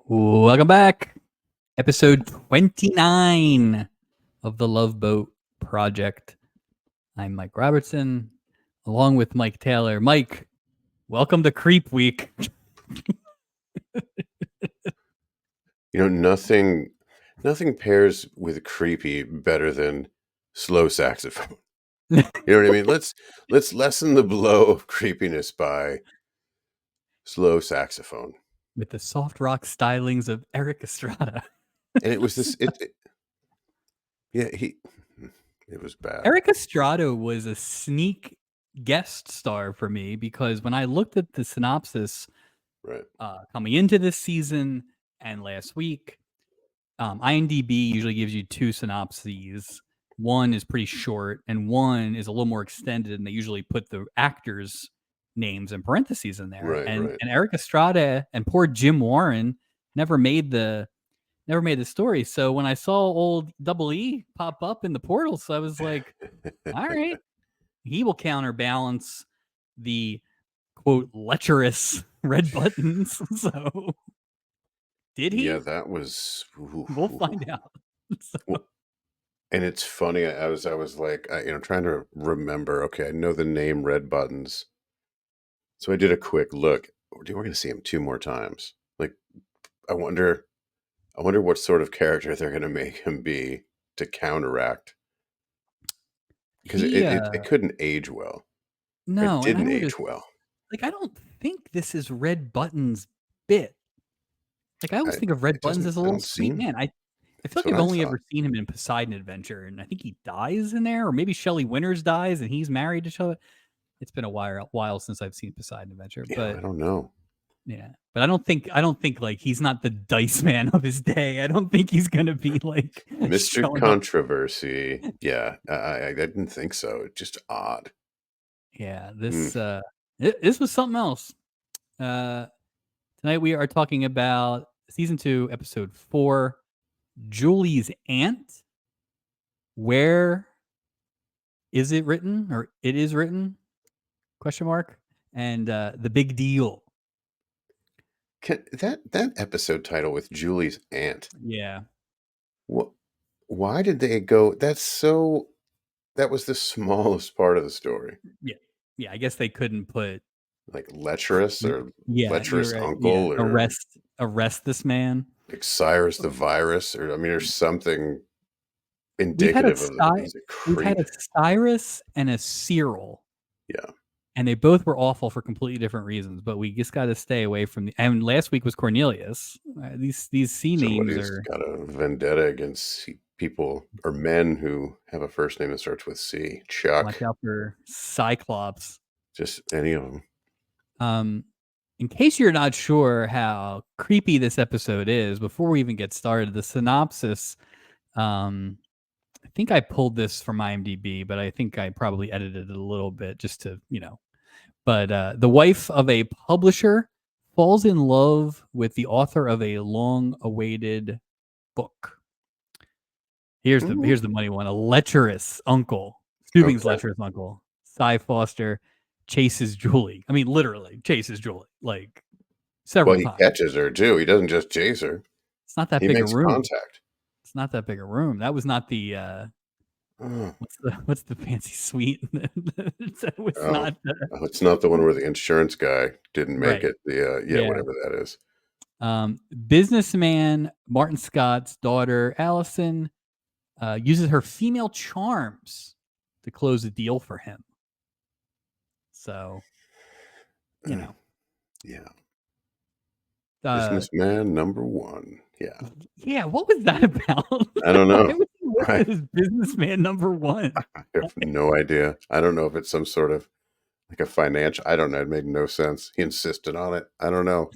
Welcome back. Episode 29 of the Love Boat Project. I'm Mike Robertson, along with Mike Taylor. Mike, welcome to Creep Week. Nothing pairs with creepy better than slow saxophone. You know what I mean? Let's lessen the blow of creepiness by slow saxophone. With the soft rock stylings of Eric Estrada. And it was this it was bad. Eric Estrada was a sneak guest star for me because when I looked at the synopsis Right. coming into this season and last week, IMDb usually gives you two synopses. One is pretty short and one is a little more extended, and they usually put the actors' names in parentheses in there. Right, and right. and Eric Estrada and poor Jim Warren never made the story. So when I saw old Double E pop up in the portal, so I was like, all right, he will counterbalance the quote lecherous red buttons. So did he? Yeah, that was We'll find out. So. And it's funny, I was like, trying to remember, okay, I know the name Red Buttons. So I did a quick look. We're going to see him two more times. Like, I wonder what sort of character they're going to make him be to counteract. Because it couldn't age well. No, it didn't age well. Like, I don't think this is Red Button's bit. Like, I always think of Red Buttons as a little sweet man. I feel like I've only ever seen him in Poseidon Adventure, and I think he dies in there, or maybe Shelley Winters dies, and he's married to Shelley. It's been a while since I've seen Poseidon Adventure, but I don't know. Yeah, but I don't think like he's not the Dice Man of his day. I don't think he's gonna be like Mr. Controversy. Yeah, I didn't think so. It's just odd. Yeah, this was something else. Tonight we are talking about season 2, episode 4, Julie's Aunt. Where is it written, or it is written? Question mark. And the big deal. That episode title with Julie's Aunt. Yeah. What? Why did they go? That was the smallest part of the story. Yeah. I guess they couldn't put like lecherous or lecherous uncle or arrest this man. Like Cyrus the Virus, or there's something indicative of he's a creep. We had a Cyrus and a Cyril. Yeah. And they both were awful for completely different reasons, but we just got to stay away from the. And last week was Cornelius. These C names are got a vendetta against people or men who have a first name that starts with C. Chuck. Watch out for Cyclops. Just any of them. In case you're not sure how creepy this episode is, before we even get started, the synopsis. I think I pulled this from IMDb, but I think I probably edited it a little bit just to, But the wife of a publisher falls in love with the author of a long-awaited book. Here's the money one: a lecherous uncle, Stubing's lecherous uncle, Cy Foster, chases Julie. I mean, literally chases Julie, like several times. He catches her too. He doesn't just chase her. It's not that big a room. Contact. It's not that big a room. That was not the what's the fancy suite? It's not the one where the insurance guy didn't make it. Whatever that is. Businessman Martin Scott's daughter Allison uses her female charms to close a deal for him. So, Yeah. Businessman number 1. Yeah. Yeah. What was that about? I don't know. What is businessman number 1? I have no idea. I don't know if it's some sort of like a financial. I don't know. It made no sense. He insisted on it. I don't know.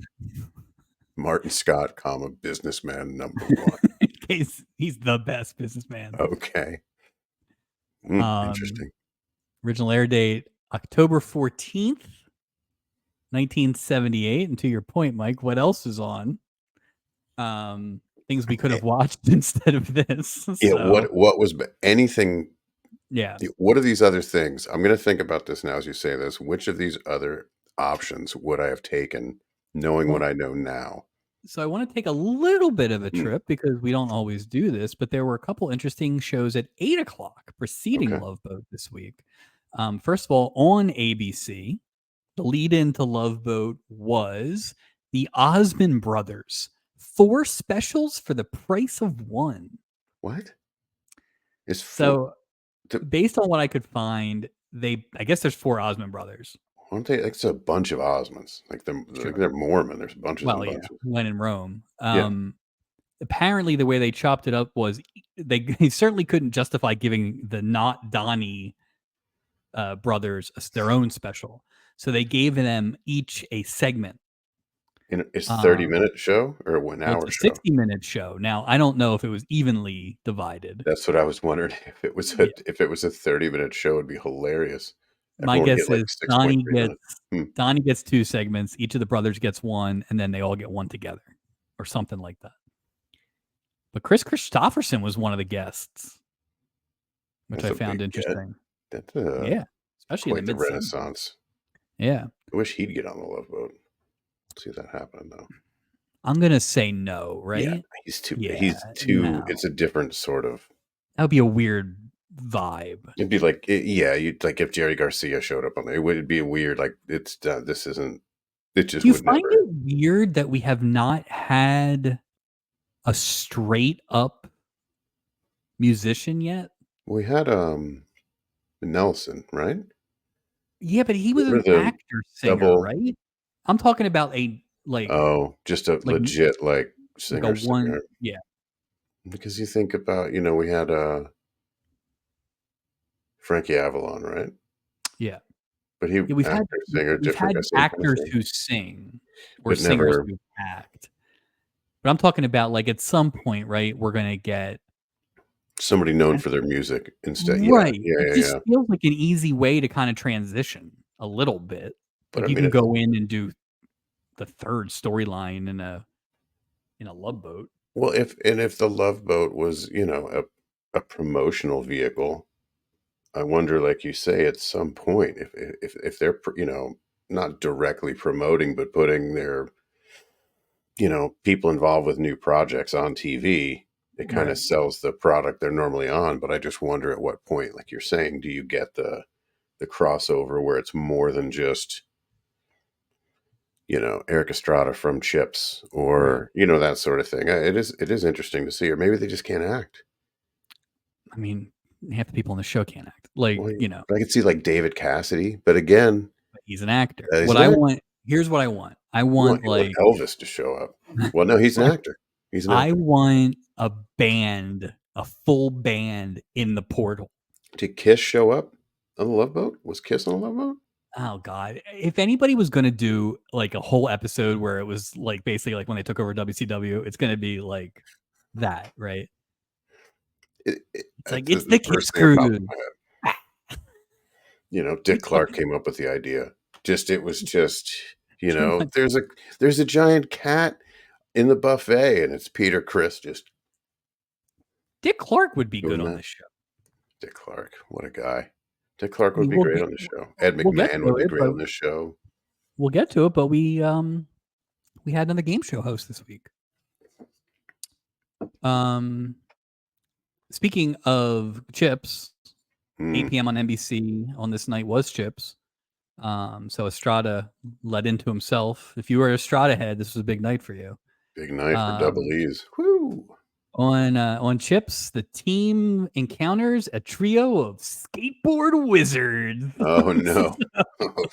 Martin Scott, businessman number 1. In case he's the best businessman. Okay. Interesting. Original air date October 14th, 1978. And to your point, Mike, what else is on? Things we could have watched instead of this. Yeah. So. What was anything? Yeah. What are these other things? I'm going to think about this now as you say this. Which of these other options would I have taken, knowing what I know now? So I want to take a little bit of a Hmm, trip because we don't always do this, but there were a couple interesting shows at 8 o'clock preceding okay. Love Boat this week. First of all, on ABC, the lead into Love Boat was the Osmond Brothers. 4 specials for the price of one. What is four? So based on what I could find, I guess there's 4 Osmond Brothers. Aren't they? Like, it's a bunch of Osmonds. Like Sure. they're Mormon. There's bunches Well, and yeah, bunches. when in Rome. Yeah. Apparently the way they chopped it up was they certainly couldn't justify giving the not Donnie brothers their own special. So they gave them each a segment. And it's 30 Um, minute show or a 1 hour it's a show? 60-minute show. Now, I don't know if it was evenly divided. That's what I was wondering. Yeah. If it was a 30-minute show, it'd be hilarious. My Everyone would get guess like is 6.3 minutes. Hmm. Donnie gets 2 segments, each of the brothers gets 1, and then they all get 1 together or something like that. But Chris Christopherson was one of the guests, which That's I a found big get. interesting. That's Yeah, especially in the quite the mid-70s. renaissance. Yeah. I wish he'd get on the Love Boat. See that happen though. I'm gonna say no, Yeah, right? Yeah, he's too, no. it's a different sort of, That would be a weird vibe. it'd be like yeah, you'd like if Jerry Garcia showed up on there, it would be weird. Like it's this isn't, it just Do you would find never. it weird that we have not had a straight up musician yet? We had Nelson, right? Yeah, but he was Remember an the actor singer, double? right? I'm talking about a Oh, just a like legit like like a one singer. yeah, Because you think about, we had Frankie Avalon, right? yeah. But he Yeah, we've had actor, singer, different guy, same kind of actors thing. who sing or But singers never who act. But I'm talking about, like, at some point, right, we're gonna get somebody known for their music instead. Yeah, right. yeah, It yeah, just yeah. feels like an easy way to kinda transition a little bit. But Like, I you mean, can go in and do the 3rd storyline in a Love Boat. if the Love Boat was, a promotional vehicle, I wonder, like you say, at some point, if they're, not directly promoting, but putting their, people involved with new projects on TV, it kind of Right. sells the product they're normally on. But I just wonder at what point, like you're saying, do you get the crossover where it's more than just, Eric Estrada from Chips Right. or, that sort of thing. It is interesting to see, or maybe they just can't act. I mean, half the people on the show can't act. Like, Well, but I could see like David Cassidy, but again, but he's an actor. he's What an I actor. want here's what I want. I You want want, you want like Elvis to show up. Well, no, he's an actor. He's an I actor. want a band, a full band in the portal. Did Kiss show up on the Love Boat? Was Kiss on the Love Boat? Oh god. If anybody was gonna do, like, a whole episode where it was, like, basically like when they took over WCW, it's gonna be like that, right? It's like, That's "It's the the Kiss first thing that popped in Crew." my head. Ah, Dick too Clark much came up with the idea. It was just, too much. there's a giant cat in the buffet, and it's Peter Criss just Dick Clark would be good doing on that. this show. Dick Clark, what a guy. Dick Clark I would mean, be great on the show. Ed we'll get McMahon would to be it, great but on this show. we had another game show host this week. Um, Speaking of Chips, 8 Mm, PM on NBC on this night was Chips. So Estrada led into himself. If you were an Estrada head, this was a big night for you. big night for double Um, E's. Whoo! on Chips, the team encounters a trio of skateboard wizards. Oh no. Oh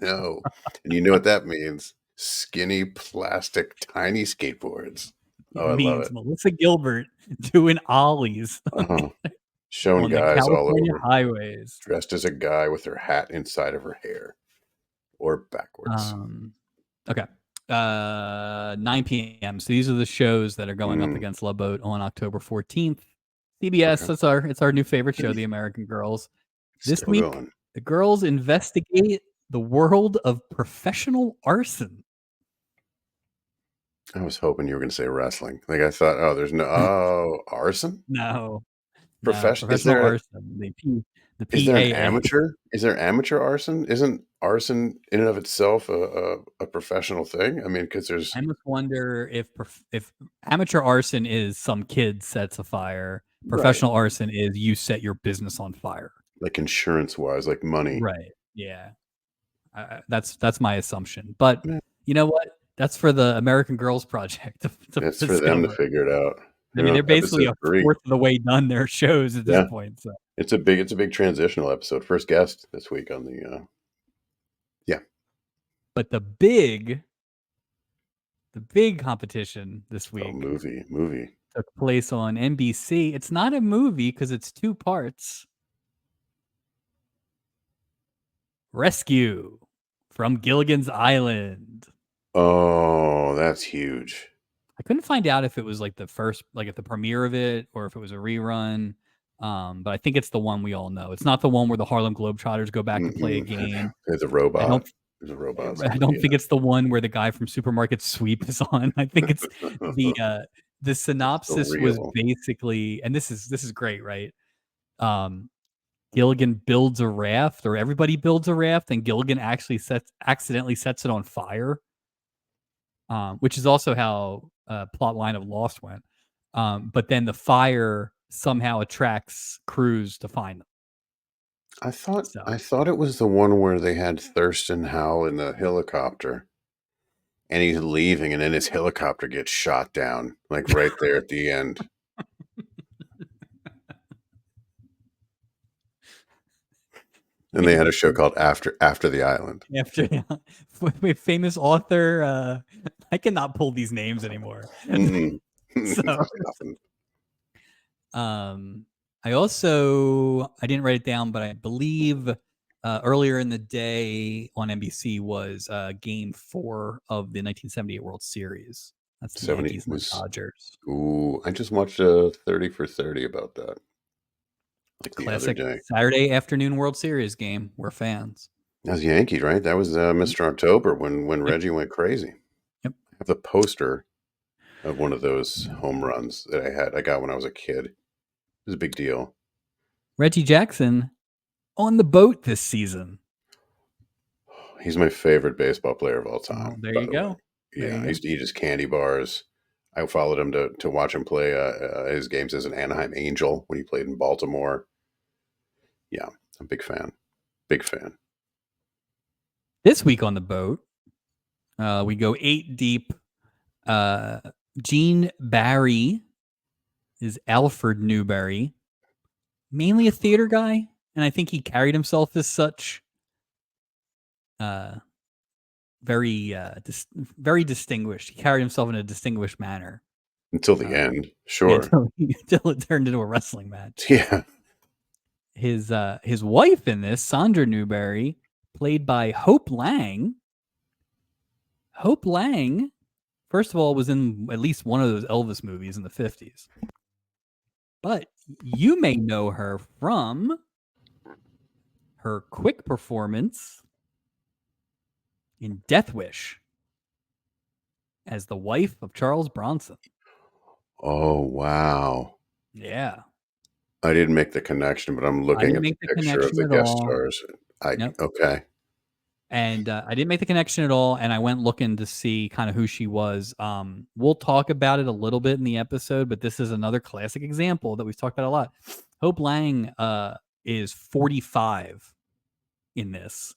no. And you know what that means? Skinny, plastic, tiny skateboards. It Oh, I love means it. Melissa Gilbert doing ollies Oh, showing on the guys all California over, highways. dressed as a guy with her hat inside of her hair or backwards. Um, okay. 9 p.m. So these are the shows that are going up Mm, against Love Boat on October 14th. CBS, okay. it's our new favorite show, The American Girls. This Still week, going. the girls investigate the world of professional arson. I was hoping you were going to say wrestling. Like I thought, oh, there's no, oh, arson? No, Profession? Is professional there a, arson. The Is there an PAA. amateur? Is there amateur arson? Isn't arson in and of itself a professional thing? I mean, because I there's almost wonder if amateur arson is some kid sets a fire, right, professional arson is you set your business on fire. like insurance-wise, like money. Right. Yeah. That's my assumption. But Yeah, you know what? That's for the American Girls Project to that's for them to discover. figure it out. I mean, they're basically Episode a 3. fourth of the way done their shows at this Yeah, point. So, it's a big transitional episode. First guest this week on the, yeah. but the big competition this Oh, week movie. took place on NBC. It's not a movie because it's two parts. Rescue from Gilligan's Island. Oh, that's huge. I couldn't find out if it was like the first, like at the premiere of it, or if it was a rerun. But I think it's the one we all know. It's not the one where the Harlem Globetrotters go back to play a Mm-mm. game. There's a I robot. don't. There's a robot. I Somebody, don't think it's the one where the guy from Supermarket Sweep is on. I think it's the yeah. uh, the So synopsis was real. basically, and this is great, right? Um, Gilligan builds a raft, or everybody builds a raft, and Gilligan actually accidentally sets it on fire, which is also how plot line of Lost went. But then the fire somehow attracts crews to find them. I thought So I thought it was the one where they had Thurston Howell in the helicopter, and he's leaving, and then his helicopter gets shot down, like right there at the end. And they had a show called After the Island. after famous author, I cannot pull these names anymore. Mm-mm. So Nothing. I didn't write it down, but I believe earlier in the day on NBC was Game 4 of the 1978 World Series. That's the 70 Yankees and the was. Dodgers. Ooh, I just watched a 30 for 30 about that, like the other Classic day. Saturday afternoon World Series game. We're fans. That was Yankees, right? That was Mr. October when Yep. Reggie went crazy. Yep. I have the poster of one of those home runs that I got when I was a kid. It was a big deal. Reggie Jackson on the boat this season. He's my favorite baseball player of all Well, time, there by you the way. go. There Yeah, you I go. used to eat his candy bars. I followed him to watch him play his games as an Anaheim Angel when he played in Baltimore. Yeah, I'm a big fan. Big fan. This week on the boat, we go 8 deep. Gene Barry is Alfred Newberry, mainly a theater guy, and I think he carried himself as such. Very, very distinguished. He carried himself in a distinguished manner. Until the end, Yeah, sure. until it turned into a wrestling match. Yeah. His wife in this, Sandra Newberry, played by Hope Lang. Hope Lang, first of all, was in at least one of those Elvis movies in the 50s. But you may know her from her quick performance in Death Wish as the wife of Charles Bronson. Oh, wow. Yeah. I didn't make the connection, but I'm I looking didn't at the make the picture of connection the at guest all. stars. Nope. Okay. And I didn't make the connection at all. And I went looking to see kind of who she was. We'll talk about it a little bit in the episode, but this is another classic example that we've talked about a lot. Hope Lang is 45 in this.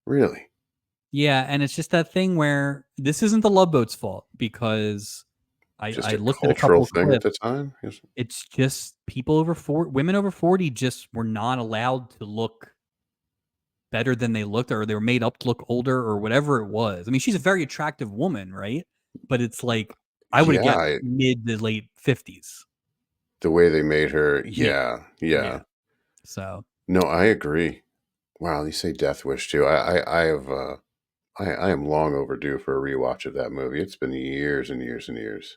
Really? Yeah, and it's just that thing where this isn't the Love Boat's fault because Just I a looked at a couple cultural of thing at clips. the time? Yes. It's just people over 40, women over 40 just were not allowed to look better than they looked, or they were made up to look older, or whatever it was. I mean, she's a very attractive woman, right? But it's like I would have Yeah, guessed mid to late 50s. the way they made her. Yeah. Yeah. Yeah. So No, I agree. Wow, you say Death Wish too. I have I am long overdue for a rewatch of that movie. It's been years and years and years.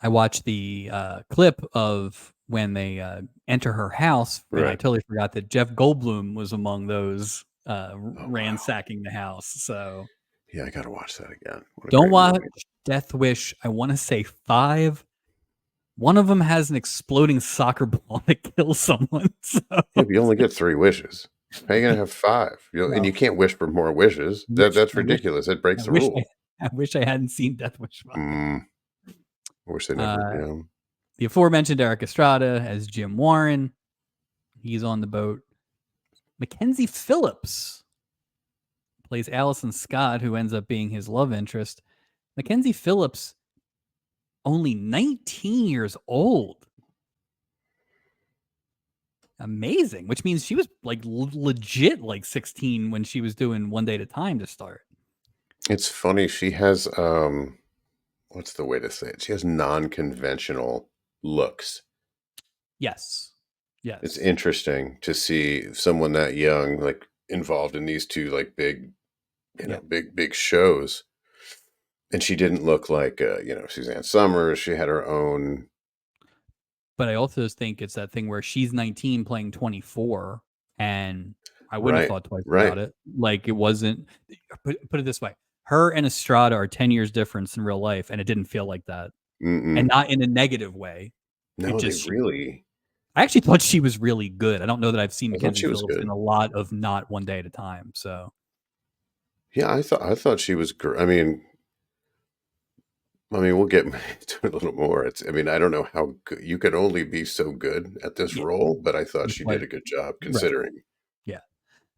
I watched the clip of when they enter her house, and I Right. totally forgot that Jeff Goldblum was among those Oh wow. ransacking the house. So Yeah, I gotta watch that again. What a don't great watch movie. Death Wish. I want to say 5, One of them has an exploding soccer ball that kills someone. So Yeah, but you only get 3 wishes. How are you gonna have 5? And well, you can't wish for more wishes. That's I wish ridiculous. It breaks I the wish I rule. I wish I hadn't seen Death Wish 5. Mm, I wish they never, Uh, the aforementioned Eric Estrada as Jim Warren. He's on the boat. Mackenzie Phillips plays Allison Scott, who ends up being his love interest. Mackenzie Phillips, only 19 years old. Amazing, which means she was like legit like 16 when she was doing One Day at a Time to start. It's funny, she has, what's the way to say it? She has non-conventional looks. Yes. It's Yes. interesting to see someone that young, like, involved in these 2, like, big, Yeah. big shows, and she didn't look like, Suzanne Summers. She had her own. But I also think it's that thing where she's 19 playing 24, and I wouldn't have Right, thought twice right. about it. Like, it wasn't put it this way. Her and Estrada are 10 years difference in real life, and it didn't feel like that. And Mm-mm. not in a negative way. It No, they just really I actually thought she was really good. I don't know that I've seen I thought Mackenzie she was Phillips in good. a lot of not One Day at a Time, so Yeah, I thought she was gr we'll get into it a little more. I don't know how good you could only be so good at this yeah, role, but I thought she but did a good job right, considering. yeah.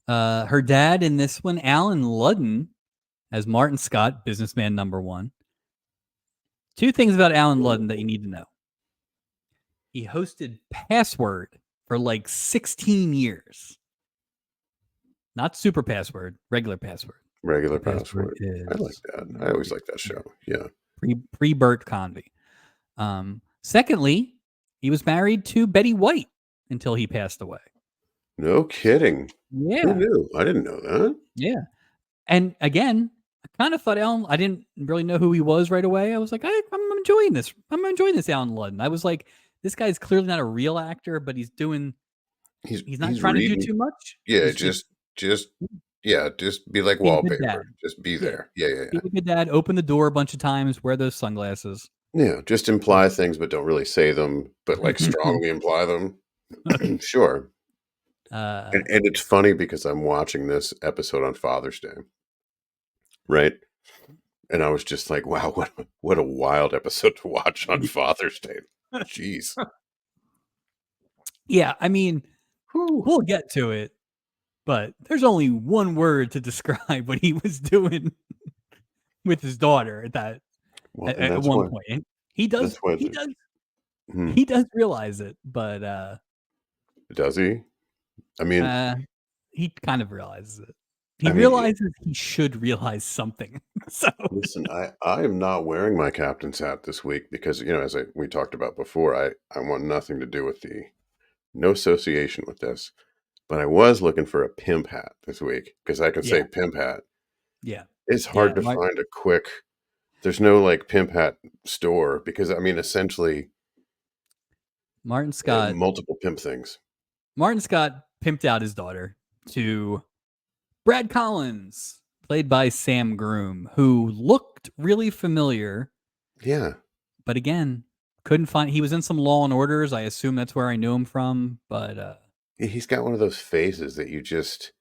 Her dad in this one, Alan Ludden, as Martin Scott, businessman number one. 2 things about Alan Ludden that you need to know. He hosted Password for like 16 years. Not Super Password, regular Password. Regular And Password Password. I like is that. I always like that show. Yeah. pre-Bert Convy. Secondly, he was married to Betty White until he passed away. No kidding. Who Yeah, knew? I didn't know that. yeah. And again, I kind of thought Alan. I didn't really know who he was right away. I was like, I'm enjoying this. I'm enjoying this Alan Ludden. I was like, this guy's clearly not a real actor, but he's doing. He's He's not he's trying to do reading. too much. Yeah, He's just just yeah, just be like being a good dad. wallpaper. Just be Yeah, there. Yeah, yeah, be yeah. a good dad. Open the door a bunch of times. Wear those sunglasses. Yeah, just imply things but don't really say them, but like strongly imply them. Sure. uh, And it's funny because I'm watching this episode on Father's Day, right? And I was just like, wow, what a wild episode to watch on Father's Day. Jeez. yeah. I mean, Whew. we'll get to it, but there's only one word to describe what he was doing with his daughter at that Well, and at one point. And he that's does why he the does hmm, he does realize it, but does he? I mean uh he kind of realizes it. He I mean, realizes he should realize something. So listen, I am not wearing my captain's hat this week because, as we talked about before, I want nothing to do with no association with this. But I was looking for a pimp hat this week because I can yeah, say pimp hat. yeah, It's yeah. hard to find a quick. There's no like pimp hat store because essentially Martin Scott multiple pimp things. Martin Scott pimped out his daughter to Brad Collins, played by Sam Groom, who looked really familiar, Yeah, but again, couldn't find. He was in some Law and Orders. I assume that's where I knew him from. But he's got one of those faces that you just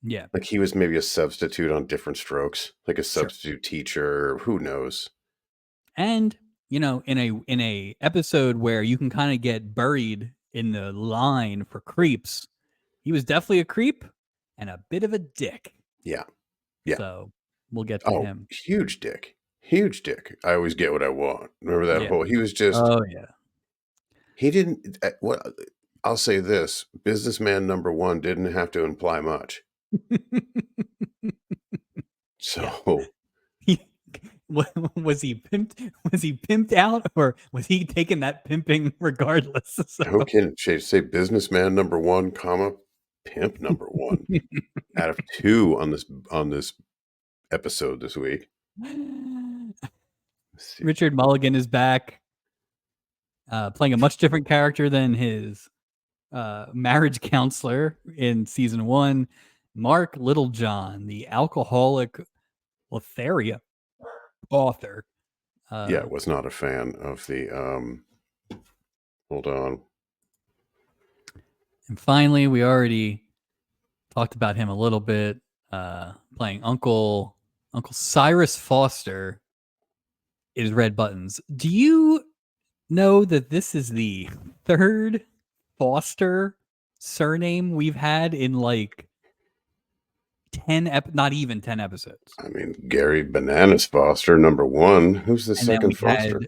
yeah, like. He was maybe a substitute on Different Strokes, like a sure. substitute teacher. Who knows? And in a episode where you can kind of get buried in the line for creeps, he was definitely a creep and a bit of a dick. Yeah, yeah. So we'll get to Oh, him. huge dick. Huge dick. I always get what I want. Remember that Yeah. whole he was just Oh yeah. he didn't what I'll say this, businessman number 1 didn't have to imply much. Yeah. So, He was he pimped? Was he pimped out, or was he taking that pimping regardless? So who can say businessman number 1, comma, pimp number 1 out of 2 on this episode this week. Let's see. Richard Mulligan is back, playing a much different character than his marriage counselor in season 1, Mark Littlejohn, the alcoholic Lotharia author. Yeah, was not a fan of the Hold on. And finally, we already talked about him a little bit, playing Uncle Cyrus Foster is Red Buttons. Do you know that this is the third Foster surname we've had in like not even 10 episodes? I mean, Gary Bananas Foster, number one. Who's the And then second Foster?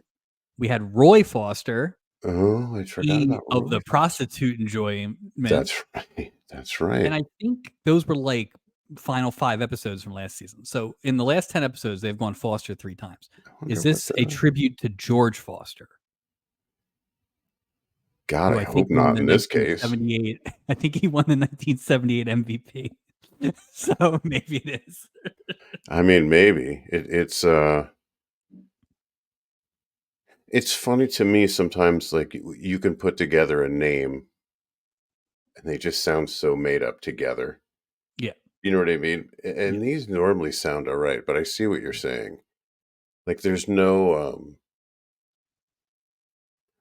we had Roy Foster, Oh, I forgot king about of Roy the Foster. prostitute enjoyment. That's right. That's And right. I think those were like final 5 episodes from last season. So in the last 10 episodes, they've gone Foster 3 times. I wonder Is what this a the. tribute to George Foster, God, who I I hope think won not the in this case. 1978? I think he won the 1978 MVP. So maybe it is. I mean, maybe it's funny to me sometimes. Like you can put together a name, and they just sound so made up together. Yeah. You know what I mean? Yeah. And these normally sound all right, but I see what you're saying. Like there's no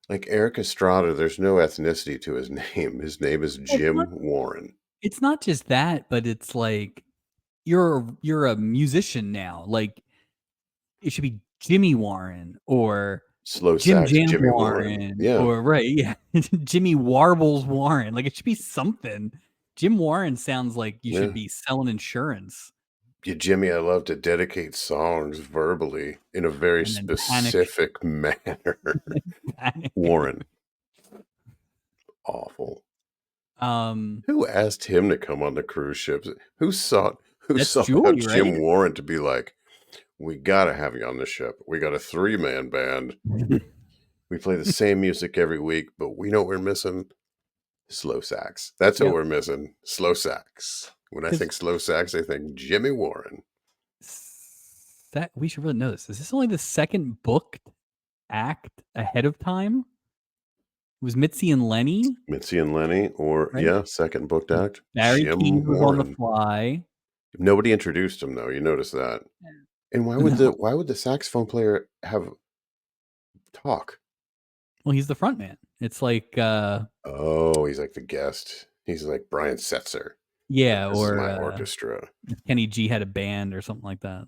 like Eric Estrada, there's no ethnicity to his name. His name is Well, Jim Warren. it's not just that, but it's like you're a musician now. Like it should be Jimmy Warren or Slow Jim sax Jam Jimmy Warren. Warren Yeah. or right, yeah, Jimmy Warbles Warren. Like it should be something. Jim Warren sounds like you should Yeah. be selling insurance Yeah, Jimmy, I love to dedicate songs verbally in a very and then panic. specific manner. Panic. Warren. Awful. Um, Who asked him to come on the cruise ships? Who that's sought out Julie, right? Jim Warren to be like, we gotta have you on the ship. We got a 3-man band. We play the same music every week, but we know what we're missing slow sax. That's what Yep. we're missing. Slow sax. When I Because think slow sax, I think Jimmy Warren. that we should really know this. Is this only the second booked act ahead of time? It was Mitzi and Lenny, Mitzi and Lenny, or right? yeah, second booked act, Barry Keys Jim was on The Warren. Fly. Nobody introduced him though. You notice that. And No. why would the saxophone player have talk? Well, he's the front man. It's like Oh, he's like the guest. He's like Brian Setzer. Like yeah, this is or my orchestra. if Kenny G had a band or something like that.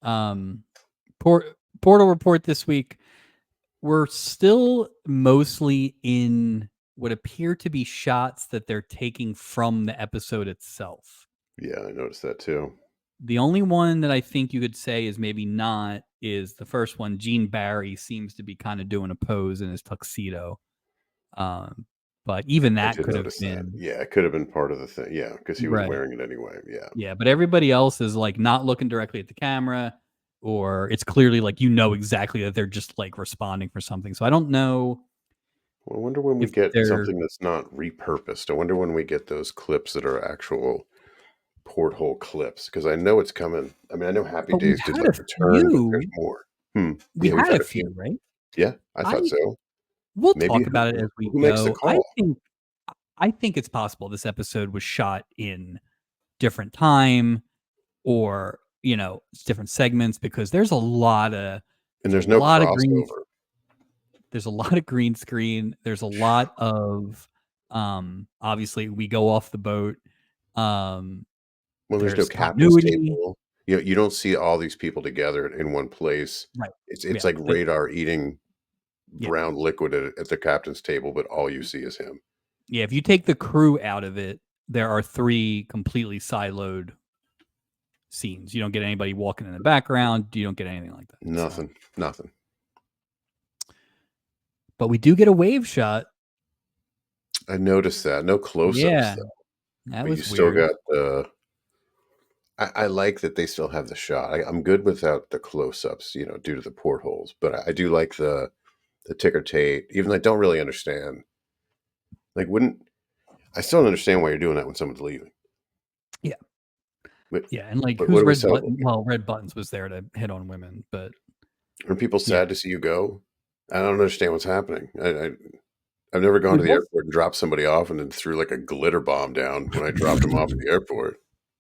Um Portal report this week. We're still mostly in what appear to be shots that they're taking from the episode itself. Yeah, I noticed that too. The only one that I think you could say is maybe not is the first one. Gene Barry seems to be kind of doing a pose in his tuxedo. But even I that did could have notice that. been Yeah, it could have been part of the thing. Yeah, because he was right. wearing it anyway. Yeah. Yeah, but everybody else is like not looking directly at the camera, or it's clearly like exactly that they're just like responding for something. So I don't know Well, I wonder when we if get they're something that's not repurposed. I wonder when we get those clips that are actual porthole clips because I know it's coming. I mean, I know Happy but we've Days did had like a a turn, but there's few. more. We Yeah, we've had a had a few. few, right? Yeah, I I thought so. We'll Maybe talk about it as we who makes the go. call? I think it's possible this episode was shot in different time or, different segments because And there's a there's no lot of green crossover. there's a lot of green screen. There's a lot of obviously we go off the boat. Um Well, there's no there's captain's continuity. table. You don't see all these people together in one place. Right. It's Yeah. like radar eating Yeah. brown liquid at the captain's table, but all you see is him. Yeah, if you take the crew out of it, there are 3 completely siloed scenes. You don't get anybody walking in the background. You don't get anything like that. So, Nothing. but we do get a wave shot. I noticed that. No close-ups Yeah, though, that but you was still weird. got the. I like that they still have the shot. I'm good without the close-ups, due to the portholes, but I do like the ticker tape, even though I don't really understand. Like, wouldn't I still don't understand why you're doing that when someone's leaving? Yeah, But yeah, and like but what who's are we Red Button? celebrating? Well, Red Buttons was there to hit on women, but Are people yeah, sad to see you go? I don't understand what's happening. I've never gone we to the both airport and dropped somebody off and then threw like a glitter bomb down when I dropped them off at the airport.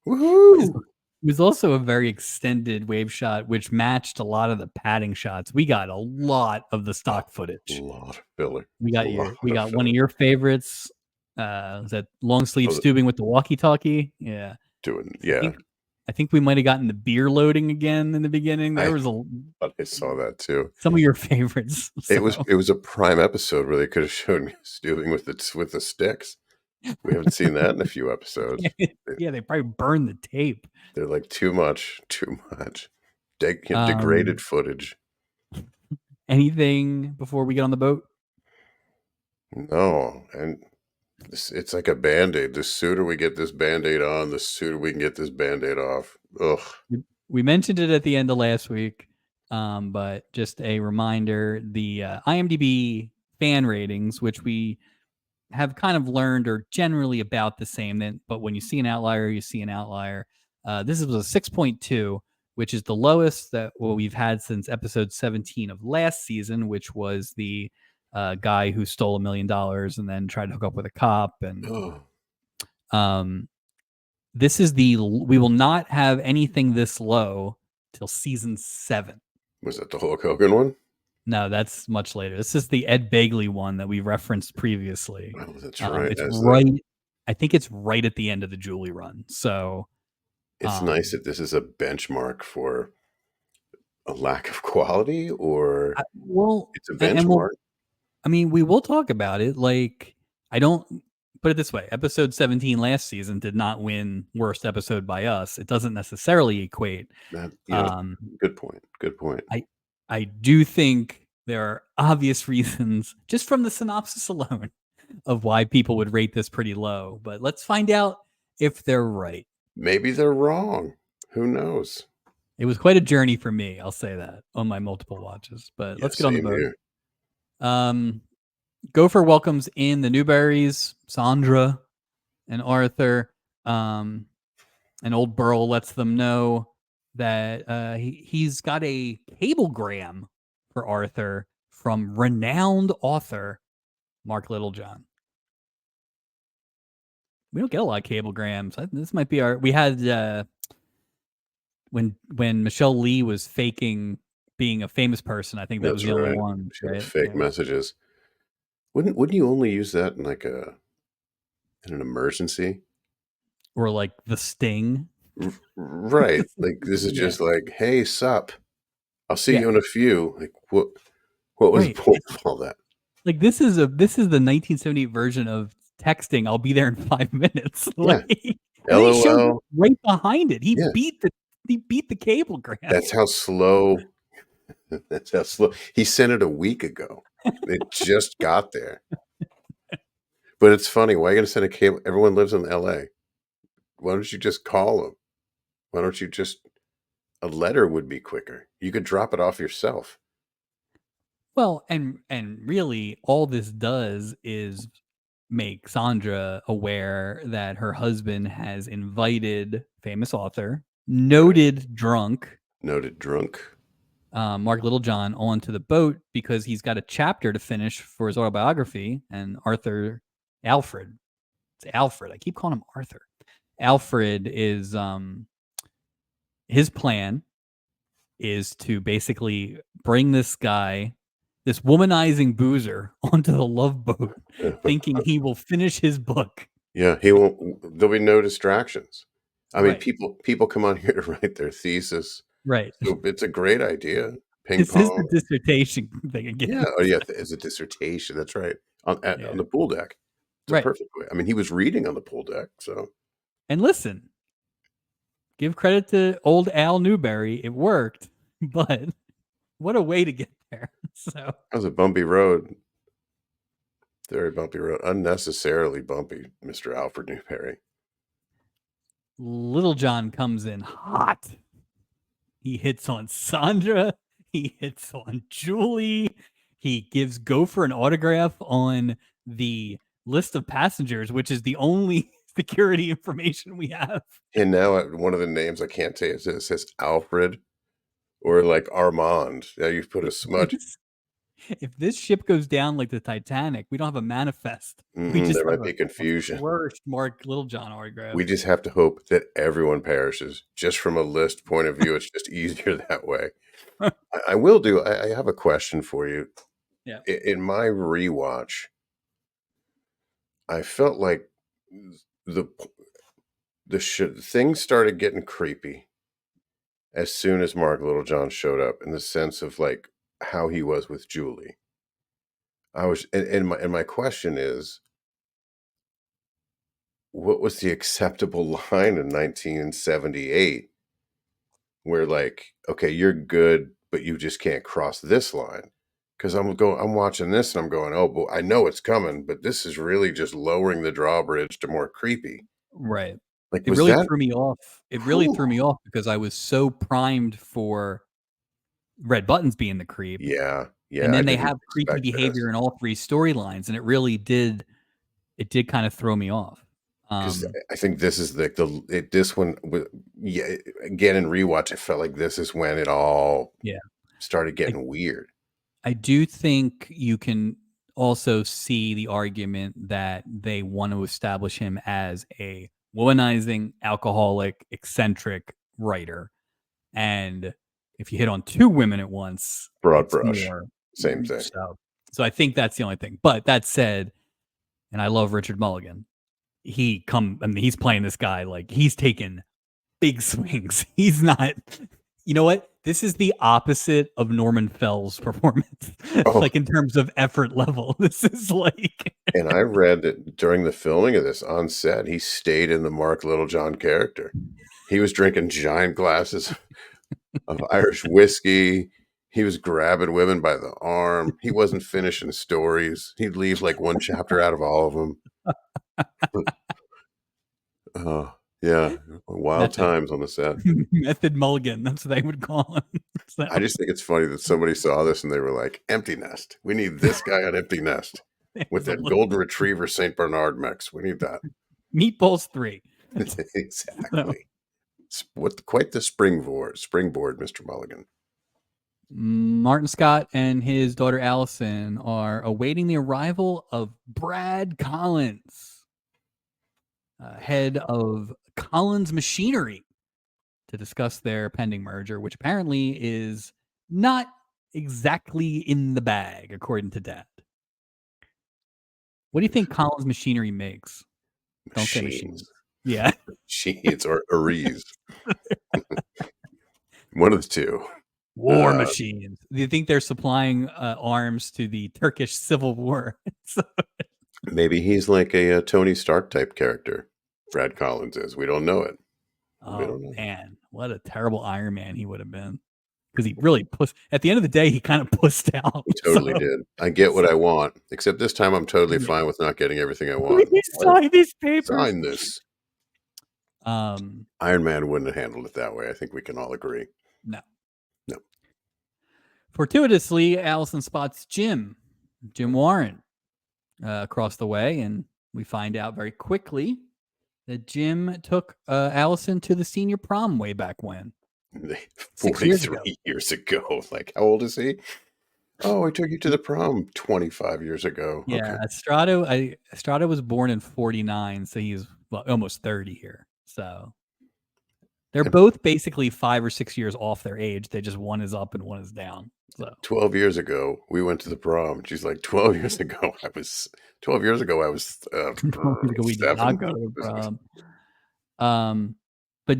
Woohoo! was also a very extended wave shot, which matched a lot of the padding shots. We got a lot of the Oh, stock footage. lot of filler. We A got lot we of got one of filler. your favorites. Was that long sleeve Oh, tubing with the walkie-talkie? Yeah. doing I yeah. think I think we might have gotten the beer loading again in the beginning. There I was a thought I saw that too. some of your favorites. It So was it was a prime episode where they could have shown me stewing with the sticks. We haven't seen that in a few episodes. They yeah, they probably burned the tape. they're like too much, too much. Degraded Um, footage. anything before we get on the boat? No, and it's like a Band-Aid. The sooner we get this Band-Aid on, the sooner we can get this Band-Aid off. Ugh. We mentioned it at the end of last week, but just a reminder: the IMDb fan ratings, which we have kind of learned are generally about the same. Then, but when you see an outlier, you see an outlier. This was a 6.2, which is the lowest that we've had since episode 17 of last season, which was the guy who stole $1 million and then tried to hook up with a cop. And Ugh. um, this is we will not have anything this low till season 7. Was that the Hulk Hogan one? No, that's much later. This is the Ed Begley one that we referenced previously. Oh, that's right. It's As the right. I think it's right at the end of the Julie run. So, It's nice um, that this is a benchmark for a lack of quality, or well, it's a and we'll. benchmark. I mean, we will talk about it. Like, I don't put it this way: episode 17 last season did not win worst episode by us. It doesn't necessarily equate. That Um, good point. Good point. I I do think there are obvious reasons, just from the synopsis alone, of why people would rate this pretty low. But let's find out if they're right. Maybe they're wrong. Who knows? It was quite a journey for me, I'll say that, on my multiple watches. But Yeah, let's get on the same boat. here. Um, Gopher welcomes in the Newberries, Sandra and Arthur. And old Burl lets them know that he's got a cablegram for Arthur from renowned author Mark Littlejohn. We don't get a lot of cablegrams. This might be our. We had when Michelle Lee was faking being a famous person. I think that was That's the only right. one, She had the right? fake Yeah. messages. Wouldn't you only use that in like in an emergency? Or like the Sting. Right. Like this is Yeah, just like, hey, sup. I'll see yeah, you in a few. Like what was the right. point of all that? Like this is the 1978 version of texting. I'll be there in 5 minutes. Yeah. Like, and then he shows up LOL. right behind it. Yeah. He beat the cablegram. That's how slow that's how slow he sent it a week ago. It just got there. But it's funny. Why are you gonna send a cable? Everyone lives in LA. Why don't you just call them? Why don't you just a letter would be quicker. You could drop it off yourself. Well, and really, all this does is make Sandra aware that her husband has invited famous author, Right. noted drunk, Noted drunk. Mark Littlejohn onto the boat because he's got a chapter to finish for his autobiography. And Alfred, it's Alfred. I keep calling him Arthur. Alfred is his plan is to basically bring this guy, this womanizing boozer, onto the Love Boat, thinking he will finish his book. Yeah, he won't there'll be no distractions. I mean, Right, people come on here to write their thesis. right. So it's a great idea. Ping This is the pong. dissertation thing Yeah. again. Oh, yeah. As a dissertation. That's right. On Yeah, the pool deck. It's a right. perfect way. I mean, he was reading on the pool deck. So And listen, give credit to old Al Newberry. It worked, but what a way to get there. So that was a bumpy road. Very bumpy road. Unnecessarily bumpy, Mr. Alfred Newberry. Little John comes in hot. He hits on Sandra. He hits on Julie. He gives Gopher an autograph on the list of passengers, which is the only security information we have. And now one of the names I can't say it says Alfred or like Armand. Now you've put a smudge. if this ship goes down like the Titanic, we don't have a manifest. We just There have might be a confusion. flourished Mark Littlejohn autograph. We just have to hope that everyone perishes. Just from a list point of view, it's just easier that way. I will do. I have a question for you. Yeah. In my rewatch, I felt like the things started getting creepy as soon as Mark Littlejohn showed up, in the sense of like how he was with Julie. I was, and my question is, what was the acceptable line in 1978 where like, okay, you're good, but you just can't cross this line? Because I'm watching this and I'm going, oh, but I know it's coming, but this is really just lowering the drawbridge to more creepy. Right. Like, It was really that? threw me off. It really Whew. threw me off because I was so primed for Red Buttons being the creep, Yeah, and yeah, I then they didn't have creepy expect this. behavior in all 3 storylines, and it did kind of throw me off. 'Cause Um, I think this is this one with, yeah, again, in rewatch, I felt like this is when it all yeah. started I getting weird. I do think you can also see the argument that they want to establish him as a womanizing, alcoholic, eccentric writer, and if you hit on 2 women at once, Broad it's brush, more same thing. so I think that's the only thing. But that said, and I love Richard Mulligan, I mean, he's playing this guy like he's taking big swings. He's not, you know what? This is the opposite of Norman Fell's performance, Oh, like in terms of effort level. This is like, and I read that during the filming of this on set, he stayed in the Mark Littlejohn character. He was drinking giant glasses of Irish whiskey. He was grabbing women by the arm. He wasn't finishing stories. He'd leave like one chapter out of all of them. Oh, yeah, wild method, times on the set. method Mulligan. That's what they would call him. So, I just think it's funny that somebody saw this and they were like, "Empty Nest. We need this guy on Empty Nest it with was a that little golden retriever Saint Bernard mix. We need that." Meatballs 3. That's, so, Exactly. What quite the springboard, Mr. Mulligan. Martin Scott and his daughter Allison are awaiting the arrival of Brad Collins, head of Collins Machinery, to discuss their pending merger, which apparently is not exactly in the bag, according to Dad. What do you think Collins Machinery makes? Don't say Machines. machines. Yeah. Machines or Aries. One of the two. War Uh, machines. Do you think they're supplying arms to the Turkish Civil War? So, Maybe he's like a, Tony Stark type character. Brad Collins is. We don't know it. We oh don't know. man, what a terrible Iron Man he would have been. Because he really at the end of the day, he kind of pussed out. He So, totally did. I get what so I want, except this time I'm totally yeah. fine with not getting everything I want. Please sign these papers. Sign this. Um, Iron Man wouldn't have handled it that way. I think we can all agree. no. No. Fortuitously, Allison spots Jim Warren, across the way, and we find out very quickly that Jim took Allison to the senior prom way back when, 6 years ago. 43 years ago. Like, how old is he? Oh, I took you to the prom 25 years ago. Yeah, Okay. Estrada was born in 49, so he's almost 30 here. So they're And both basically 5 or 6 years off their age. They just one is up and one is down. So 12 years ago, we went to the prom. She's like, 12 years ago, 12 years ago, I was we did not 7. go to the prom. But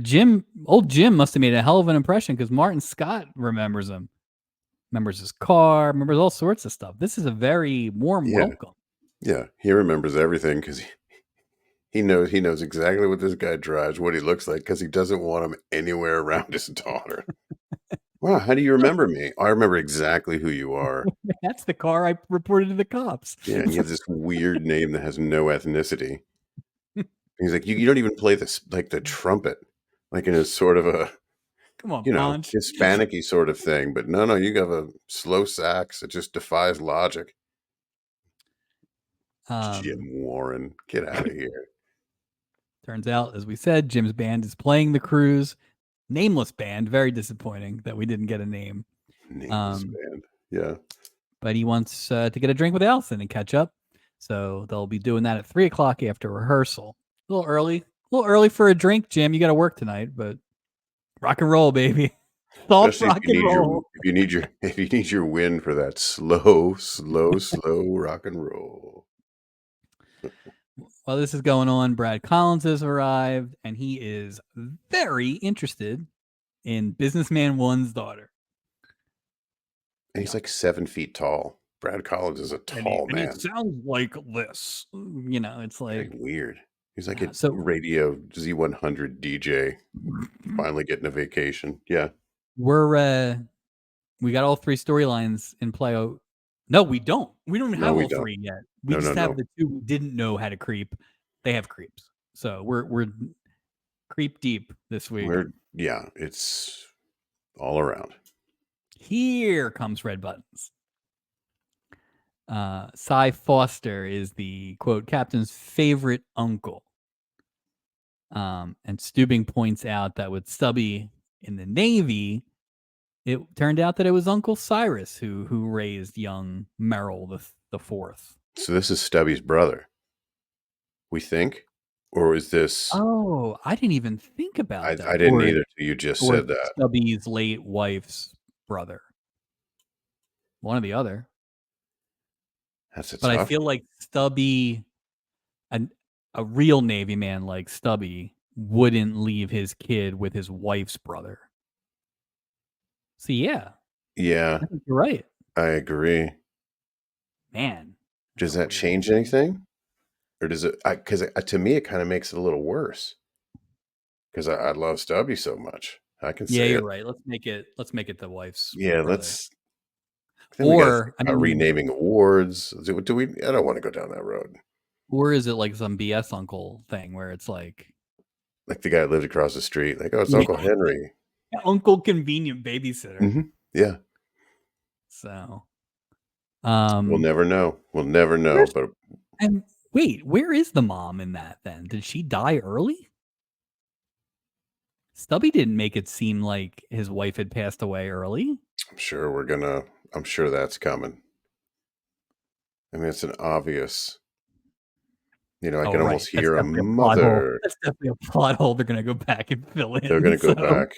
old Jim must have made a hell of an impression because Martin Scott remembers him, remembers his car, remembers all sorts of stuff. This is a very warm Yeah. welcome. Yeah. He remembers everything because he knows exactly what this guy drives, what he looks like, because he doesn't want him anywhere around his daughter. Wow, how do you remember me? I remember exactly who you are. That's the car I reported to the cops. Yeah, and you have this weird name that has no ethnicity. He's like, you don't even play this like the trumpet, like in a sort of a, Come on, Ponch. Hispanic-y sort of thing. But no, you have a slow sax. It just defies logic. Jim Um, Warren, get out of here. Turns out, as we said, Jim's band is playing the cruise. Nameless band. Very disappointing that we didn't get a name. Nameless Um, band. Yeah. but he wants to get a drink with Allison and catch up. So they'll be doing that at 3:00 after rehearsal. A little early for a drink, Jim. You got to work tonight, but rock and roll, baby. Soft Especially if rock and roll. if you need your win for that slow rock and roll. While this is going on, Brad Collins has arrived, and he is very interested in Businessman One's daughter. And he's like 7 feet tall. Brad Collins is a tall And he man. sounds like this. It's Very like weird. He's like a so. radio Z100 DJ finally getting a vacation. Yeah. We got all three storylines in play. No, we don't. We don't even No, have we all don't. three yet. We No, just no, have no. the two we didn't know how to creep. They have creeps. So we're creep deep this week. It's all around. Here comes Red Buttons. Cy Foster is the quote captain's favorite uncle. And Steubing points out that with Stubby in the Navy, it turned out that it was Uncle Cyrus who raised young Merrill the fourth. So this is Stubby's brother, we think? Or is this... Oh, I didn't even think about that. I didn't either till you just said that. Stubby's late wife's brother. One or the other. That's a But tough I feel like Stubby, a real Navy man like Stubby, wouldn't leave his kid with his wife's brother. So yeah. Yeah. I think you're right. I agree. Man. Does that change anything? Or does it... Because to me, it kind of makes it a little worse. Because I love Stubby so much. I can say you're it. right. Let's make it the wife's Yeah, brother. let's... Then we got renaming awards. Do we... I don't want to go down that road. Or is it like some BS uncle thing where it's like the guy that lived across the street? Like, oh, it's Uncle Henry. Uncle Convenient Babysitter. Mm-hmm. Yeah. So... we'll never know. We'll never know. But and wait, where is the mom in that then? Did she die early? Stubby didn't make it seem like his wife had passed away early. I'm sure that's coming. I mean, it's an obvious, I can almost hear a mother. That's definitely a plot hole they're going to go back and fill in. They're going to go back.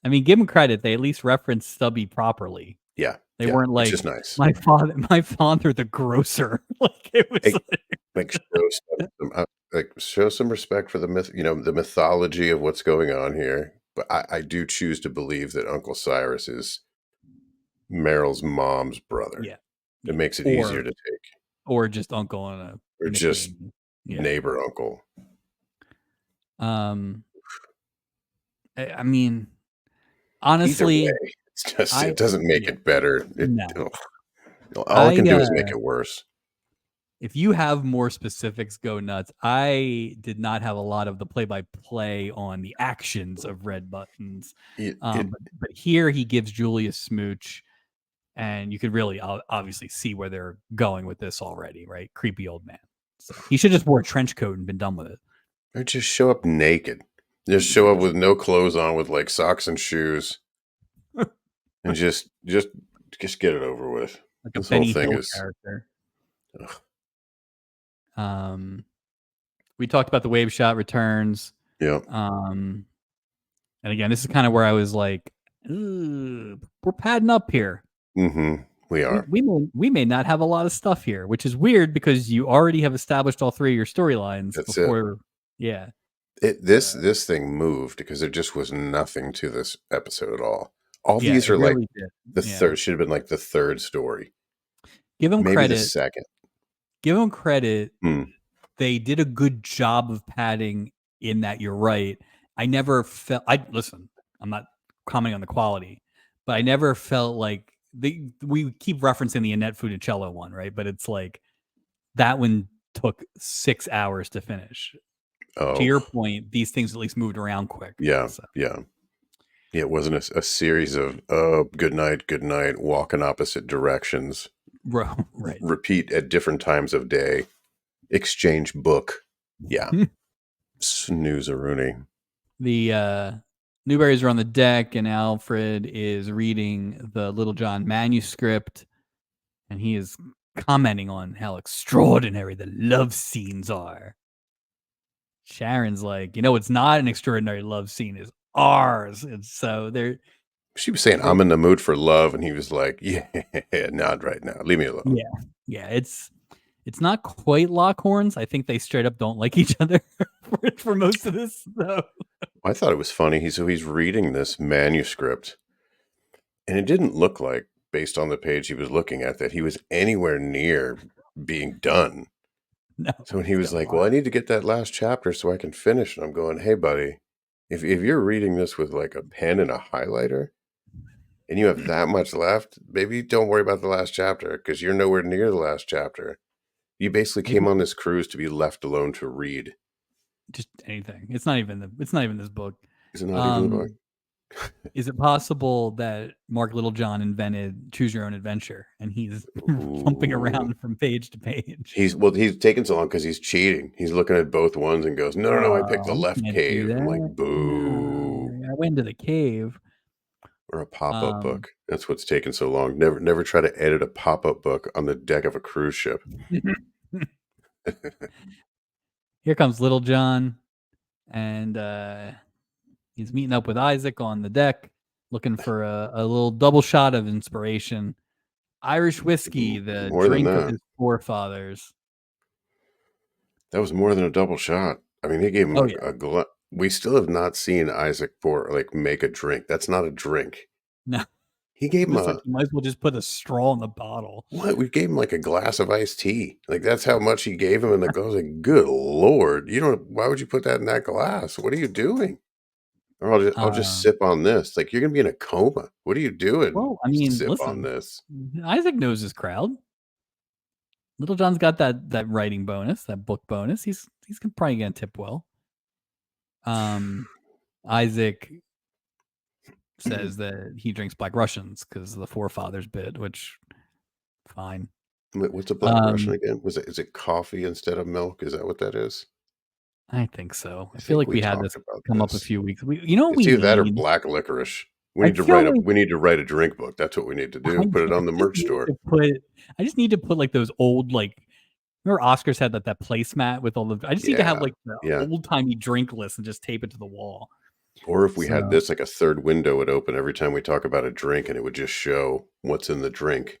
I mean, give them credit. They at least referenced Stubby properly. Yeah. They weren't like, which is nice. My father, the grocer. Like it was show some respect for the myth, the mythology of what's going on here. But I do choose to believe that Uncle Cyrus is Meryl's mom's brother. Yeah. It makes it easier to take. Or just uncle or just neighbor uncle. I mean, honestly, it's just it doesn't make it better. All it can do is make it worse. If you have more specifics, go nuts. I did not have a lot of the play-by-play on the actions of Red Buttons. But here he gives Julie a smooch, and you could really obviously see where they're going with this already, right? Creepy old man. So he should just wore a trench coat and been done with it. Or just show up naked. Just show up with no clothes on, with like socks and shoes, and just get it over with. Like this a Benny whole thing Hill is character. We talked about the wave shot returns. Yeah. And again, this is kind of where I was like, we're padding up here. Mm-hmm. We are. We may not have a lot of stuff here, which is weird because you already have established all three of your storylines before. Yeah. This thing moved because there just was nothing to this episode at all. All these are really the third, should have been like the third story. Give them maybe credit. The second. Give them credit. They did a good job of padding in that. You're right. I never felt. Listen. I'm not commenting on the quality, but I never felt like we keep referencing the Annette Funicello one, right? But it's like that one took 6 hours to finish. Oh. To your point, these things at least moved around quick. Yeah. So. Yeah. It wasn't a series of good night, walk in opposite directions. Right. Repeat at different times of day. Exchange book. Yeah. Snooze-a-rooney. The Newberries are on the deck, and Alfred is reading the Little John manuscript, and he is commenting on how extraordinary the love scenes are. Sharon's like, it's not an extraordinary love scene, it's ours. And so She was saying, they're I'm in the mood for love. And he was like, yeah, not right now. Leave me alone. yeah, yeah, it's not quite lock horns. I think they straight up don't like each other for most of this. So I thought it was funny. So he's reading this manuscript, and it didn't look like, based on the page he was looking at, that he was anywhere near being done. no, So when he he's was got a like, lot. well, I need to get that last chapter so I can finish. And I'm going, hey, buddy, if you're reading this with like a pen and a highlighter and you have that much left, maybe don't worry about the last chapter because you're nowhere near the last chapter. You basically came Maybe on this cruise to be left alone to read. just anything. It's not even this book. Is it not even the book? Um, is it possible that Mark Littlejohn invented Choose Your Own Adventure and he's jumping Ooh. around from page to page? He's taking so long because he's cheating. He's looking at both ones and goes, no, no, no, I picked the You left can't do cave. I'm like, that. boo. No, I went to the cave. Or a pop-up Um, book. That's what's taken so long. Never try to edit a pop-up book on the deck of a cruise ship. here comes Little John, and he's meeting up with Isaac on the deck, looking for a little double shot of inspiration. Irish whiskey, the More than drink of that. his forefathers. That was more than a double shot. I mean, they gave him Oh yeah, a glut. We still have not seen Isaac pour like make a drink. That's not a drink. no, He gave him just like a you might as well just put a straw in the bottle. what? We gave him like a glass of iced tea. Like that's how much he gave him, and the guy was like, "Good lord, you don't. Why would you put that in that glass? What are you doing?" Or I'll just Uh, sip on this. Like you're gonna be in a coma. What are you doing? well, I mean, Sip on listen, this. Isaac knows his crowd. Little John's got that writing bonus, that book bonus. He's probably gonna tip well. Isaac says that he drinks Black Russians because of the forefathers bit, which fine. What's a Black Russian Um, again? Is it coffee instead of milk? Is that what that is? I think so. I I feel think like we we had this talked about come up a this. few weeks. You know what It's we either that or need? black licorice. I feel like We need to write a drink book. That's what we need to I do. Put it on the just merch need store. to put I just need to put like those old like remember Oscars had that placemat with all the I just need to have Yeah. like the Yeah. old timey drink list and just tape it to the wall. Or if we had So this, like a third window would open every time we talk about a drink and it would just show what's in the drink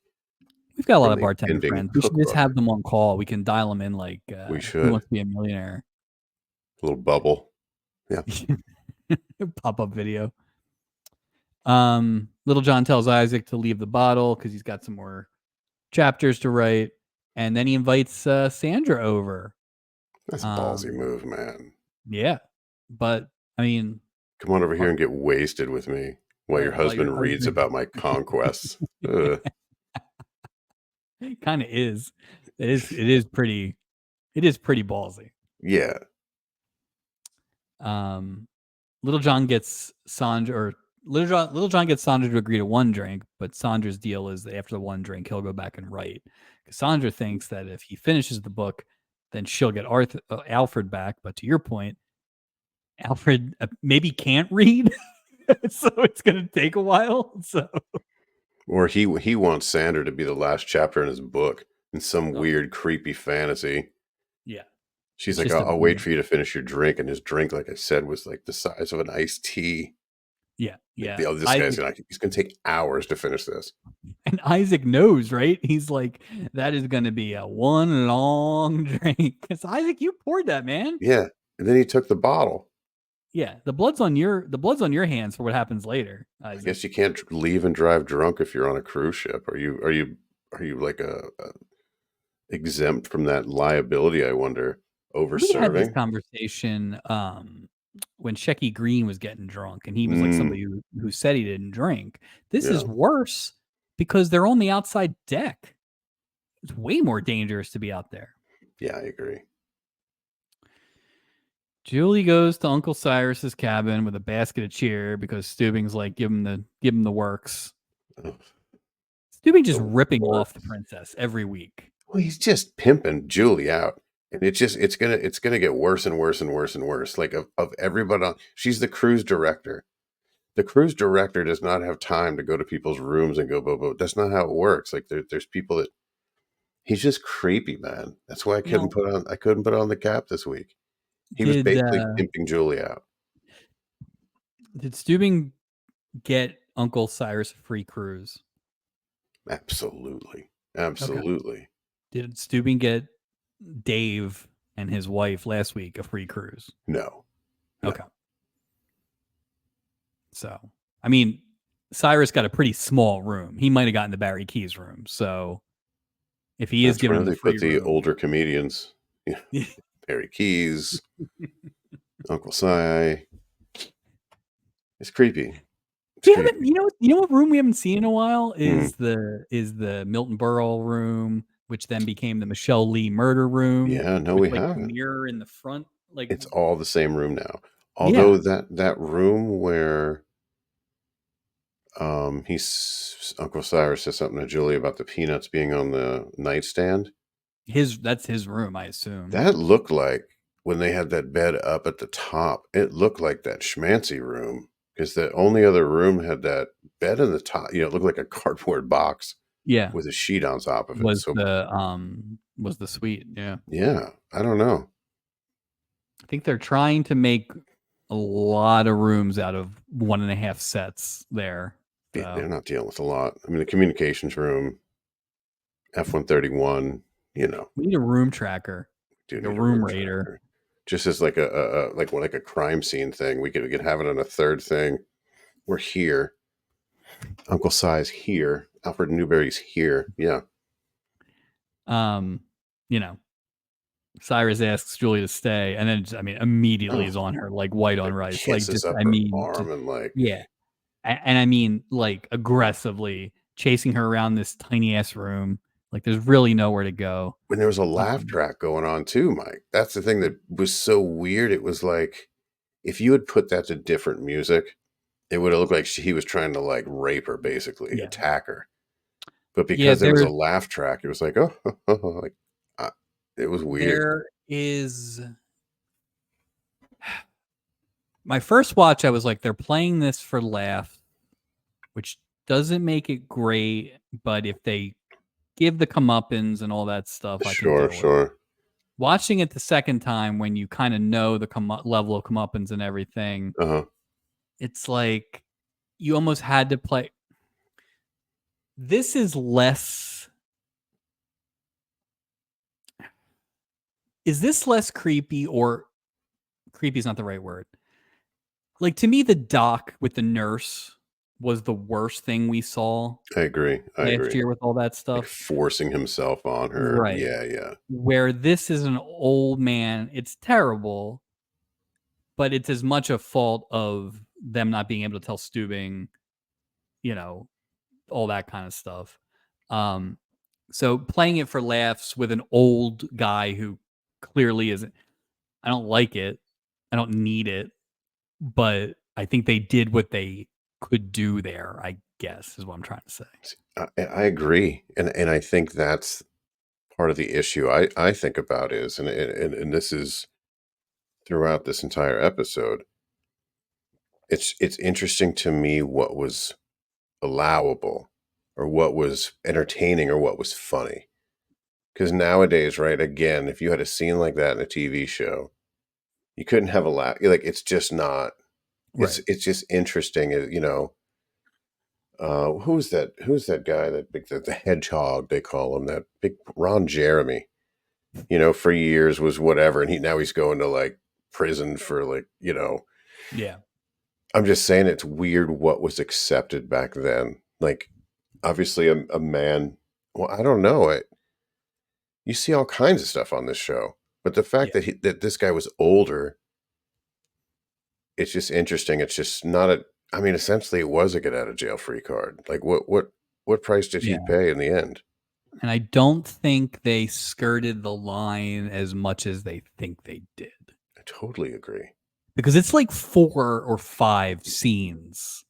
we've got a lot from of the bartender pending friends. We should just cookbook. have them on call. We can dial them in like We Who should. Wants to Be a Millionaire A little bubble. Yeah. pop up video. Little John tells Isaac to leave the bottle because he's got some more chapters to write, and then he invites Sandra over. That's a ballsy Um, move, man. yeah, but I mean, Come on over here uh, and get wasted with me while your while your husband reads husband about my conquests. Ugh. kind of is, it is pretty ballsy. Yeah. Um, Little John gets Sandra, or Little John gets Sandra to agree to one drink, but Sandra's deal is that after the one drink, he'll go back and write. Because Sandra thinks that if he finishes the book, then she'll get Alfred back. But to your point, Alfred maybe can't read, so it's going to take a while. So, Or he wants Sandra to be the last chapter in his book in some oh weird, creepy fantasy. yeah, She's it's like, just a I'll wait for you to finish your drink. And his drink, like I said, was like the size of an iced tea. yeah, Like, yeah. this guy's he's gonna take hours to finish this. And Isaac knows, right? He's like, that is going to be a one long drink. Because Isaac, you poured that, man. Yeah. And then he took the bottle. Yeah, the blood's on your hands for what happens later, I Isaac. guess you can't leave and drive drunk if you're on a cruise ship. Are you like a exempt from that liability, I wonder? Over We had this serving? conversation when Shecky Green was getting drunk, and he was like Mm, somebody who said he didn't drink. This yeah. is worse because they're on the outside deck. It's way more dangerous to be out there. Yeah, I agree. Julie goes to Uncle Cyrus's cabin with a basket of cheer because Steubing's like, give him the works. Oh, Steubing just the ripping off the works. princess every week. Well, he's just pimping Julie out. And it's gonna get worse and worse and worse and worse. Like of everybody she's the cruise director. The cruise director does not have time to go to people's rooms and go, bo. That's not how it works. Like there's people that he's just creepy, man. That's why Now, I couldn't put on the cap this week. He was did basically pimping Julie out. did Steubing get Uncle Cyrus a free cruise? Absolutely. Okay. Absolutely. Did Steubing get Dave and his wife last week a free cruise? No. No. Okay. So, I mean, Cyrus got a pretty small room. He might have gotten the Barry Keys room. So, if he is That's giving where him the they put free the room, older comedians. Yeah. Perry Keys, Uncle Si. It's creepy. It's we haven't. creepy. You know what room we haven't seen in a while Mm. is the Milton Berle room, which then became the Michelle Lee murder room Yeah, no, with we like the haven't. mirror in the front. Like, It's all the same room now. yeah, Although that room where he's Uncle Cyrus says something to Julie about the peanuts being on the nightstand. that's his room, I assume. That looked like when they had that bed up at the top, it looked like that schmancy room because the only other room had that bed in the top. It looked like a cardboard box Yeah, with a sheet on top of it. So was the suite. Yeah, yeah, I don't know. I think they're trying to make a lot of rooms out of 1.5 sets there. They're So not dealing with a lot. I mean, the communications room, F-131. we need a room tracker, Do like a need a room room raider. tracker. Just as like like a crime scene thing. We could have it on a third thing. We're here. Uncle Si's here. Alfred Newberry's here. Yeah. Um, you know, Cyrus asks Julie to stay, and then I mean, immediately Oh, is on her like white on rice. Like, kisses just up I her mean, arm just and like yeah, and I mean, like aggressively chasing her around this tiny ass room. Like, there's really nowhere to go. when there was a laugh Um, track going on too, Mike. That's the thing that was so weird. It was like if you had put that to different music, it would have looked like he was trying to like rape her, basically yeah, attack her. But yeah. because there was a laugh track, it was like, oh, like uh, it was weird. There is my first watch. I was like, they're playing this for laughs, which doesn't make it great. But if they give the comeuppance and all that stuff, I can Sure, deal with it. sure. Watching it the second time, when you kind of know the level of comeuppance and everything, Uh-huh. it's like you almost had to play. This is less. Is this less creepy, or creepy is not the right word? Like, to me, the doc with the nurse was the worst thing we saw I agree. I last agree. year with all that Like stuff. forcing himself on her. Right. Yeah, yeah. Where this is an old man, it's terrible, but it's as much a fault of them not being able to tell Steubing, you know, all that kind of stuff. Um, so playing it for laughs with an old guy who clearly isn't, I don't like it. I don't need it, but I think they did what they could do there, I guess, is what I'm trying to say. I agree. And I think that's part of the issue I think about is, and this is throughout this entire episode, it's interesting to me what was allowable or what was entertaining or what was funny. Because nowadays, right, again, if you had a scene like that in a TV show, you couldn't have a laugh. Like it's just not. Right. It's just interesting. Who's that? Who's that guy? That big the hedgehog they call him. That big Ron Jeremy. For years was whatever, and he's going to like prison for like. Yeah. I'm just saying it's weird what was accepted back then. Like obviously a man. Well, I don't know. You see all kinds of stuff on this show, but the Yeah. fact that this guy was older, it's just interesting. It's just not a. I mean, essentially, it was a get out of jail free card. Like, what price did he Yeah. pay in the end? And I don't think they skirted the line as much as they think they did. I totally agree. Because it's like 4 or 5 scenes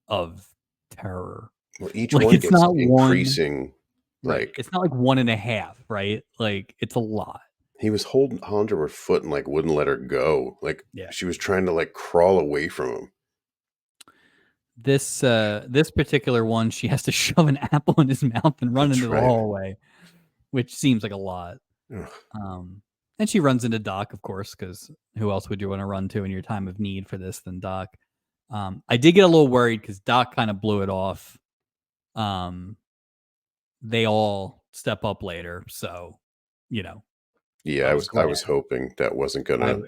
of terror. Well, each Like, one it's gets not one. increasing. Right. Like It's not like 1.5, right? Like, it's a lot. he was holding onto her foot and like wouldn't let her go. Like Yeah. she was trying to like crawl away from him. This particular one, she has to shove an apple in his mouth and run That's into the right. hallway, which seems like a lot. Ugh. And she runs into Doc, of course, because who else would you want to run to in your time of need for this than Doc? I did get a little worried because Doc kind of blew it off. They all step up later, so you know, Yeah, I was I glad. was hoping that wasn't I gonna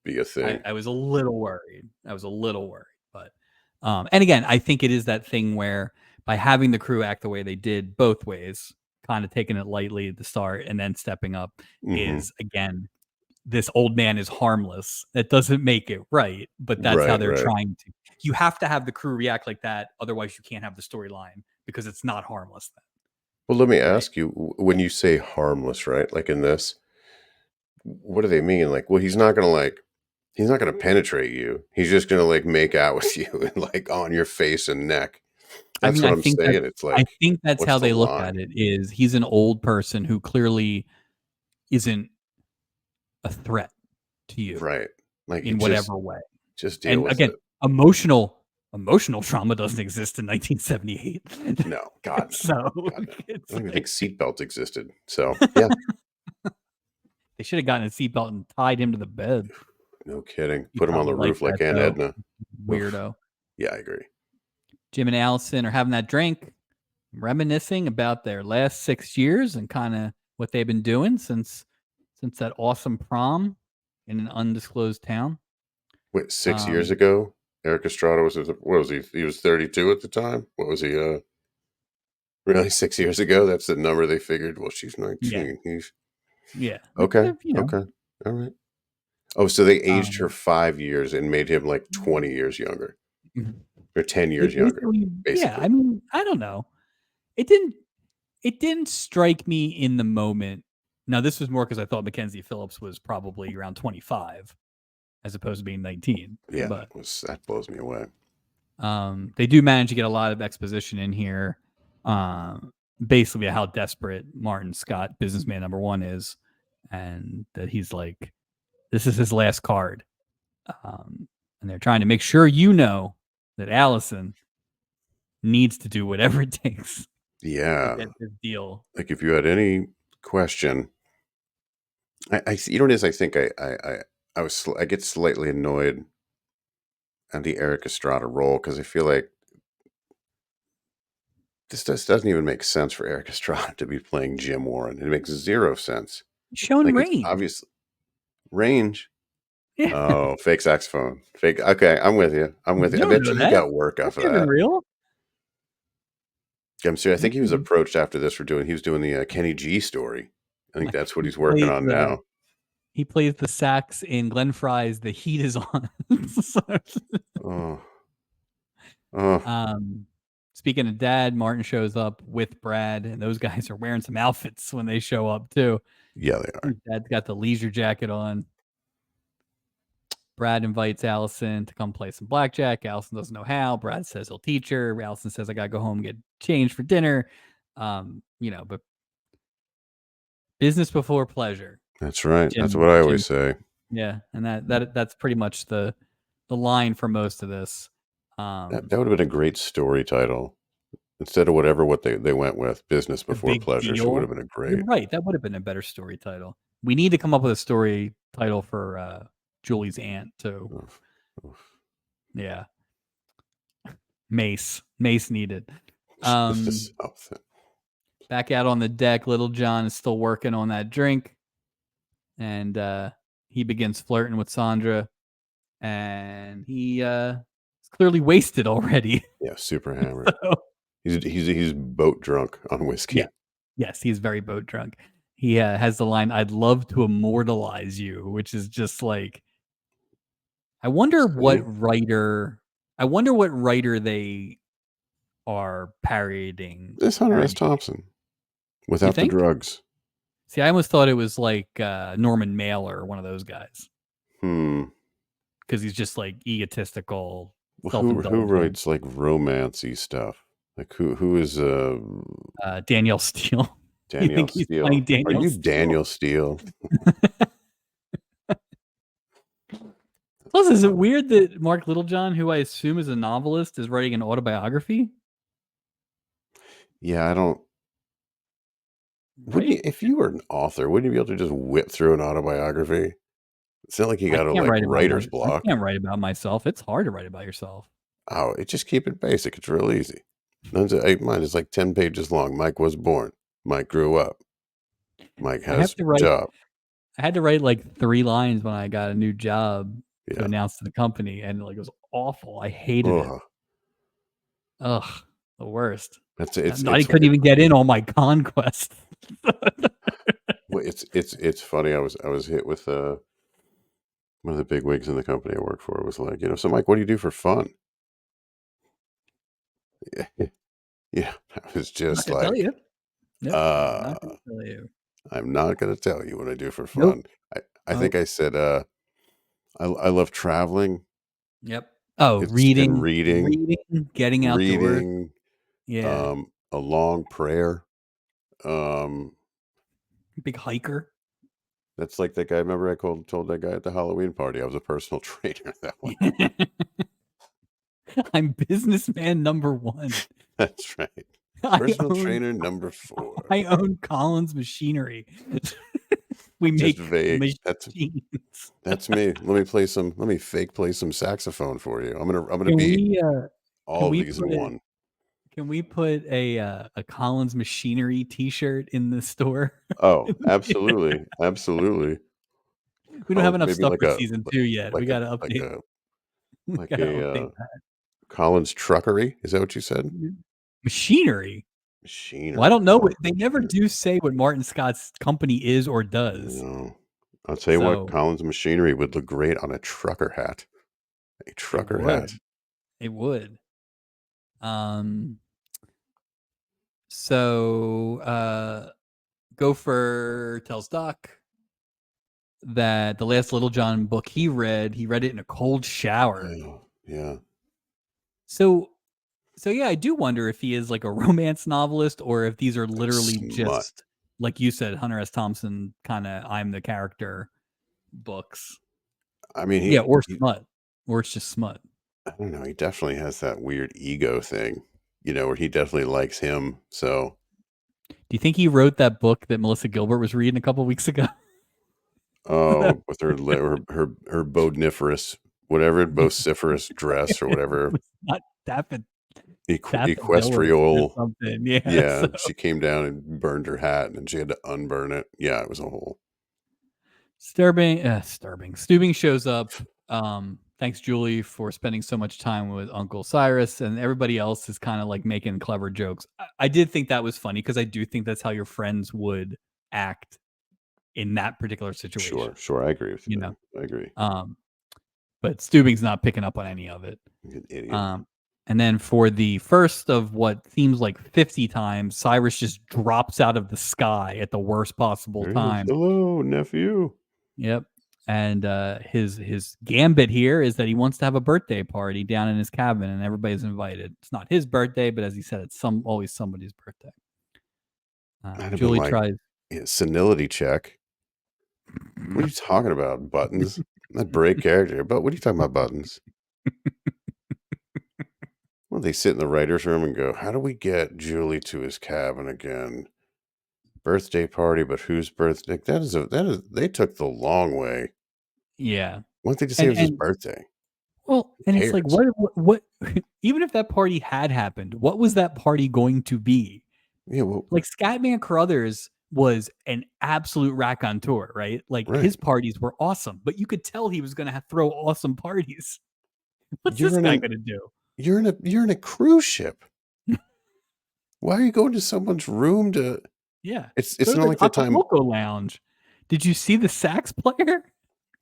be a thing. I was a little worried. But and again, I think it is that thing where by having the crew act the way they did both ways, kind of taking it lightly at the start and then stepping up, Hmm. is again, this old man is harmless. That doesn't make it right, but that's how Right, they're right. trying to. You have to have the crew react like that, otherwise you can't have the storyline because it's not harmless then, Well, let me right? ask you, when you say harmless, right? Like in this, what do they mean? Like, well, he's not gonna penetrate you. He's just gonna like make out with you and like on your face and neck. I That's mean, what I'm saying. It's I like, think that's what's how the they look at line? it. Is he's an old person who clearly isn't a threat to you Right. Like in whatever way. just deal And with again, it. emotional trauma doesn't exist in 1978. No, God no. So God no. I it's don't even think like seatbelts existed. So yeah, they should have gotten a seatbelt and tied him to the bed. no kidding. He Put him on probably the liked roof like that Aunt though. Edna. Oof. Weirdo. Yeah, I agree. Jim and Allison are having that drink, reminiscing about their last 6 years and kind of what they've been doing since that awesome prom in an undisclosed town. Wait, 6 years Um, ago, Eric Estrada what was he? He was 32 at the time. What was he? Really, 6 years ago? That's the number they figured. Well, she's yeah, 19. He's yeah. They could okay. have, Okay. All right. Oh, so they aged her um, 5 years and made him like 20 years younger or 10 they years younger, basically, yeah. I basically. mean, I don't know. It didn't. It didn't strike me in the moment. Now, this was more because I thought Mackenzie Phillips was probably around 25 as opposed to being 19. Yeah, But that blows me away. they do manage to get a lot of exposition in here, basically how desperate Martin Scott, businessman number one, is, and that he's like, this is his last card, and they're trying to make sure you know that Allison needs to do whatever it takes to Yeah. get this deal. Like if you had any question, you know what it is? I think I get slightly annoyed at the Eric Estrada role because I feel like this doesn't even make sense for Eric Estrada to be playing Jim Warren. It makes zero sense. Showing Like it's range. obvious range. Yeah. Oh, fake saxophone. Fake. Okay, I'm with you. I'm with you. You I don't bet know you he that. got work off That of isn't that. real. I'm serious. I think he was Mm-mm. approached after this for he was doing the Kenny G story. I think that's what He he's working plays on now. he plays the sax in Glenn Fry's "The Heat Is On." So, Oh, oh, um, speaking of dad, Martin shows up with Brad, and those guys are wearing some outfits when they show up too. yeah, they are. Dad's got the leisure jacket on. Brad invites Allison to come play some blackjack. Allison doesn't know how. Brad says he'll teach her. Allison says, I gotta go home and get changed for dinner. But business before pleasure. That's right. That's what Jim I Jim always say. Yeah, and that's pretty much the line for most of this. That would have been a great story title instead of what they went with. Business The before big pleasure. Should would have deal. been a You're great. right. That would have been a better story title. We need to come up with a story title for Julie's aunt too. Oof, oof. Yeah. Mace needed. Just something. Back out on the deck, Little John is still working on that drink, and he begins flirting with Sandra, and he is clearly wasted already. Yeah, super hammered. So, He's boat drunk on yeah. whiskey. Yes, he's very boat drunk. He has the line, "I'd love to immortalize you," which is just like, I wonder what See? writer, I wonder what writer they are parodying. This Hunter S. Parodying. Thompson You without the think? drugs. See, I almost thought it was like Norman Mailer, one of those guys, Hmm. because he's just like egotistical, Well, who self-indulgent. writes like romancy stuff? Like who is Danielle Steele. You Danielle think he's playing Steele? Are Danielle you Steele? Daniel Steele? It's Plus, is it Um, weird that Mark Littlejohn, who I assume is a novelist, is writing an autobiography? yeah, I don't. Wouldn't Right? you, if you were an author, wouldn't you be able to just whip through an autobiography? It's not like you I got to can't like write about my writer's I block. can't write about myself. It's hard to write about yourself. Oh, it just keep it basic. It's real easy. Mine is like 10 pages long. Mike was born. Mike grew up. Mike I have has to write job. I had to write like 3 lines when I got a new job to Yeah. announce to the company, and, like, it was awful. I hated it. Oh, Ugh, the worst. I it's couldn't even get in all my conquests. well, it's funny. I was hit with one of the big wigs in the company I work for was like, so Mike, what do you do for fun? Yeah, I was I'm not just gonna tell like, you. Yep, I'm uh, not gonna tell you. I'm not going to tell you what I do for Nope. fun. I think Nope. I said, I love traveling. Yep. Oh, It's and getting outdoors. reading, Yeah. a long prayer. Um, Big hiker. that's like that guy. Remember, told that guy at the Halloween party I was a personal trainer. That one. I'm businessman number 1. That's right. I Personal own trainer number 4. I own Collins Machinery. We Just make vague. machines. That's me. Let me fake play some saxophone for you. I'm gonna Can be we, can all of we these in put one. can we put a Collins Machinery T-shirt in the store? Oh, absolutely. Absolutely. We don't have enough Maybe stuff for season 2 yet. We like a gotta like update a we like gotta a update that. Collins truckery. Is that what you said? Machinery? Well, I Machinery. don't know what they Collins never machinery. do say what Martin Scott's company is or does. No. I'll tell you what, So, Collins machinery would look great on a trucker hat. A it trucker hat. would. It would. Um, so, Gopher tells Doc that the last Little John book he read it in a cold shower. Oh, yeah. So so yeah, I do wonder if he is like a romance novelist or if these are literally Smut. just like you said, Hunter S. Thompson kind of I'm the character books. I mean, Yeah, or smut. Or it's just smut. I don't know. He definitely has that weird ego thing, where he definitely likes him. So, Do you think he wrote that book that Melissa Gilbert was reading a couple weeks ago? That oh, with her bodniferous, whatever, vociferous dress or whatever, was not daffodilus or equestrial. something. Yeah. So Yeah, she came down and burned her hat, and then she had to unburn it. Yeah, it was a whole. Stubing shows up. Thanks, Julie, for spending so much time with Uncle Cyrus, and everybody else is kind of like making clever jokes. I did think that was funny because I do think that's how your friends would act in that particular Sure, situation. sure. I agree with You you. know, I agree. um, but Stubing's not picking up on any of it. He's an idiot. Um, and then for the first of what seems like 50 times, Cyrus just drops out of the sky at the worst possible There he is. time. Hello, nephew. Yep. And his gambit here is that he wants to have a birthday party down in his cabin, and everybody's invited. It's not his birthday, but as he said, it's always somebody's birthday. I'd have been Julie like, tries. yeah, senility check. What are you talking about? Buttons? Not break character, but what are you talking about? Buttons? Well, they sit in the writer's room and go, how do we get Julie to his cabin again? Birthday party, but whose birthday? They took the long way. Yeah, Why don't they just say it and was his birthday? well, Who and it's like cares? what even if that party had happened, what was that party going to be? Yeah, well, Like Scatman Crothers was an absolute raconteur, right? Like right. his parties were awesome, but you could tell he was going to throw awesome parties. What's You're this in guy an going to do? you're in a cruise ship. Why are you going to someone's room to Yeah. Go it's to not the like the time. Acapulco Lounge. Did you see the sax player?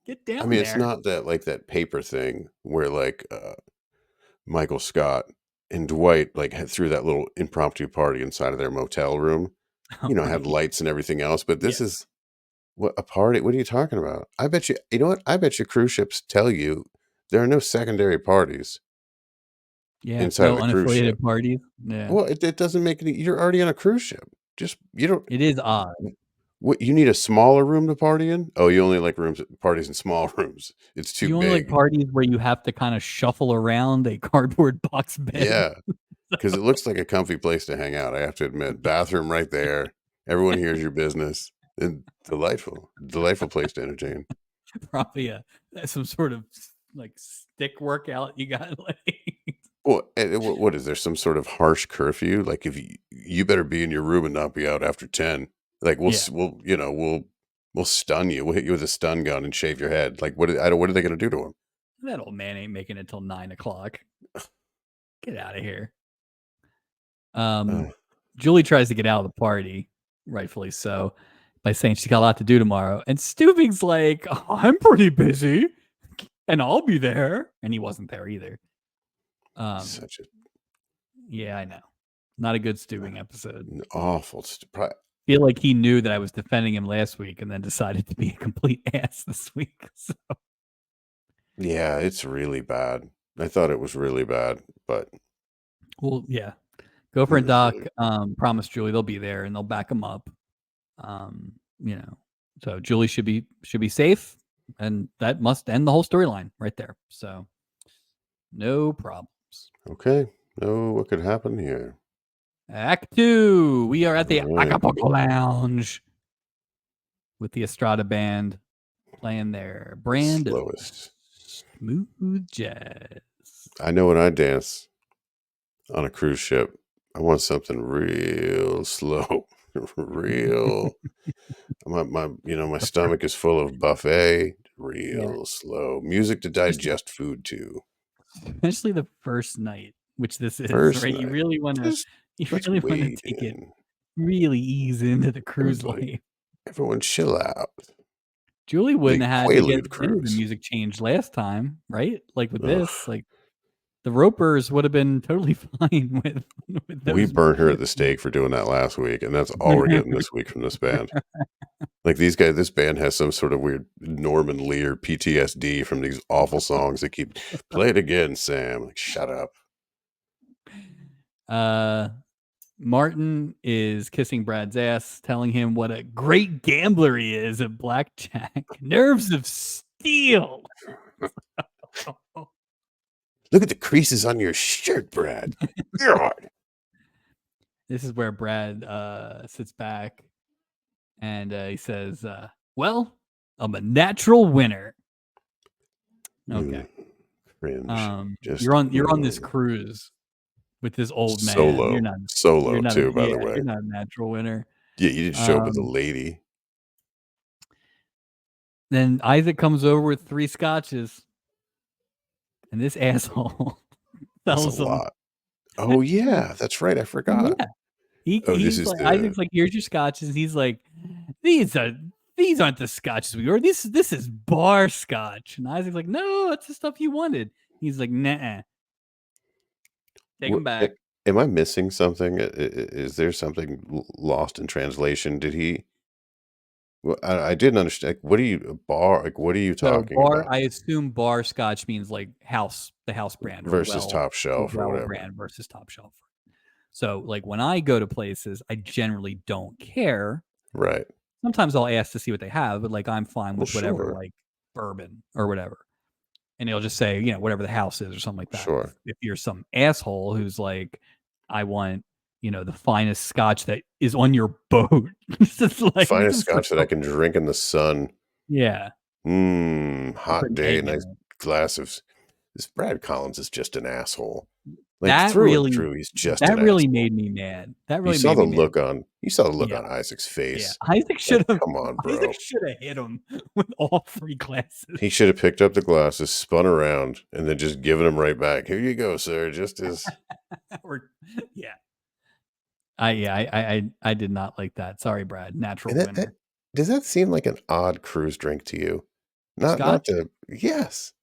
Get I down mean, it's there. not that like that paper thing where like Michael Scott and Dwight like had threw that little impromptu party inside of their motel room. Oh, Had right. lights and everything else, but Yeah. this is what a party. What are you talking about? I bet you. You know what? I bet you cruise ships tell you there are no secondary parties Yeah. inside of No the cruise ship. unaffiliated parties. Yeah. Well, it doesn't make any. You're already on a cruise ship. Just you don't. It is odd. What, you need a smaller room to party in? Oh, you only like parties in small rooms. It's too You only like big. parties where you have to kinda shuffle around a cardboard box bed. Yeah, because it looks like a comfy place to hang out, I have to admit. Bathroom right there. Everyone hears your business. And delightful place to entertain. Probably some sort of like stick workout you got like Well, and what is there some sort of harsh curfew? Like if you better be in your room and not be out after 10. Like yeah. we'll stun you. We'll hit you with a stun gun and shave your head. Like what are they going to do to him? That old man ain't making it till 9 o'clock. Get out of here. Uh, Julie tries to get out of the party, rightfully so, by saying she's got a lot to do tomorrow. And Stubing's like, "Oh, I'm pretty busy and I'll be there." And he wasn't there either. such Yeah, I know. Not a good Stubing episode. an awful. Feel like he knew that I was defending him last week and then decided to be a complete ass this week. So, Yeah, it's really bad. I thought it was really bad, but well, yeah. Gopher it and was Doc really promise Julie they'll be there and they'll back him up. You know, so Julie should be safe, and that must end the whole storyline right there. So no problems. okay. Oh, what could happen here? Act 2. We are at the All right. Acapulco Lounge with the Estrada band playing their brand of Slowest. smooth jazz. I know when I dance on a cruise ship, I want something real slow, real. My stomach is full of buffet, Yeah, real slow music to digest food to. especially the first night, which this is, First right? You night, really wanna just you let's really wanna wade take it in. really ease into the cruise Everybody, life. everyone, chill out. Julie wouldn't Big have had to get Quaalude any of the cruise. music changed last time, right? Like with this, Ugh. like the Ropers would have been totally fine with We those burned her at the music stake for doing that last week, and that's all we're getting changes. this week from this band. Like these guys, this band has some sort of weird Norman Lear PTSD from these awful songs that keep play it again, Sam. Like, shut up. uh Martin is kissing Brad's ass, telling him what a great gambler he is at blackjack. Nerves of steel. Look at the creases on your shirt, Brad. God. This is where Brad sits back and he says, well, I'm a natural winner. Okay. Cringe. Just You're on this cruise with this old man. solo. Solo too, by the You're way. not a natural winner. Yeah, you didn't show up with a lady. Then Isaac comes over with 3 scotches, and this asshole That's a tells him, lot. Oh yeah, that's right. I forgot. yeah. Oh, this He's is like the Isaac's like, "Here's your scotches." He's like, "These are these aren't the scotches we ordered. This is bar scotch." And Isaac's like, "No, it's the stuff you wanted." He's like, "Nah, take them what, back." am I missing something? Is there something lost in translation? Did he? Well, I didn't understand. What are you bar? Like, what are you So talking bar, about? I assume bar scotch means like the house brand or Versus top the shelf or well whatever. brand versus top shelf. So like when I go to places, I generally don't care. Right. Sometimes I'll ask to see what they have, but like I'm fine Well, with whatever, sure, like bourbon or whatever. And it'll just say, whatever the house is or something like that. sure. If you're some asshole who's like, I want, the finest scotch that is on your boat. It's just like, Finest so, scotch that I can drink in the sun. yeah, Hot day, nice glass of. This Brad Collins is just an asshole. Like that through and really, through, he's just an that really asshole. made me mad. That really made me mad. You saw the look Yeah. on Isaac's Yeah. face. Isaac Like, should have, come on, Isaac bro. should have hit him with all 3 glasses. He should have picked up the glasses, spun around, and then just given them right back. Here you go, sir. Just as Or, yeah. I did not like that. Sorry, Brad. Natural and that winner. does that seem like an odd cruise drink to you? Not Scotch? to yes.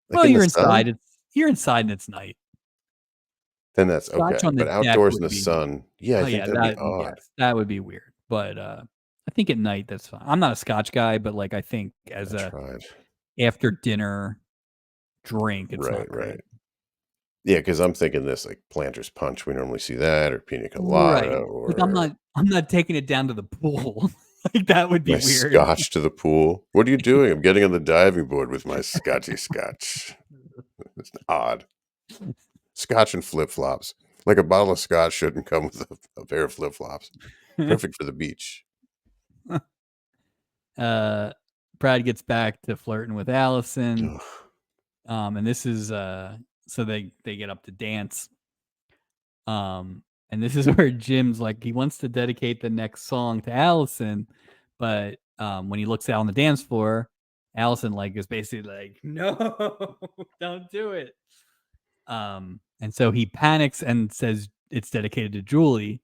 Like Well, in the sun? you're inside and it's night. Then that's Scotch okay. on the But deck outdoors in would the be sun, yeah, I oh, think yeah, that'd be odd. that would be weird, but, I think at night, that's fine. I'm not a Scotch guy, but, like, I think I as a tried. after dinner drink, it's Right, not great. right. Yeah, because I'm thinking this like Planters Punch. We normally see that, or Pina Colada, Right, like, or I'm not taking it down to the pool. Like, that would be My weird. scotch to the pool. "What are you doing?" "I'm getting on the diving board with my scotchy scotch." It's odd. Scotch and flip-flops. Like, a bottle of scotch shouldn't come with a pair of flip-flops. Perfect for the beach. Uh, Brad gets back to flirting with Allison, Ugh. and this is, so they get up to dance, and this is where Jim's like, he wants to dedicate the next song to Allison, but, when he looks out on the dance floor, Allison, like, is basically like, "No, don't do it." And so he panics and says it's dedicated to Julie.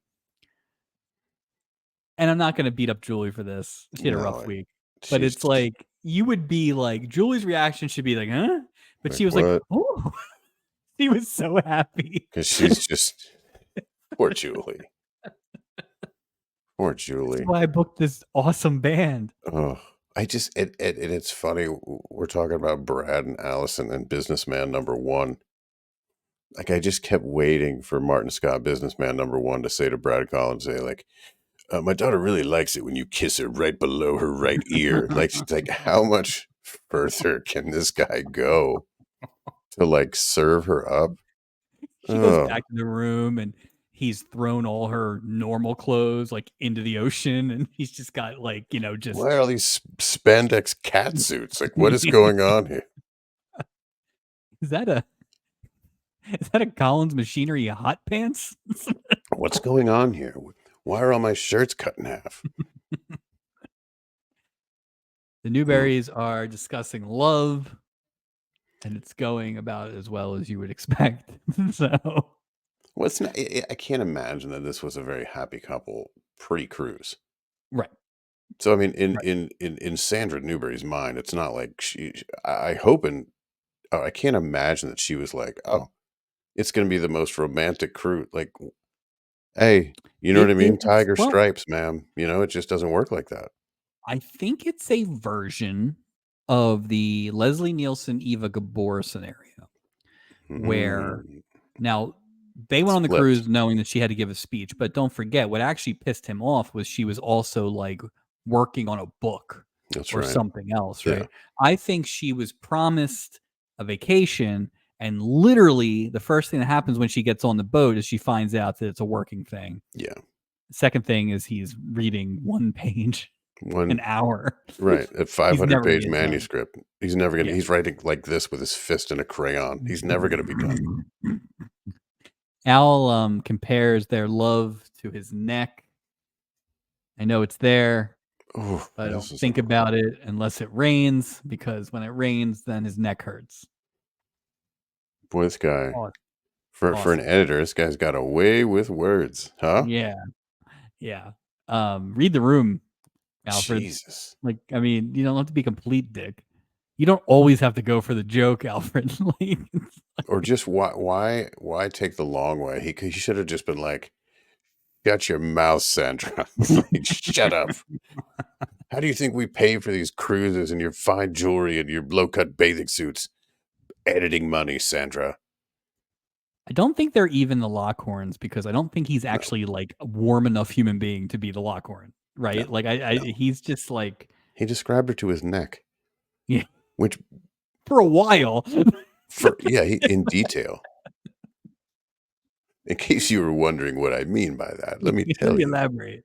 And I'm not gonna beat up Julie for this. She had a No, rough week. But she's it's like, you would be like, Julie's reaction should be like, "Huh?" But like, she was like, "What?" "Oh." She was so happy. 'Cause she's just poor Julie. Poor "This is Julie. why I booked this awesome band." Oh, I just and it's funny, we're talking about Brad and Allison and Businessman Number 1. Like, I just kept waiting for Martin Scott, Businessman Number 1, to say to Brad Collins, say, like, "My daughter really likes it when you kiss her right below her right ear." Like, she's like, how much further can this guy go to, like, serve her up? She goes Oh, back to the room, and he's thrown all her normal clothes, like, into the ocean, and he's just got, like, just why are all these spandex cat suits? Like, what is going on here? Is that a is that a Collins Machinery hot pants? What's going on here? Why are all my shirts cut in half? The Mm. Newberries are discussing love, and it's going about as well as you would expect. So Well, it's not, I can't imagine that this was a very happy couple pre-cruise. right, So, I mean, in right. in in in Sandra Newberry's mind, it's not like I hope and oh, I can't imagine that she was like, "Oh, it's gonna be the most romantic cruise." Like, "Hey, you know what It I mean? is Tiger well, stripes, ma'am." It just doesn't work like that. I think it's a version of the Leslie Nielsen, Eva Gabor scenario where Mm, now they went it's on the flipped. cruise knowing that she had to give a speech, but don't forget what actually pissed him off was she was also, like, working on a book That's or right. something else, Yeah, right? I think she was promised a vacation, and literally the first thing that happens when she gets on the boat is she finds out that it's a working thing. yeah. The second thing is he's reading 1 page an One hour. right, a He's never gonna 500-page get done. manuscript. Yeah. He's writing like this with his fist in a crayon. He's never gonna be done. Al, compares their love to his neck. I know it's there, Oh, but I don't this is think about it unless it rains, because when it rains, then his neck hurts. boy, this guy Aw for an awesome. editor, this guy's got a way with words, huh? Yeah, yeah. Read the room, Alfred. Jesus. Like, I mean, you don't have to be a complete dick. You don't always have to go for the joke, Alfred. Like, Or just why take the long way? He should have just been like, "Shut your mouth, Sandra." Like, "Shut up. How do you think we pay for these cruises and your fine jewelry and your low-cut bathing suits? Editing money, Sandra." I don't think they're even the Lockhorns because I don't think he's No, actually, like, a warm enough human being to be the Lockhorn, no, right? Like, I no. he's just like He described her to his neck, yeah, which for a while. for yeah, in detail. In case you were wondering what I mean by that, let me Let tell me you. elaborate.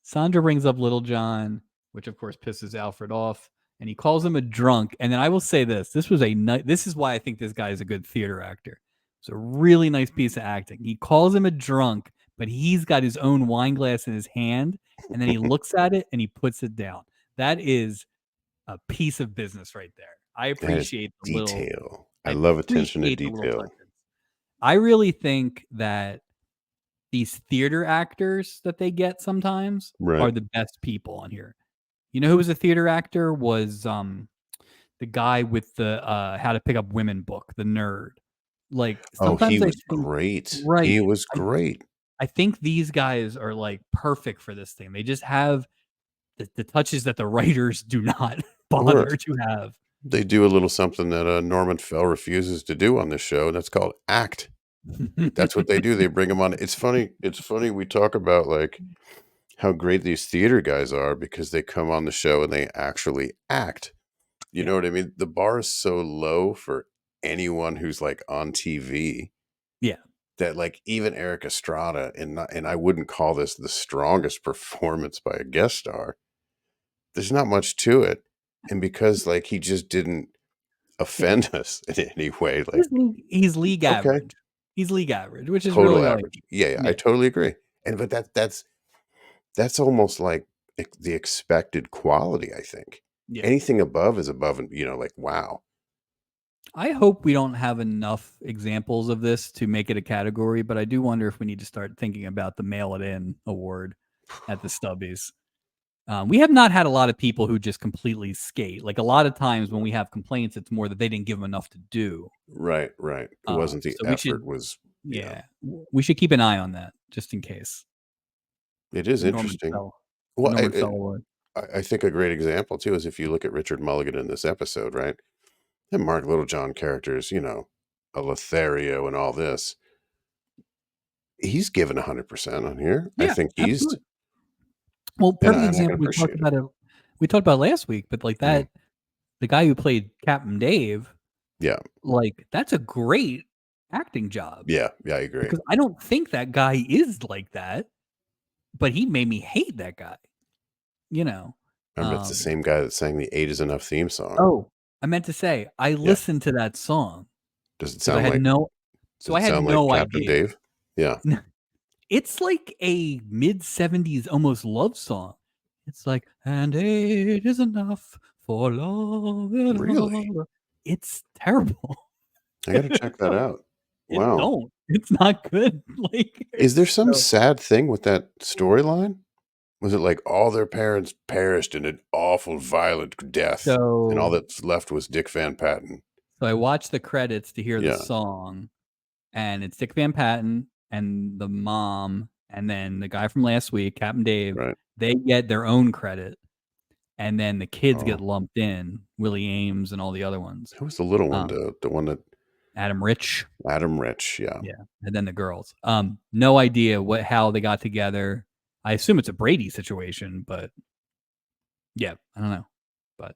Sandra brings up Little John, which of course pisses Alfred off, and he calls him a drunk. And then I will say this: this is why I think this guy is a good theater actor. It's a really nice piece of acting. He calls him a drunk, but he's got his own wine glass in his hand, and then he looks at it and he puts it down. That is a piece of business right there. That is detail. I I love attention to appreciate the little detail. touches. I really think that these theater actors that they get sometimes Right. are the best people on here. You know who was a theater actor? Was, the guy with the, How to Pick Up Women book, the nerd. Like, Oh, he sometimes I was think great. He right. was I great. I think these guys are, like, perfect for this thing. They just have the touches that the writers do not Or bother to have. they do a little something that, Norman Fell refuses to do on this show, and that's called act. That's what they do. They bring him on. It's funny we talk about, like, how great these theater guys are because they come on the show and they actually act. You Yeah. know what I mean? The bar is so low for anyone who's like on TV Yeah. that like even Eric Estrada, and I wouldn't call this the strongest performance by a guest star. There's not much to it. And because like he just didn't Yeah. offend us in any way, like, He's league okay, average. He's league average, which is total really all you average. need. Yeah, yeah, I Yeah. totally agree. And but that's almost like the expected quality, I think. Yeah. Anything above is above and like, wow. I hope we don't have enough examples of this to make it a category, but I do wonder if we need to start thinking about the Mail It In award at the Stubbies. We have not had a lot of people who just completely skate. Like a lot of times when we have complaints, it's more that they didn't give them enough to do. Right, right. It wasn't the So we should, effort was yeah. yeah, we should keep an eye on that just in case. It is The Norman interesting. Fell, the Well, Norman Fell Award. I think a great example too is if you look at Richard Mulligan in this episode, right? And Mark Littlejohn characters, a Lothario and all this. He's given 100% on here. I Yeah, think absolutely. Well, perfect and I can example. We talked appreciate it. about it. We talked about it last week, but like Mhm. that, the guy who played Captain Dave, Yeah, like that's a great acting job yeah, yeah. I agree. because I don't think that guy is like that, but he made me hate that guy. You know. Remember, it's the same guy that sang the "Eight Is Enough" theme song. Oh, I meant to say I Yeah. listened to that song Does it because I sound had like no, Does so I it had sound like no Captain idea. Dave? Yeah. It's like a mid-70s almost love song. It's like, "And it is enough for love and Really? all." It's terrible. I gotta check that out. It Wow. don't. It's not good. Like, Is there some so sad thing with that storyline? Was it like all their parents perished in an awful, violent death, and all so that's left was Dick Van Patten? so I watched the credits to hear the Yeah, song, and it's Dick Van Patten and the mom, and then the guy from last week, Captain Dave, right. they get their own credit, and then the kids Oh, get lumped in, Willie Ames and all the other ones. who was the little one? Um, The one that Adam Rich. Adam Rich, yeah. Yeah, and then the girls. No idea how they got together. I assume it's a Brady situation, but yeah, I don't know. But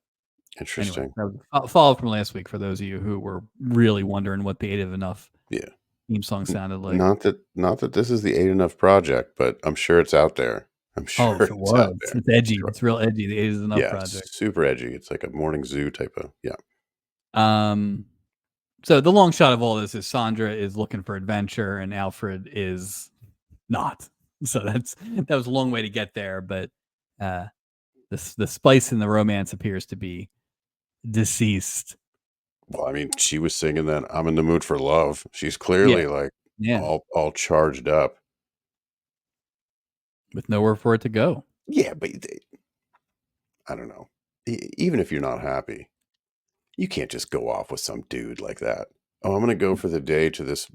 anyway, Interesting. that was a follow-up from last week for those of you who were really wondering what the Eight of Enough Yeah. theme song sounded like. Not that this is the 8 Enough project, but I'm sure it's out there. I'm Oh, sure if it it's out was, there. it's edgy. Sure. It's real edgy. The Eight is Enough Yeah, project. it's super edgy. It's like a morning zoo type of yeah. Um, so the long shot of all this is Sandra is looking for adventure and Alfred is not. So that was a long way to get there, but uh the spice in the romance appears to be deceased. Well, I mean, she was singing that "I'm in the mood for love." She's Yeah, clearly like yeah, all charged up. with nowhere for it to go. Yeah, but I don't know. Even if you're not happy, you can't just go off with some dude like that. Oh, I'm going to go for the day to this,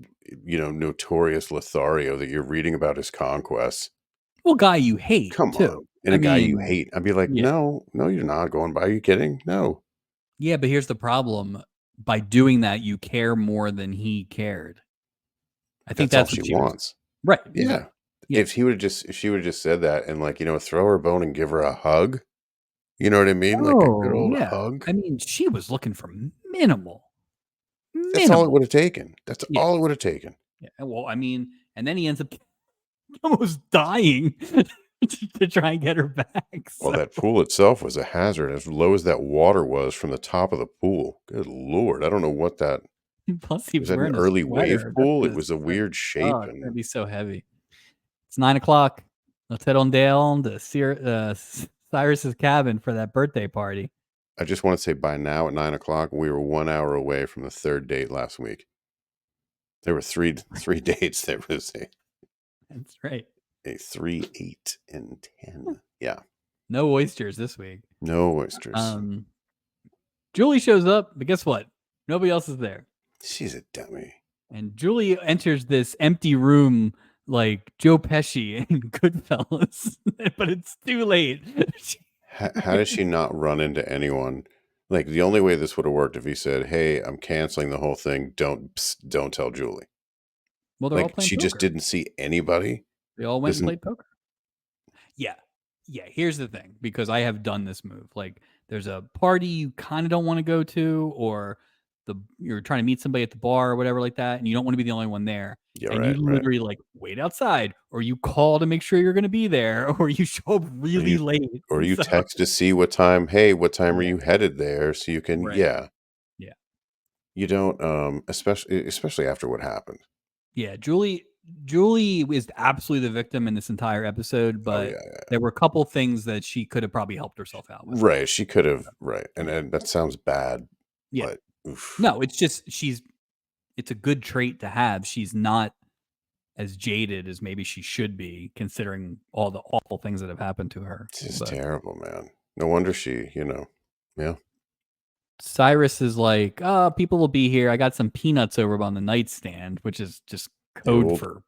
notorious Lothario that you're reading about his conquests. Well, guy you hate Come too. on. And I a guy you mean, hate. I'd be like, yeah, no, no, you're not going by. Are you kidding? No, yeah, but here's the problem: by doing that, you care more than he cared. I think that's all that's she what she was. wants. Right, Yeah. exactly. Yeah. If she would have just said that and like, throw her a bone and give her a hug, you know what I mean? Like a good Oh, old yeah. hug. I mean, she was looking for minimal, That's all it minimal. would have taken. That's Yeah, all it would have taken. yeah. Well, I mean, and then he ends up almost dying to try and get her back. Well, So that pool itself was a hazard as low as that water was from the top of the pool. Good Lord. I don't know what that plus he was was that an wearing a early wave sweater. That's pool? It gonna was a suck. weird Oh, shape it's gonna and be so heavy. It's 9 o'clock. Let's head on down to Cyrus's cabin for that birthday party. I just want to say by now at 9 o'clock, we were 1 hour away from the third date last week. There were three dates. There was That's right. a 3, 8, and 10. Yeah. No oysters this week. No oysters. Um, Julie shows up, but guess what? Nobody else is there. She's a dummy. And Julie enters this empty room like Joe Pesci in Goodfellas, but it's too late. How does she not run into anyone? Like the only way this would have worked if he said, "Hey, I'm canceling the whole thing. Don't tell Julie." Well, they're all Like playing she just poker. didn't see anybody. They all went and Doesn't played poker. Yeah. Yeah. Here's the thing, because I have done this move. Like, there's a party you kind of don't want to go to, or you're trying to meet somebody at the bar or whatever like that, and you don't want to be the only one there. Yeah, And you right, right. literally like wait outside, or you call to make sure you're going to be there, or you show up Or really you late. or you So text to see what time, "Hey, what time are yeah, you headed there?" So you can right. yeah. Yeah. You don't, especially after what happened. Yeah. Julie is absolutely the victim in this entire episode, Oh, but yeah. there were a couple things that she could have probably helped herself out with. Right, she could've right, Yeah. and that sounds bad, Yeah. but oof. No, it's just it's a good trait to have. She's not as jaded as maybe she should be, considering all the awful things that have happened to her. This is But terrible, man. No wonder she, yeah. Cyrus is like, "Oh, people will be here. I got some peanuts over on the nightstand," which is just The code old for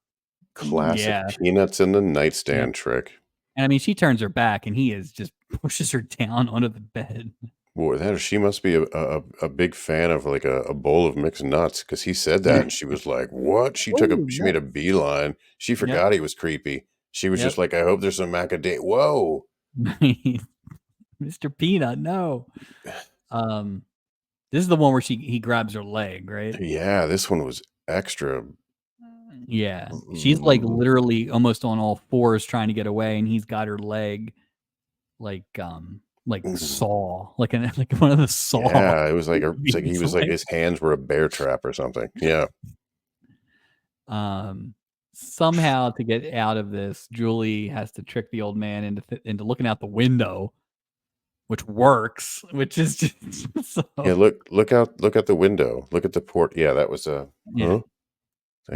classic yeah, peanuts in the yeah. nightstand trick. And I mean, she turns her back, and he is just pushes her down onto the bed. Boy, that she must be a big fan of, like, a bowl of mixed nuts, because he said that, and she was like, "What?" Oh, She made a nuts. beeline. She Yep, forgot he was creepy. She was just yep. like, "I hope there's some macadamia." Whoa. Mr. Peanut, no. Um, this is the one where he grabs her leg, right? Yeah, this one was extra. Yeah. She's, like, Mm-mm-mm-mm. literally almost on all fours trying to get away, and he's got her leg like Mm. Saw, like an like one of the Saw Yeah, it's like he movies, was like his hands were a bear trap or something. Yeah. um, somehow to get out of this, Julie has to trick the old man into looking out the window, which works, which is just Yeah, so look out the window. Look at the port. Yeah, that was a yeah. huh? And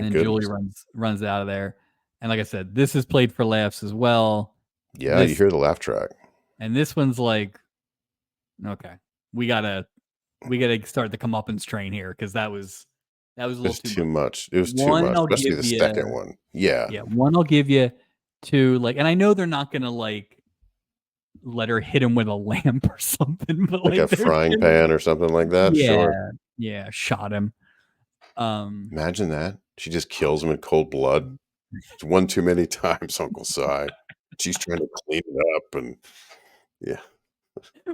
Thank then Julie goodness. runs out of there, and like I said, this is played for laughs as well. Yeah, you This hear the laugh track. and this one's like, "Okay, we gotta we gotta start the comeuppance train here," because that was a little It's too too much. much. It was too 1, much, I'll especially give the you second one. Yeah, yeah, 1, I'll give you. 2, like, and I know they're not gonna, like, let her hit him with a lamp or something, but, like a like, there's frying gonna pan or something like that. Sure. yeah, yeah, shot him. Um, Imagine that. She just kills him in cold blood. It's one too many times, Uncle Si. She's trying to clean it up and yeah.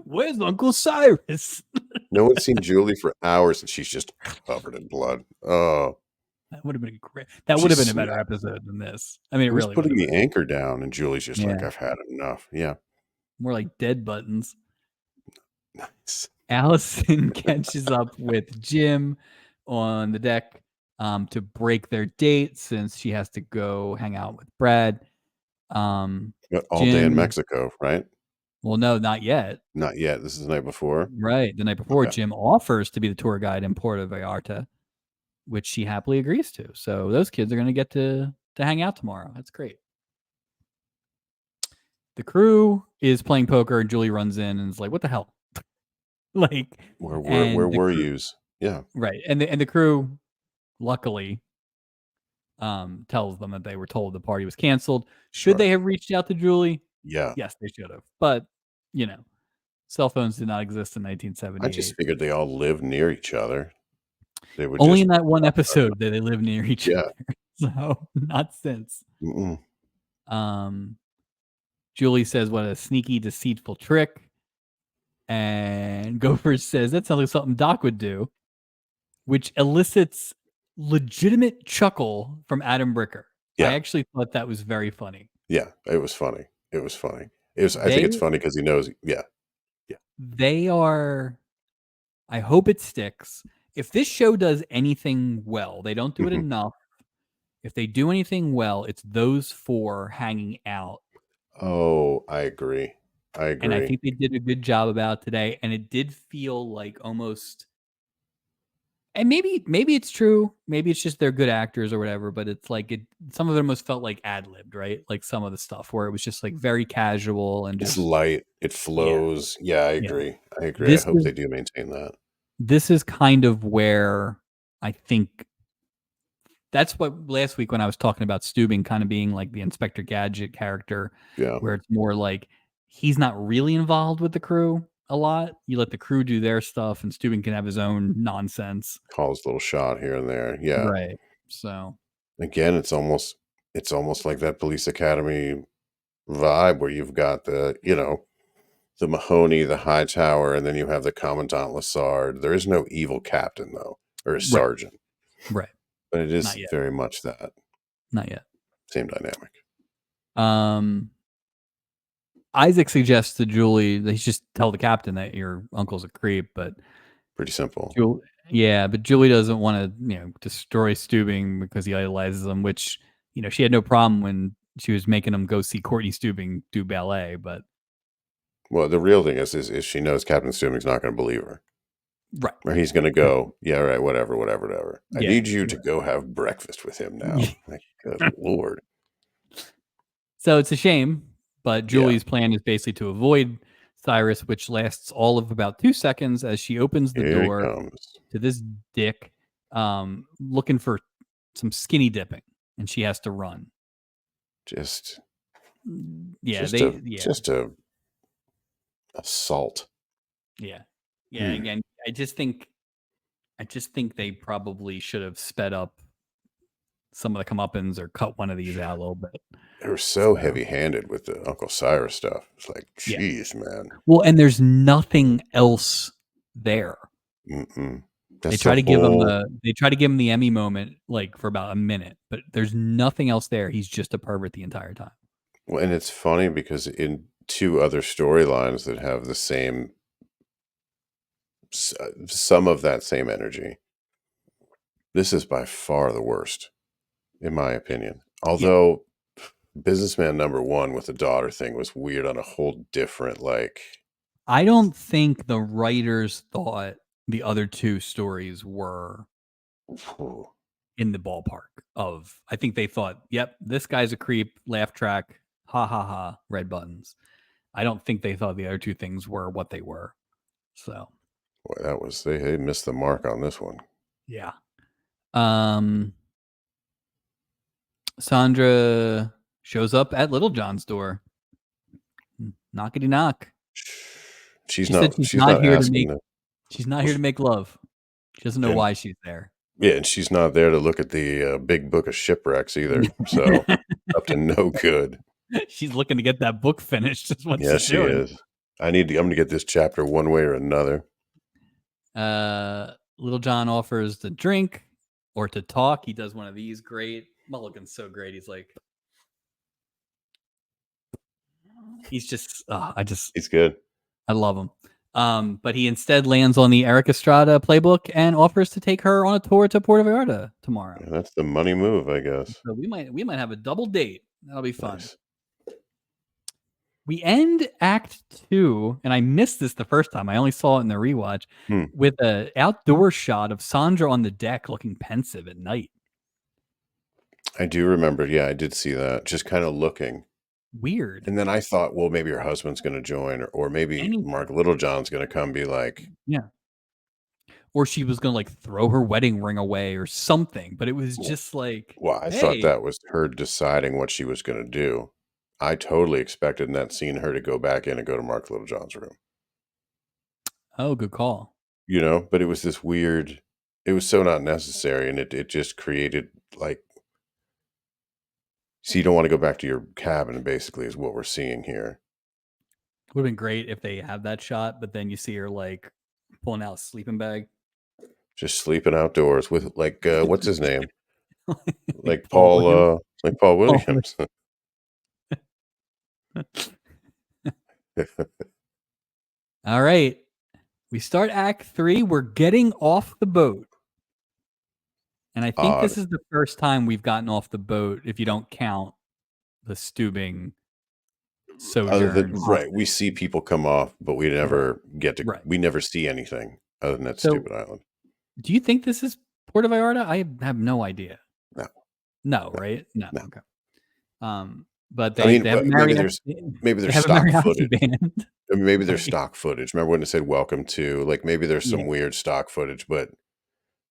"Where's Uncle Cyrus?" No one's seen Julie for hours and she's just covered in blood. Oh, That would've been great. That she would've been a better snapped. episode than this. I mean, it Who's really would putting have the been. anchor down? And Julie's just like, Yeah, I've had enough. Yeah. more like dead buttons. Nice. Allison catches up with Jim on the deck, to break their date since she has to go hang out with Brad. Um, But all day in Jim Mexico, right? well, no, not yet. Not yet. This is the night before. Right, the night before, Okay. Jim offers to be the tour guide in Puerto Vallarta, which she happily agrees to. So those kids are gonna get to hang out tomorrow. That's great. The crew is playing poker, and Julie runs in and is like, "What the hell?" Like, Where and the were crew yous? Yeah. right, and the crew, luckily, tells them that they were told the party was canceled. Should Smart. they have reached out to Julie? Yeah. Yes, they should have. But, you know, cell phones did not exist in I just 1978. figured they all live near each other. They would Only just in that one episode did they live near each yeah. other. So, not since. Mm-mm. Um, Julie says, "What a sneaky, deceitful trick." And Gopher says, "That sounds like something Doc would do," which elicits legitimate chuckle from Adam Bricker. I Yeah. actually thought that was very funny. Yeah. It was funny. It was funny. It was I think it's They funny because he knows yeah. Yeah. they are I hope it sticks. If this show does anything well, they don't do it Mhm. enough. If they do anything well, it's those 4 hanging out, Oh, I agree. I and I agree. think they did a good job about it today, and it did feel like almost and maybe it's true, maybe it's just they're good actors or whatever, but it's like some of it almost felt like ad-libbed, right? Like some of the stuff where it was just, like, very casual and It's just light. It yeah, flows. Yeah, I yeah. agree. I agree. I This hope is they do maintain that. this is kind of where I think that's what last week when I was talking about Steubing kind of being like the Inspector Gadget character, Yeah. where it's more like he's not really involved with the crew a lot. You let the crew do their stuff, and Steubing can have his own nonsense. Calls a little shot here and there. Yeah. Right. So Again, it's almost like that police academy vibe where you've got the Mahoney, the Hightower, and then you have the Commandant Lassard. There is no evil captain though, or a Right. sergeant, Right. but it Not is yet. very much that Not yet. same dynamic. Um, Isaac suggests to Julie that he just tell the captain that your uncle's a creep, but Pretty simple. Yeah, but Julie doesn't want to, destroy Steubing because he idolizes him, which, she had no problem when she was making him go see Courtney Steubing do ballet, but Well, the real thing is she knows Captain Steubing's not going to believe her. right. Or he's going to go, yeah, right, whatever, whatever, whatever. I Yeah. need you to Right. go have breakfast with him now. Like, good Lord. So it's a shame, but Yeah, Julie's plan is basically to avoid Cyrus, which lasts all of about 2 seconds as she opens the here he door comes. to this dick, looking for some skinny dipping, and she has to run. Just, Yeah, yeah, just a assault. yeah, yeah. Hmm. Again, I just think they probably should have sped up some of the comeuppance or cut one of these out a little bit. They were so So heavy-handed with the Uncle Cyrus stuff. It's like, yeah, jeez, man. well, and there's nothing else there. Mm-mm. They That's the try to give him whole. the Emmy moment like for about a minute, but there's nothing else there. He's just a pervert the entire time. Well, and it's funny because in two other storylines that have the same, some of that same energy, this is by far the worst, in my opinion. Yeah. Although businessman number one with the daughter thing was weird on a whole different, like, I don't think the writers thought the other two stories were whew. in the ballpark of. I think they thought, "Yep, this guy's a creep, laugh track, ha ha ha, red buttons." I don't think they thought the other two things were what they were. So, Boy, they missed the mark on this one. yeah. Um Sandra shows up at Little John's door. Knockety knock. She's She said not she's not asking the she's not well, here to make love. She doesn't know and why she's there. yeah, and she's not there to look at the big book of shipwrecks either. So up to no good. She's looking to get that book finished is what Yes, she's she doing. is. I'm gonna get this chapter one way or another. Little John offers to drink or to talk. He does one of these great. Mulligan's so great. He's just He's good. I love him. But he instead lands on the Eric Estrada playbook and offers to take her on a tour to Puerto Vallarta tomorrow. Yeah, that's the money move, I guess. So we might have a double date. That'll be fun. Nice. We end Act 2, and I missed this the first time. I only saw it in the rewatch Hmm. with an outdoor shot of Sandra on the deck looking pensive at night. I do remember. Yeah, I did see that. Just kind of looking. Weird. And then I thought, well, maybe her husband's going to join, or maybe Anything. Mark Littlejohn's going to come be like, Yeah. Or she was gonna like throw her wedding ring away or something, but it was well, just like, I thought hey, that was her deciding what she was going to do. I totally expected in that scene her to go back in and go to Mark Littlejohn's room, oh, good call. but it was this weird, it was so not necessary. And it just created like, so you don't want to go back to your cabin, basically, is what we're seeing here. Would have been great if they have that shot, but then you see her like pulling out a sleeping bag. Just sleeping outdoors with like, what's his name? Like Paul Williams. Like Paul Paul Williams. All right. We start Act 3. We're getting off the boat. And I think Odd. this is the first time we've gotten off the boat, if you don't count the Steubing Other than sojourn. right, we see people come off, but we Right. never get to. Right. We never see anything other than that So stupid island. do you think this is Puerto Vallarta? I have no idea. No, No, no, right? No. no. Okay. But I mean, they have a maybe they there's have a stock mariachi footage. band. I mean, maybe there's Right. stock footage. Remember when it said "Welcome to"? Like maybe there's Yeah. some weird stock footage, but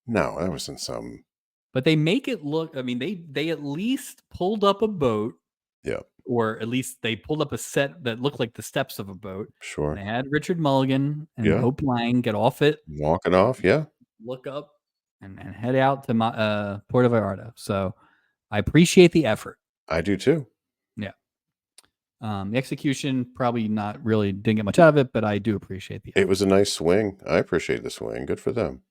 no, that wasn't some. But they make it look, I mean, they at least pulled up a boat, Yeah, or at least they pulled up a set that looked like the steps of a boat. And sure. they had Richard Mulligan and Yeah, Hope Lang get off it, walking off. Yeah, look up, and head out to Puerto Vallarta. So I appreciate the effort. I do too. Yeah. The execution probably not really didn't get much out of it, but I do appreciate the It effort. was a nice swing. I appreciate the swing. Good for them.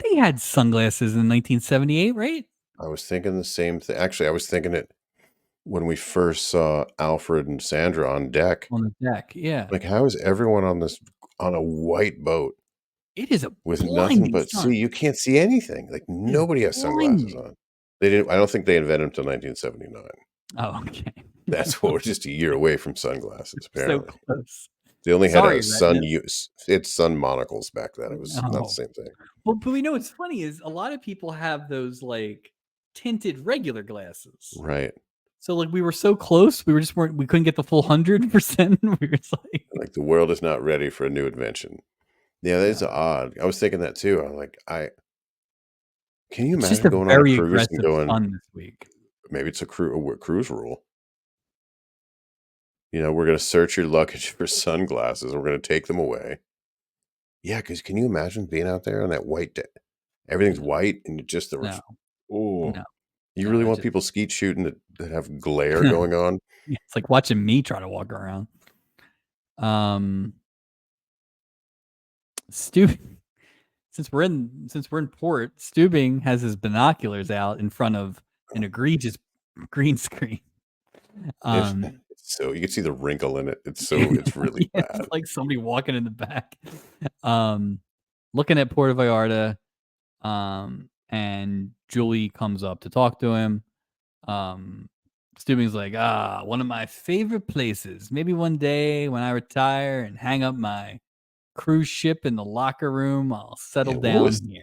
They had sunglasses in 1978, right? I was thinking the same thing. Actually, I was thinking it when we first saw Alfred and Sandra on deck. On the deck, yeah. Like, how is everyone on a white boat It is a with nothing blinding but sea? sun. You can't see anything. Like, It is nobody has sunglasses blinding. on. They didn't I don't think they invented them until 1979. Oh, okay. That's what we're just a year away from sunglasses, So apparently. close. They only had a Sorry, sun retina. use it's sun monocles back then. It was not the No. same thing. Well, but we know what's funny is a lot of people have those like tinted regular glasses. Right. So like we were so close, we couldn't get the full 100%. We were just like, Like, the world is not ready for a new invention. Yeah, that is no. odd. I was thinking that too. I'm like, can you It's just imagine a going on a very cruise and aggressive going, sun this week. maybe it's a cruise rule. We're gonna search your luggage for sunglasses. We're gonna take them away. Yeah, because can you imagine being out there on that white day? Everything's No, white and just no, oh, no, you really no. It want just people skeet shooting that have glare going on? it's like watching me try to walk around. Um, Steubing, since we're in port, Steubing has his binoculars out in front of an egregious green screen. It's, Um, so you can see the wrinkle in it. It's really yeah, bad. it's like somebody walking in the back. Um, Looking at Puerto Vallarta, and Julie comes up to talk to him. Steubing's like, one of my favorite places. Maybe one day when I retire and hang up my cruise ship in the locker room, I'll settle Yeah, what down was here.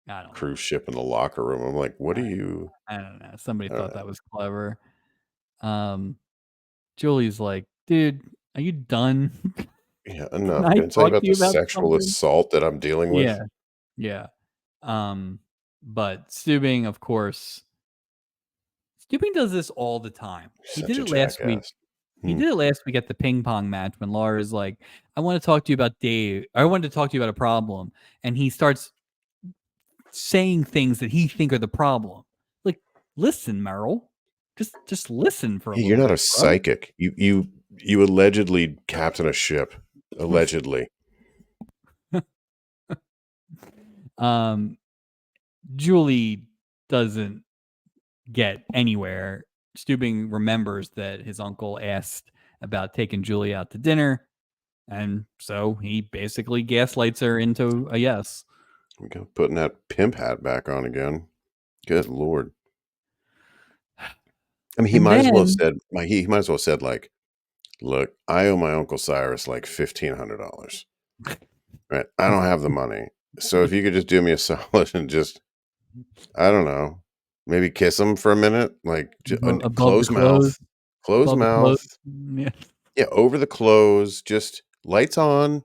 I don't cruise know. ship in the locker room? I'm like, what are you? I don't know. Somebody I don't thought know. that was clever. Um, Julie's like, dude, are you done? Yeah, Can enough. I Can I tell you talk about to you the about sexual something? assault that I'm dealing Yeah, with? yeah. But Steubing, of course, Steubing does this all the time. He did Such a it last week. jackass. He Hmm. did it last week at the ping pong match when Laura's like, I want to talk to you about Dave. I wanted to talk to you about a problem. And he starts saying things that he think are the problem. Like, listen, Merrill. Just listen for a Hey, you're little not a bit, bro. psychic. You allegedly captain a ship. Allegedly. um Julie doesn't get anywhere. Steubing remembers that his uncle asked about taking Julie out to dinner, and so he basically gaslights her into a yes. We go putting that pimp hat back on again. Good lord. I mean, he And might as well have then said he might as well have said, like, look, I owe my Uncle Cyrus like $1,500. Right. I don't have the money. So if you could just do me a solid and just, I don't know, maybe kiss him for a minute, like above the close mouth, clothes, close above the clothes. mouth. Yeah. Yeah, over the clothes, just lights on,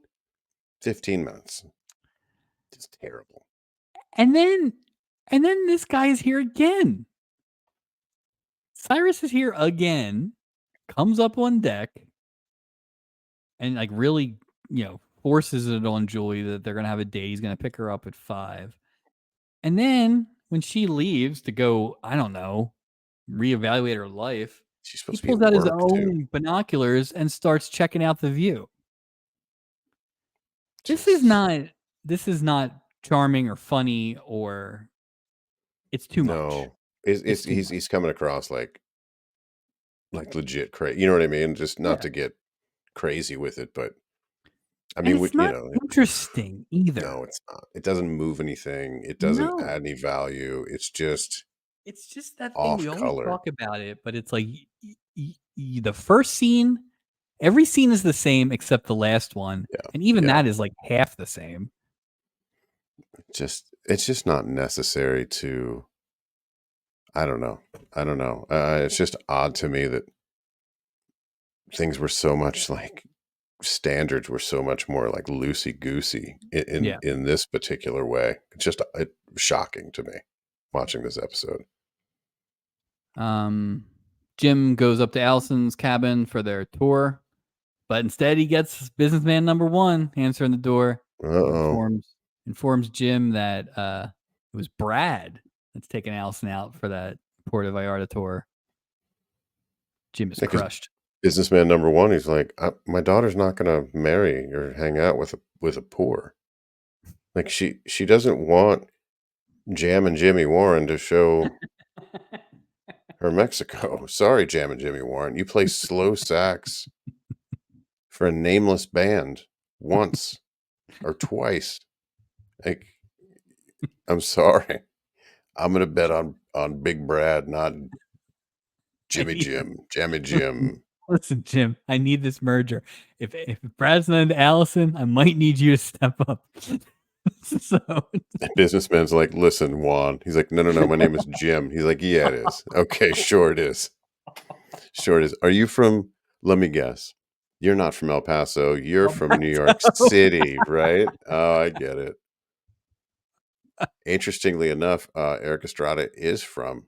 15 minutes. Just terrible. And then this guy is here again. Cyrus is here again, comes up on deck, and like really, forces it on Julie that they're gonna have a date. He's gonna pick her up at 5. And then when she leaves to go, I don't know, reevaluate her life, She's he supposed to be pulls at out his work too. own binoculars and starts checking out the view. This is Just not this is not charming or funny, or it's too much. no. It's It's too he's much. he's coming across like legit crazy. You know what I mean? Just not Yeah. to get crazy with it, but I And mean, it's not interesting either. no, it's not. It doesn't move anything. It doesn't No. add any value. It's just It's just that thing we off always color. talk about it, but it's like the first scene, every scene is the same except the last one, Yeah, and even yeah. that is like half the same. It's just not necessary to. I don't know. I don't know. It's just odd to me that things were so much like standards were so much more like loosey goosey Yeah. in this particular way. It's just shocking to me watching this episode. Um, Jim goes up to Allison's cabin for their tour, but instead he gets businessman number one answering the door. Uh He oh. informs Jim that it was Brad that's taking Allison out for that Puerto Vallarta tour. Jim is Because crushed. businessman number one, he's like, my daughter's not gonna marry or hang out with a poor. Like she doesn't want Jam and Jimmy Warren to show her Mexico. Sorry, Jam and Jimmy Warren. You play slow sax for a nameless band once or twice. Like, I'm sorry. I'm gonna bet on Big Brad, not Jimmy Jim. Jammy Jim. Listen, Jim, I need this merger. If Brad's not into Allison, I might need you to step up. So Businessman's like, listen, Juan. He's like, no. My name is Jim. He's like, yeah, it is. Okay, sure it is. Sure it is. Are you from? Let me guess. You're not from El Paso. You're from New York City, right? Oh, I get it. Interestingly enough, Eric Estrada is from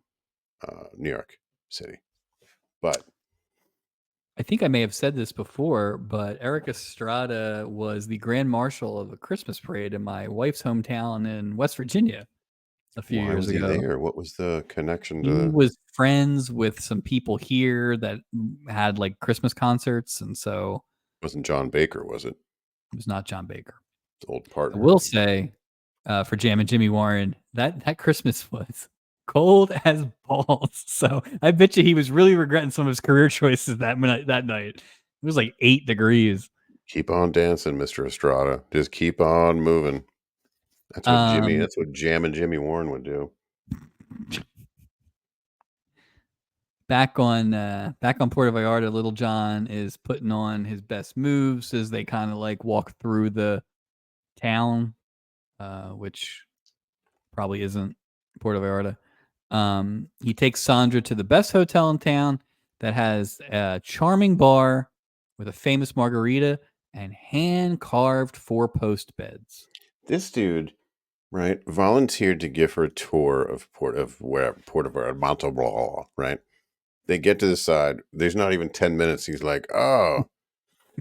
New York City, but I think I may have said this before, but Eric Estrada was the grand marshal of a Christmas parade in my wife's hometown in West Virginia a few why years was he ago. there? What was the connection He to? was friends with some people here that had like Christmas concerts, and so Wasn't John Baker? Was it it was not John Baker. old I partner? will say, for Jam and Jimmy Warren, that Christmas was cold as balls. So I bet you he was really regretting some of his career choices that night. It was like 8 degrees. Keep on dancing, Mr. Estrada. Just keep on moving. That's what Jimmy. Um, That's what Jam and Jimmy Warren would do. back on Puerto Vallarta, Little John is putting on his best moves as they kind of like walk through the town, which probably isn't Puerto Vallarta. He takes Sandra to the best hotel in town that has a charming bar with a famous margarita and hand carved 4-post beds. This dude, right, volunteered to give her a tour of Puerto Vallarta, blah, right? They get to the side. There's not even 10 minutes. He's like, oh,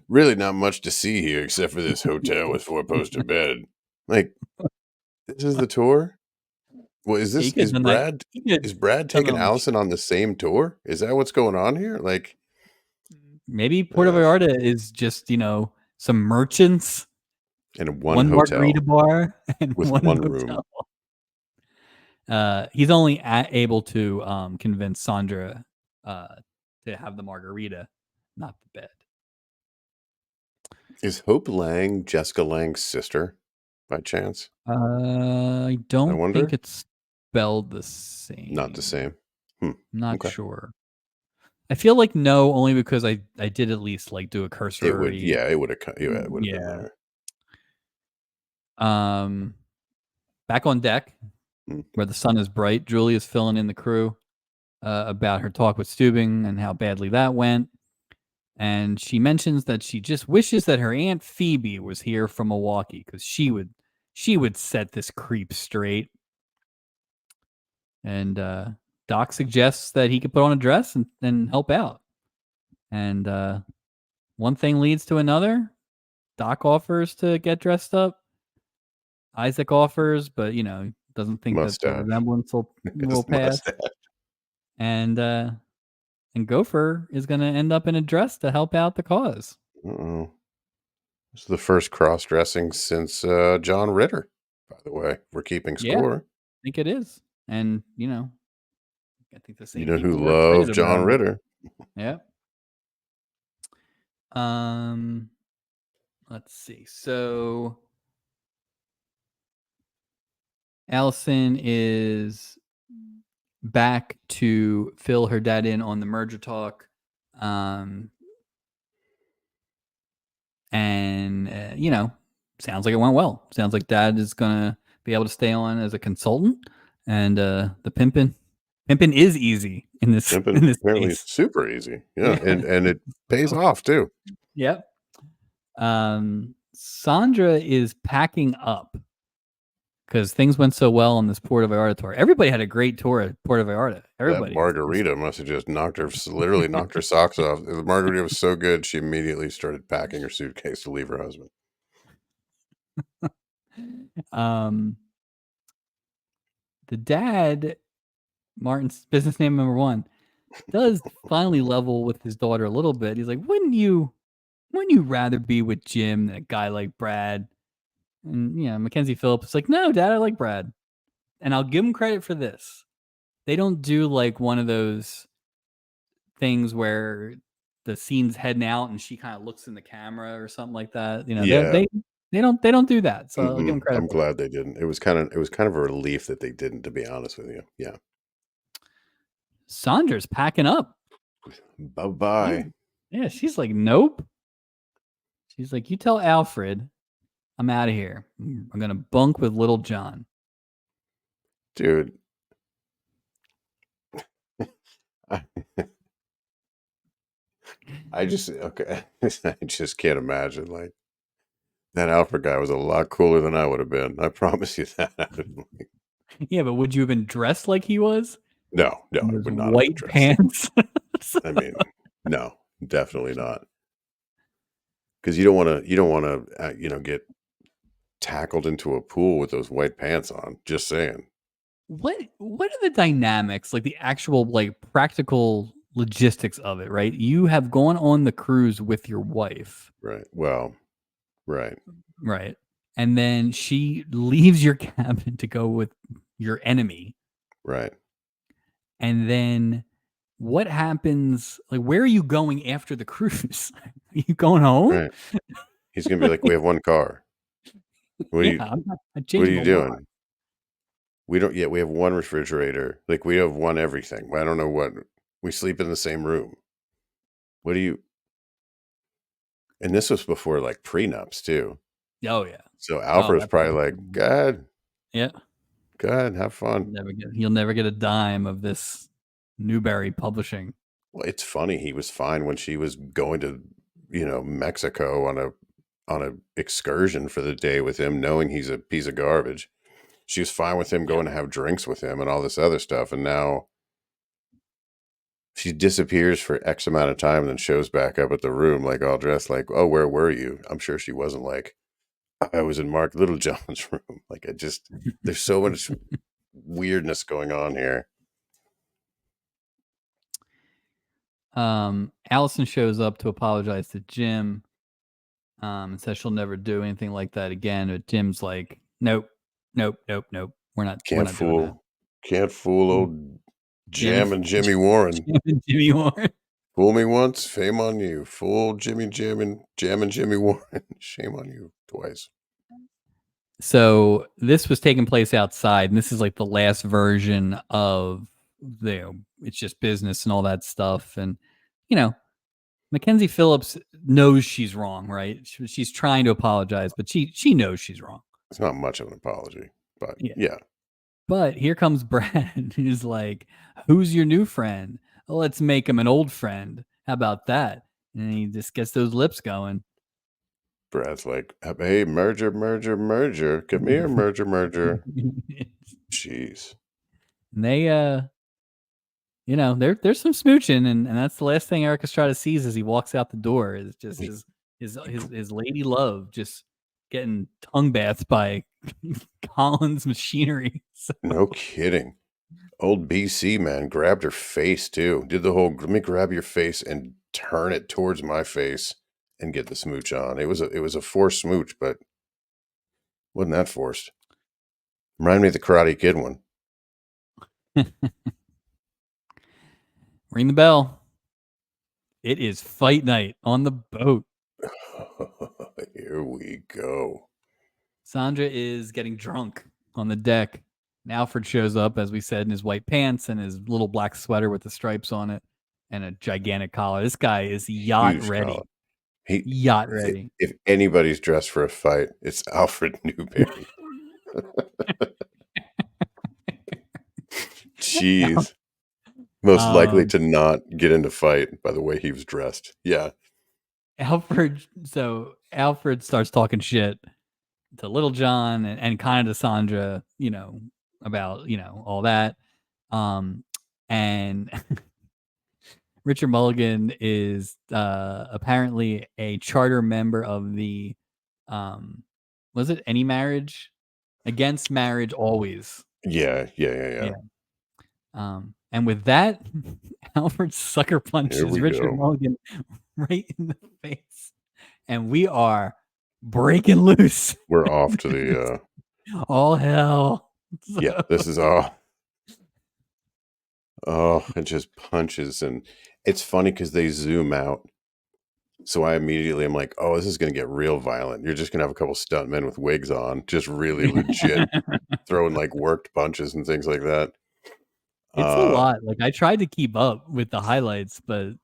really not much to see here except for this hotel with 4-poster bed. Like, this is the tour? Well, Yeah, he could have done that. He could have Is Brad done it taking on the Allison on the same tour? Is that what's going on here? Like, maybe Puerto Vallarta is just, some merchants, in one one margarita hotel bar, and with one one room. hotel. He's only able to convince Sandra to have the margarita, not the bed. Is Hope Lang Jessica Lang's sister by chance? I I don't think wonder. it's spelled the Not the same. same. Hmm. I'm not Okay. sure. I feel like no, only because I did at least like do a It would, cursory. yeah, it would have, yeah, it would have been Yeah. there. Um, back on deck Hmm. where the sun is bright, Julia's filling in the crew about her talk with Steubing and how badly that went. And she mentions that she just wishes that her Aunt Phoebe was here from Milwaukee because she would set this creep straight. And Doc suggests that he could put on a dress and help out. And one thing leads to another. Doc offers to get dressed up. Isaac offers, but doesn't think that the Mustache. resemblance will His pass. mustache. And Gopher is going to end up in a dress to help out the cause. Uh-oh. This is the first cross dressing since John Ritter, by the way. We're keeping Yeah, I score. think it is. And I think the You same know who people were excited loved about John it. Ritter? Yeah. Um, let's see. So Allison is back to fill her dad in on the merger talk. And sounds like it went well. Sounds like dad is gonna be able to stay on as a consultant, and the pimping is easy in this Pimping apparently is case. super easy. Yeah, Yeah. and it pays off too. Yep. Sandra is packing up because things went so well on this Puerto Vallarta tour. Everybody had a great tour at Puerto Vallarta. That Everybody. margarita must have just literally knocked her socks off. The margarita was so good, she immediately started packing her suitcase to leave her husband. The dad Martin's business name number one, does finally level with his daughter a little bit. He's like, wouldn't you rather be with Jim than a guy like Brad? And Mackenzie Phillips is like, no, Dad, I like Brad. And I'll give him credit for this. They don't do like one of those things where the scene's heading out and she kind of looks in the camera or something like that. Yeah. They don't do that. So I'll give Mm-mm. them credit I'm for that. glad they didn't. It was kind of a relief that they didn't, to be honest with you. Yeah. Sandra's packing up. Bye-bye. Yeah, she's like, nope. She's like, you tell Alfred I'm out of here. I'm gonna bunk with Little John. Dude. I, I just okay. I just can't imagine, like, that Alfred guy was a lot cooler than I would have been. I promise you that. Yeah, but would you have been dressed like he was? No, In I those would not have been white dressed. pants. I mean, no, definitely not. Because you don't want to get tackled into a pool with those white pants on. Just saying. What are the dynamics, like the actual like practical logistics of it, right? You have gone on the cruise with your wife, Right. Well, right. right? And then she leaves your cabin to go with your enemy. Right. And then what happens? Like, where are you going after the cruise? Are you going home? Right. He's gonna be like, we have one car. What are Yeah, you I what are changed you my mind. doing? We don't yet. We have one refrigerator. Like we have one everything. I don't know what we sleep in the same room. What do you and this was before like prenups too. Oh yeah. So Oh, Alfred's that's probably like, God, yeah. God, have fun. You'll never get a dime of this Newberry Publishing. Well, it's funny. He was fine when she was going to, Mexico on a excursion for the day with him, knowing he's a piece of garbage. She was fine with him Yeah. going to have drinks with him and all this other stuff. And now she disappears for X amount of time and then shows back up at the room, like all dressed like, oh, where were you? I'm sure she wasn't like, I was in Mark Littlejohn's room. Like, there's so much weirdness going on here. Allison shows up to apologize to Jim, and says she'll never do anything like that again. But Jim's like, nope, nope, nope, nope. We're Can't not doing that. fool, can't fool Mm. old Jam and Jimmy Warren. Jim and Jimmy Warren. Fool me once, fame on you. Fool Jam and Jimmy Warren. Shame on you twice. So this was taking place outside, and this is like the last version of it's just business and all that stuff. And you know, Mackenzie Phillips knows she's wrong, right? She's trying to apologize, but she knows she's wrong. It's not much of an apology, but Yeah. yeah. But here comes Brad, who's like, "Who's your new friend? Let's make him an old friend. How about that?" And he just gets those lips going. Brad's like, hey, merger, merger, merger. Come here, merger, merger. Jeez. And they there's some smooching, and that's the last thing Eric Estrada sees as he walks out the door is just his lady love just getting tongue bathed by Collins machinery. So, No kidding. Old BC man grabbed her face too. Did the whole let me grab your face and turn it towards my face and get the smooch on. It was a forced smooch, but wasn't that forced? Remind me of the Karate Kid one. ring the bell. It is fight night on the boat. Here we go. Sandra is getting drunk on the deck. And Alfred shows up, as we said, in his white pants and his little black sweater with the stripes on it and a gigantic collar. This guy is yacht Huge ready. collar. He Yacht ready. if anybody's dressed for a fight, it's Alfred Newberry. Jeez. Most likely to not get into fight by the way he was dressed. Yeah. Alfred starts talking shit to Little John and kind of to Sandra, about, all that. And Richard Mulligan is apparently a charter member of the was it Any Marriage? Against Marriage Always. Yeah. And with that, Alfred sucker Here punches we Richard go. Mulligan right in the face, and we are breaking loose. We're off to the, All hell. yeah, this is all. Oh, it just punches, and it's funny because they zoom out. So I immediately am like, "Oh, this is gonna get real violent. You're just gonna have a couple stuntmen with wigs on, just really legit throwing, like, worked punches and things like that." It's a Uh, lot. Like, I tried to keep up with the highlights, but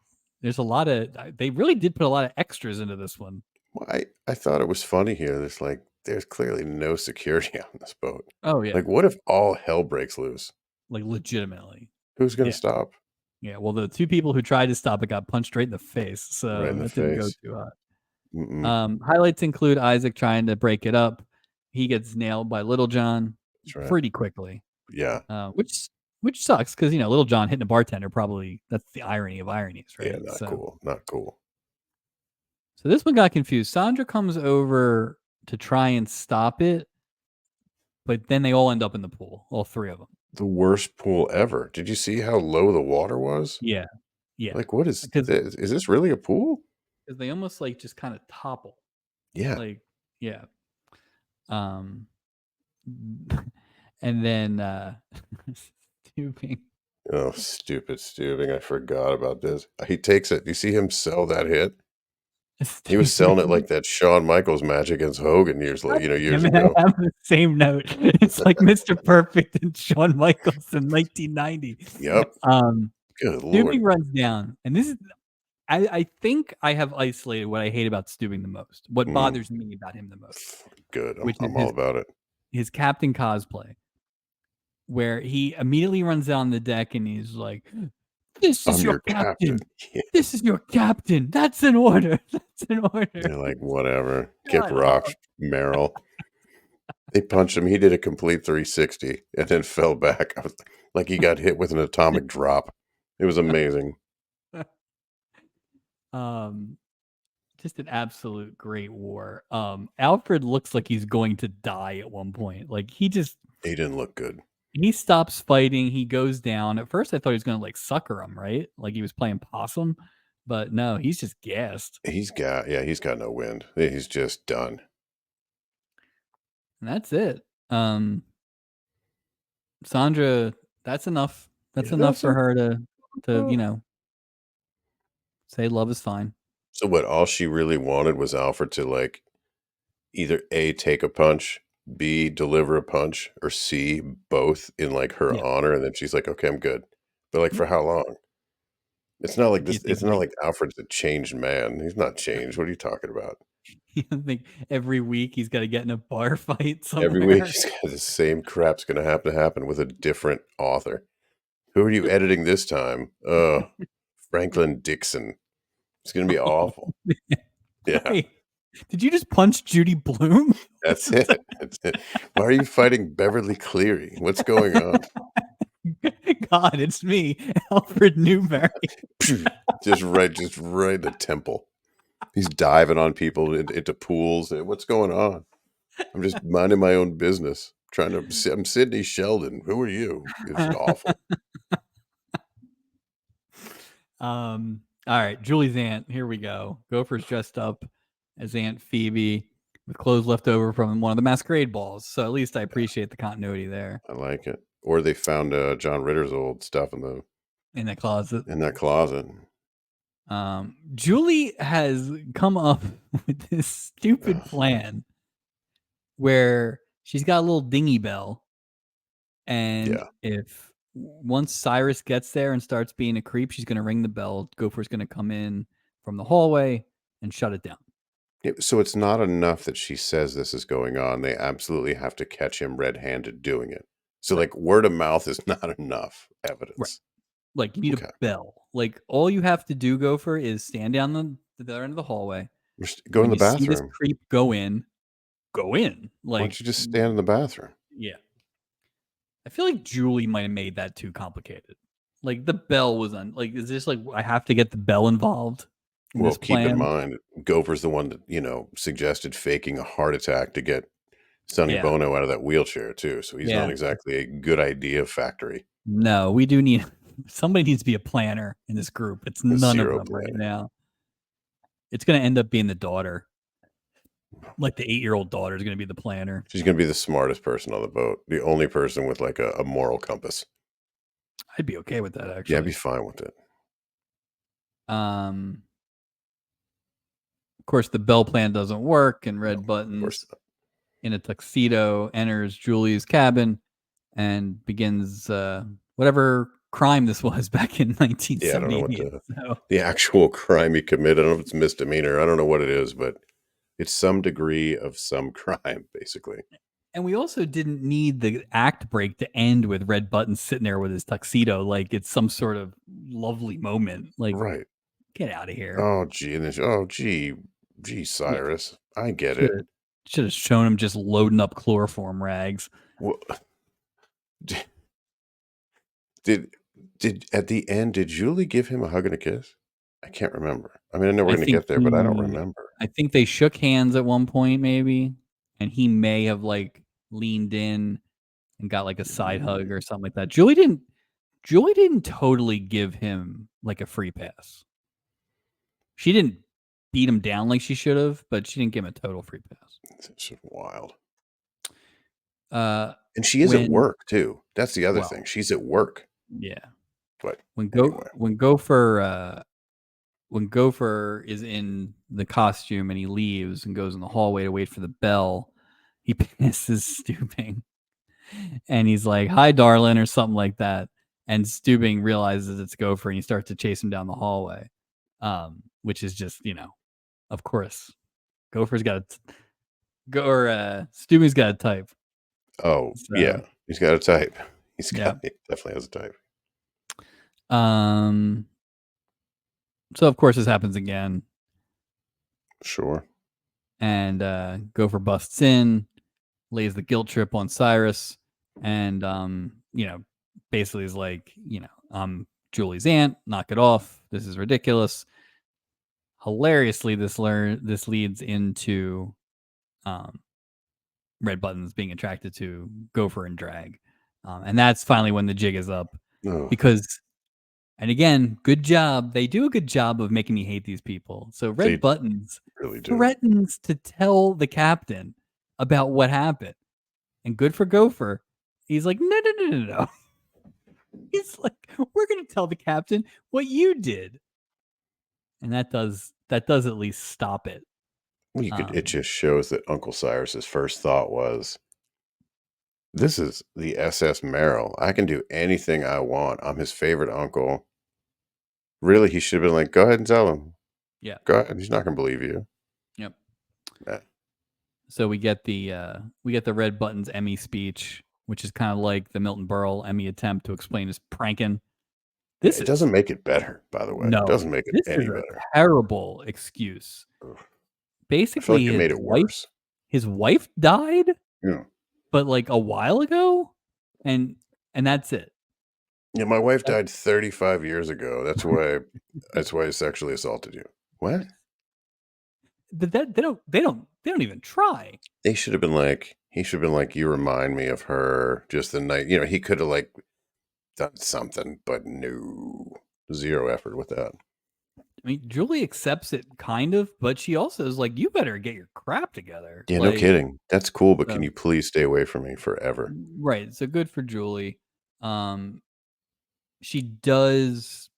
there's a lot of they really did put a lot of extras into this one, well, I thought it was funny here. There's clearly no security on this boat. Oh, yeah. Like, what if all hell breaks loose? Like, legitimately. Who's gonna Yeah. stop? Yeah, well, the 2 people who tried to stop it got punched right in the face, Right in so the that didn't go face. too hot. Mm-mm. Highlights include Isaac trying to break it up. He gets nailed by Little John That's right. pretty quickly, Yeah. which sucks because Little John hitting a bartender probably that's the irony of ironies, Yeah, right? not So cool, not cool. this one got confused. Sandra comes over to try and stop it, but then they all end up in the pool, all 3 of them. The worst pool ever. Did you see how low the water was? Yeah, yeah, Like, what is because this? Is this really a pool? they almost, like, just kinda topple, Yeah. like yeah, um, and then, Stooping Oh, stupid Stubing. I forgot about this. He takes it. You see him sell that hit? He was selling it Stooping like that Shawn Michaels match against Hogan God years damn it, ago. I have the same note. It's like Mr. Perfect and Shawn Michaels in 1990. Yep. Um, Good lord. Stooping runs down, and this is I think I have isolated what I hate about Steubing the most, what Mm, bothers me about him the most, good. which is I'm all about it. his captain cosplay, where he immediately runs down the deck and he's like, "This is I'm your your captain. captain. This is your captain. That's an order. That's an order." You're like, whatever. Kick God, oh, rocks, Merrill. They punched him. He did a complete 360 and then fell back. I was like he got hit with an atomic drop. It was amazing. um, just an absolute great war. Alfred looks like he's going to die at one point. Like, He didn't look good. he stops fighting, he goes down. At first, I thought he was gonna, like, sucker him, right? Like he was playing possum, but no, he's just gassed, He's got no wind. He's just done. and that's it. Sandra, that's enough. That's Yeah, enough that's for a her to, oh. say love is fine. So what, all she really wanted was Alfred to, like, either A, take a punch, B, deliver a punch, or C, both in, like, her Yeah. honor, and then she's like, "Okay, I'm good." But, like, Yep. for how long? It's not like Do you this think, it's not like like Alfred's a changed man. He's not changed. What are you talking about? you think every week he's gotta get in a bar fight Every week, somewhere? he's got the same crap's gonna happen with a different author. "Who are you editing this time?" Franklin Dixon. It's gonna be awful. Yeah, Wait, did you just punch Judy Blume? that's it. That's it. Why are you fighting Beverly Cleary? What's going on? God, it's me, Alfred Newberry. Phew, just right in the temple. He's diving on people into pools. What's going on? I'm just minding my own business. I'm Sidney Sheldon. Who are you? It's awful. All right, Julie's aunt. Here we go. Gopher's dressed up as Aunt Phoebe with clothes left over from one of the masquerade balls. So at least I appreciate the continuity there I like it. Or they found John Ritter's old stuff in the closet. in that closet. Julie has come up with this stupid Ugh, plan where she's got a little dingy bell, and yeah. if once Cyrus gets there and starts being a creep, she's going to ring the bell. Gopher's going to come in from the hallway and shut it down. So it's not enough that she says this is going on. They absolutely have to catch him red-handed doing it. So Right. like word of mouth is not enough Right. evidence. Like, you need a Okay. bell. Like, all you have to do, Gopher, is stand down the other end of the hallway. Go in When the you see this bathroom. creep go in, go in. Why Like, don't you just stand in the bathroom? yeah. I feel like Julie might have made that too complicated. Like, the bell was like, is this like I have to get the bell involved in Well, this keep in plan? mind, Gopher's the one that, suggested faking a heart attack to get Sonny Yeah. Bono out of that wheelchair too. So he's not Yeah. exactly a good idea factory. No, we do need somebody needs to be a planner in this group. It's none of Zero them right planner. now. It's gonna end up being the daughter. Like the 8-year-old daughter is gonna be the planner. She's gonna be the smartest person on the boat, the only person with like a moral compass. I'd be okay with that Yeah, I'd be actually. fine with it. Um, of course, the Bell plan doesn't work, and No, Red of course Buttons not. in a tuxedo enters Julie's cabin and begins whatever crime this was back in Yeah, I don't know what 1978. the So, the actual crime he committed. I don't know if it's misdemeanor. I don't know what it is, but it's some degree of some crime, basically. and we also didn't need the act break to end with Red Buttons sitting there with his tuxedo like it's some sort of lovely moment. Like, Right. get out of here. Oh, gee, and then, oh, gee, Yeah, Cyrus, I get should it. have should have shown him just loading up chloroform rags. Well, did did at the end did Julie give him a hug and a kiss? I can't remember. I mean, I know we're I gonna think get there, but I don't he remember. I think they shook hands at one point maybe, and he may have, like, leaned in and got, like, a side hug Mm, or something like that. Julie didn't totally give him, like, a free pass. She didn't beat him down like she should have, but she didn't give him a total free pass. it's just wild. Uh, And she is at when work too. That's the other well, thing. She's at work. yeah. But When Go anyway, when Gopher, when Gopher is in the costume and he leaves and goes in the hallway to wait for the bell, he passes Stubing and he's like, "Hi, darling," or something like that. And Stubing realizes it's Gopher and he starts to chase him down the hallway, which is just, of course, Gopher's got to go or Stubing's got a type. oh yeah, So, he's got a type. yeah. He definitely has a type. Um, so of course this happens again, Sure. and Gopher busts in, lays the guilt trip on Cyrus, and basically is like, I'm Julie's aunt. Knock it off. This is ridiculous. Hilariously, this leads into um, Red Buttons being attracted to Gopher and Drag, and that's finally when the jig is up Oh, because. And again, good job. They do a good job of making me hate these people. So Red they Buttons really do. threatens to tell the captain about what happened. And good for Gopher. He's like, no, no, no, no, no. He's like, we're gonna tell the captain what you did. And that does at least stop it. Well, it Um, just shows that Uncle Cyrus's first thought was, "This is the SS Merrill. I can do anything I want. I'm his favorite uncle." Really, he should have been like, "Go ahead and tell him. yeah. Go ahead. He's not gonna believe you." Yep. Eh, So we get the Red Buttons Emmy speech, which is kind of like the Milton Berle Emmy attempt to explain his pranking. yeah, This it is doesn't make it better, by the way. It No, doesn't make it this is any a better. terrible excuse. Ugh. I feel like Basically, it his made it wife worse. his wife died, Yeah. but, like, a while ago, and and that's it. Yeah, my wife That died 35 years ago. That's why I sexually assaulted you. What? that they don't even try. They should have been like he should have been like, "You remind me of her just the night," he could have, like, done something, but no. 0 effort with that. I mean, Julie accepts it kind of, but she also is like, "You better get your crap together." Yeah, no Like, kidding. That's cool, but can so you please stay away from me forever? right, so good for Julie. Um, she does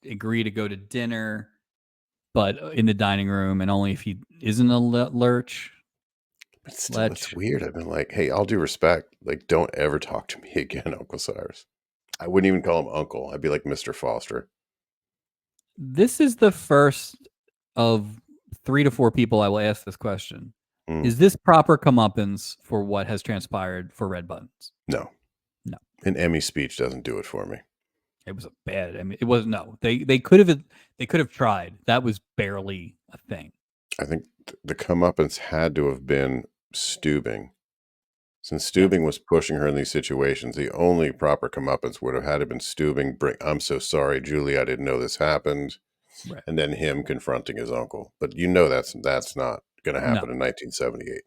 agree to go to dinner, but in the dining room, and only if he isn't a lurch. But still, it's Lech. weird. I've been like, "Hey, all due respect, like, don't ever talk to me again, Uncle Cyrus." I wouldn't even call him uncle. I'd be like Mr. Foster. This is the first of 3 to 4 people I will ask this question. Mm, Is this proper comeuppance for what has transpired for Red Buttons? no. No. An Emmy speech doesn't do it for me. It was a bad. I mean, it was no. They could have tried. That was barely a thing. I think the comeuppance had to have been Steubing. Since Yeah. Steubing was pushing her in these situations, the only proper comeuppance would have had to been Steubing, "I'm so sorry, Julie, I didn't know this happened," Right. and then him confronting his uncle. But that's not gonna No. happen in 1978.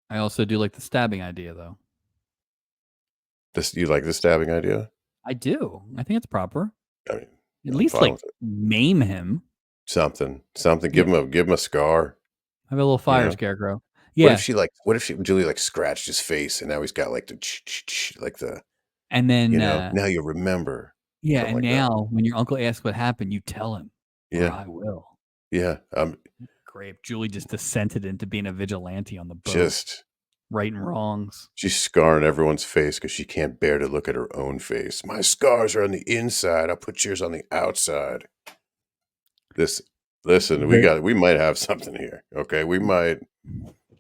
I also do like the stabbing idea though. This you like the stabbing idea? I do. I think it's proper. I mean, At I'm least fine like with it. maim him. Something. Yeah, Give him a scar. have a little You fire know. scarecrow. Yeah, What if she Julie like scratched his face and now he's got like the like the and then now you remember yeah, something and like that. now when your uncle asks what happened, you tell him, or Yeah, I will. yeah. Great. Julie just descended into being a vigilante on the boat, Just righting wrongs. she's scarring everyone's face because she can't bear to look at her own face. My scars are on the inside. I'll put yours on the outside. This, listen, The we might have something here. Okay, we might.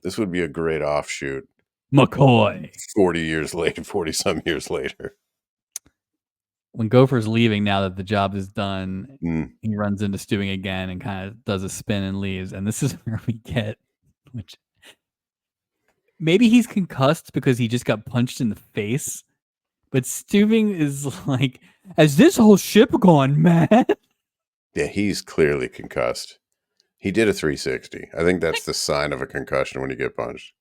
This would be a great offshoot. McCoy. 40 years later, 40 some years later. When Gopher's leaving now that the job is done, Mm. he runs into Stewing again and kind of does a spin and leaves. And this is where we get, which maybe he's concussed because he just got punched in the face. But Stewing is like, has this whole ship gone mad? Yeah, he's clearly concussed. He did a 360. I think that's the sign of a concussion when you get punched.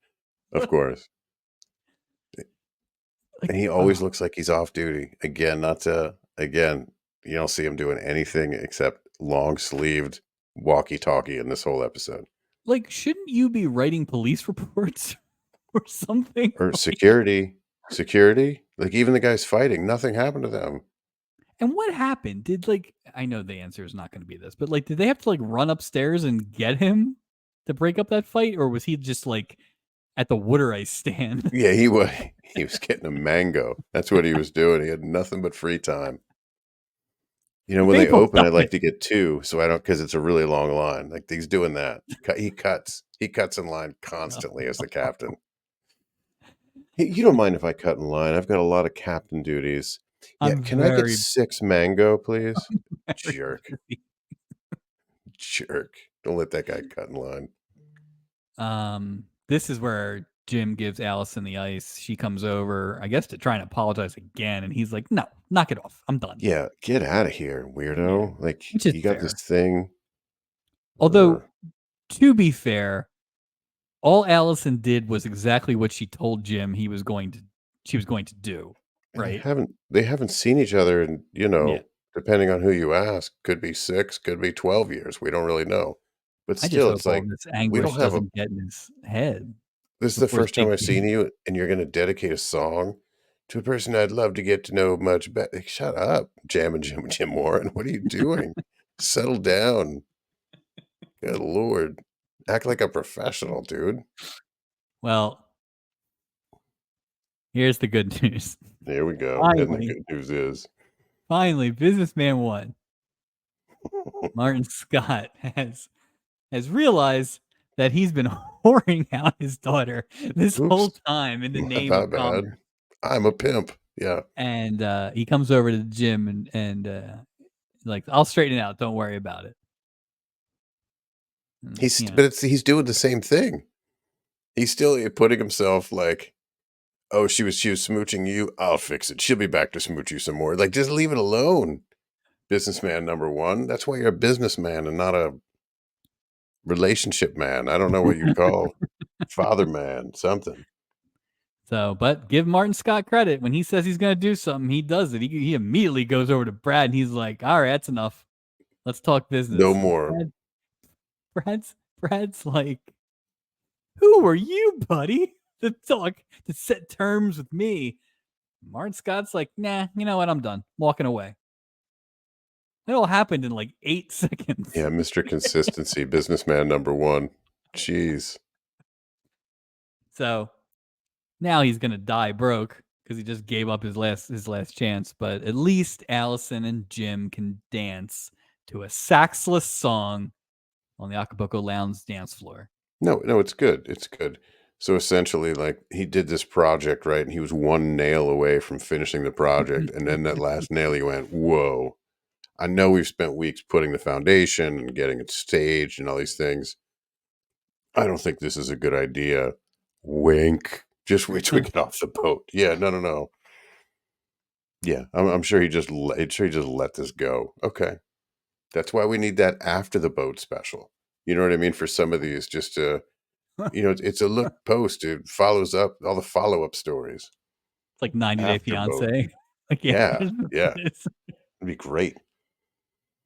Of course. And Like, he oh, always looks like he's off duty. Again, not to again, you don't see him doing anything except long sleeved walkie talkie in this whole episode. like, shouldn't you be writing police reports or something? Or Like, security. Security? Like even the guys fighting, nothing happened to them. and what happened? Did like I know the answer is not going to be this, but like, did they have to like run upstairs and get him to break up that fight, or was he just like at the water ice stand? Yeah, he was getting a mango. That's what he was doing. He had nothing but free time. You know, when they Maple, open, stop I'd like it. to get 2, so I don't because it's a really long line. Like, he's doing that. He cuts. He cuts in line constantly as the captain. "Hey, you don't mind if I cut in line? I've got a lot of captain duties." "Yeah, I'm can I get very, 6 mango, please?" very Jerk. busy. Jerk. Don't let that guy cut in line. This is where Jim gives Allison the ice. She comes over, I guess, to try and apologize again, and he's like, "No, knock it off. I'm done." Yeah, get out of here, Yeah, weirdo. Like, which is you got this fair. thing. Although, Ugh. to be fair, all Allison did was exactly what she told Jim she was going to do, And right? they haven't seen each other in, Yeah. depending on who you ask, could be 6, could be 12 years. We don't really know. But I just still, hope it's all like, this we anguish don't have a doesn't get in his head this is the before his first time big I've seen game. you, and you're gonna dedicate a song to a person I'd love to get to know much better. Shut up, Jim Warren. What are you doing? Settle down. Good lord. Act like a professional, dude. Well, here's the good news. Here we go. And the Finally, good news is finally, businessman 1, Martin Scott, has realized that he's been whoring out his daughter this whole oops, time in the name my of bad. commerce. I'm a pimp. Yeah. And, he comes over to the gym and, like, "I'll straighten it out, don't worry about it." And, He's but he's doing the same thing. He's still putting himself like, "Oh, she was smooching you. I'll fix it. She'll be back to smooch you some more." Like, just leave it alone. Businessman number 1. That's why you're a businessman and not a relationship man. I don't know what you'd call father man, something. So, but give Martin Scott credit. When he says he's gonna do something, he does it. He immediately goes over to Brad and he's like, "All right, that's enough. Let's talk No business." And more. Brad's like, "Who are you, buddy, to set terms with me?" Martin Scott's like, "Nah, you know what? I'm done. Walking away." It all happened in like 8 seconds. Yeah, Mr. Consistency, businessman number 1. Jeez. So now he's gonna die broke because he just gave up his last chance. But at least Allison and Jim can dance to a saxless song on the Acapulco Lounge dance floor. No, it's good. It's good. So essentially, like, he did this project, right? And he was 1 nail away from finishing the project. And then that last nail, he went, "Whoa. I know we've spent weeks putting the foundation and getting it staged and all these things. I don't think this is a good idea. Wink. Just wait till we get off the boat." Yeah, no. Yeah, I'm sure he just let this go. Okay. That's why we need that after the boat special. You know what I mean? For some of these, just to, it's a look post. It follows up all the follow up stories. It's like 90 Day Afterboat. Fiance. Like, yeah, Yeah, that's what yeah, it is. it'd be great.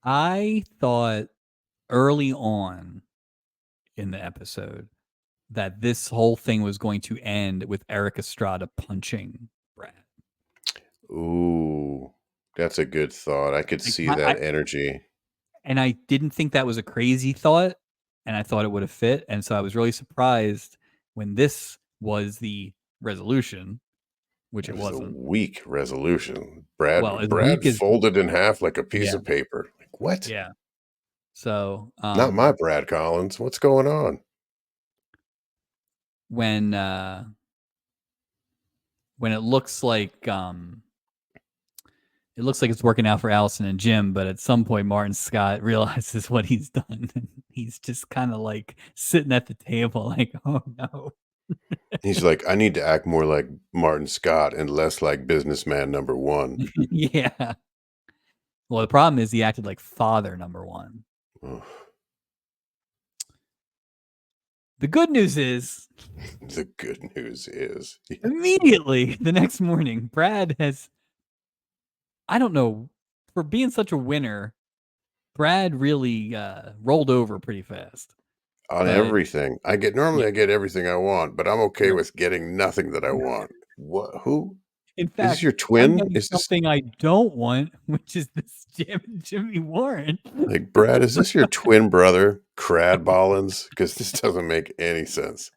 I thought early on in the episode that this whole thing was going to end with Eric Estrada punching Brad. Ooh, that's a good thought. I could Like, see that energy. I didn't think that was a crazy thought, and I thought it would have fit, and so I was really surprised when this was the resolution, which It it was a wasn't. weak resolution. Well, as Brad weak as folded in half like a piece yeah, of paper. Like, what? yeah. So, Not my Brad Collins. What's going on? when, when it looks like it's working out for Allison and Jim, but at some point Martin Scott realizes what he's done, and he's just kinda, like, sitting at the table like, "Oh, no." He's like, I need to act more like Martin Scott and less like businessman number one. Yeah. Well, the problem is he acted like father number 1. Oh, The good news is, the good news is, yeah, immediately the next morning, Brad has I don't know, for being such a winner, Brad really, rolled over pretty fast. on But everything. yeah, Normally I get everything I want, but I'm okay right. with getting nothing that I want. What? Who? In Is this fact, your I'm twin? getting Is this something I don't want, which is this Jim and Jimmy Warren. like Brad? Is this your twin brother, Crad Bollins? Because this doesn't make any sense.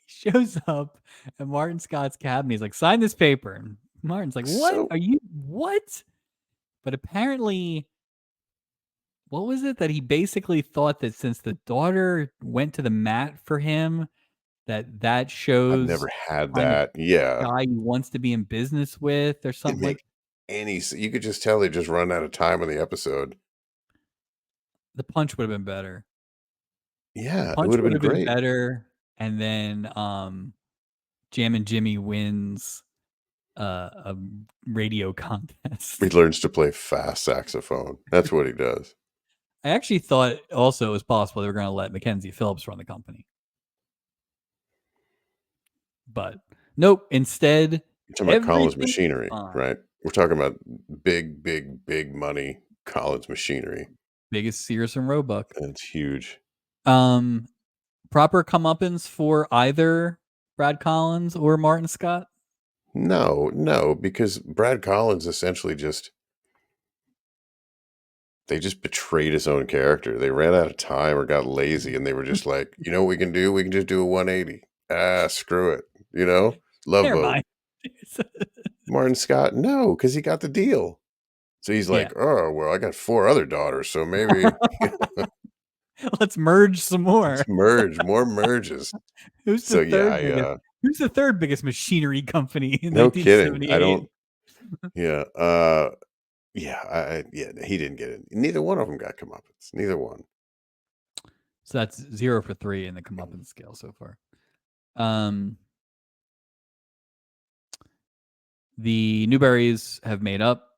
He shows up at Martin Scott's cabin. He's like, "Sign this paper." And Martin's like, "What? So Are you what?" But apparently, what was it that he basically thought that since the daughter went to the mat for him, that I've shows never had kind of that. Yeah, guy he wants to be in business with or didn't something like. make you could just tell they just run out of time on the episode. The punch would have been better. The Yeah, it punch would have would been have been great. better, and then, Jam and Jimmy wins, a radio He contest. learns to play fast saxophone. That's what he does. I actually thought also it was possible they were gonna let Mackenzie Phillips run the company, but nope, instead, You're talking about Collins everything is Machinery, fine. right? We're talking about big, big, big money Collins Machinery. Biggest Sears and Roebuck. That's huge. Um, Proper comeuppance for either Brad Collins or Martin Scott? No, no, because Brad Collins essentially just they just betrayed his own character. They ran out of time or got lazy and they were just like, you know what we can do? We can just do a 180. Ah, screw it. You know? Love Never boat. mind. Martin Scott, no, because he got the deal. So he's Yeah. like, oh, well, I got 4 other daughters, so maybe Let's merge some let's more. merge, more merges. Who's the So yeah, third biggest who's the third biggest machinery company in no kidding. I 1978? don't yeah, yeah, yeah, he didn't get it. Neither one of them got comeuppance. Neither one. So that's 0 for 3 in the comeuppance scale so far. Um, the Newberries have made up,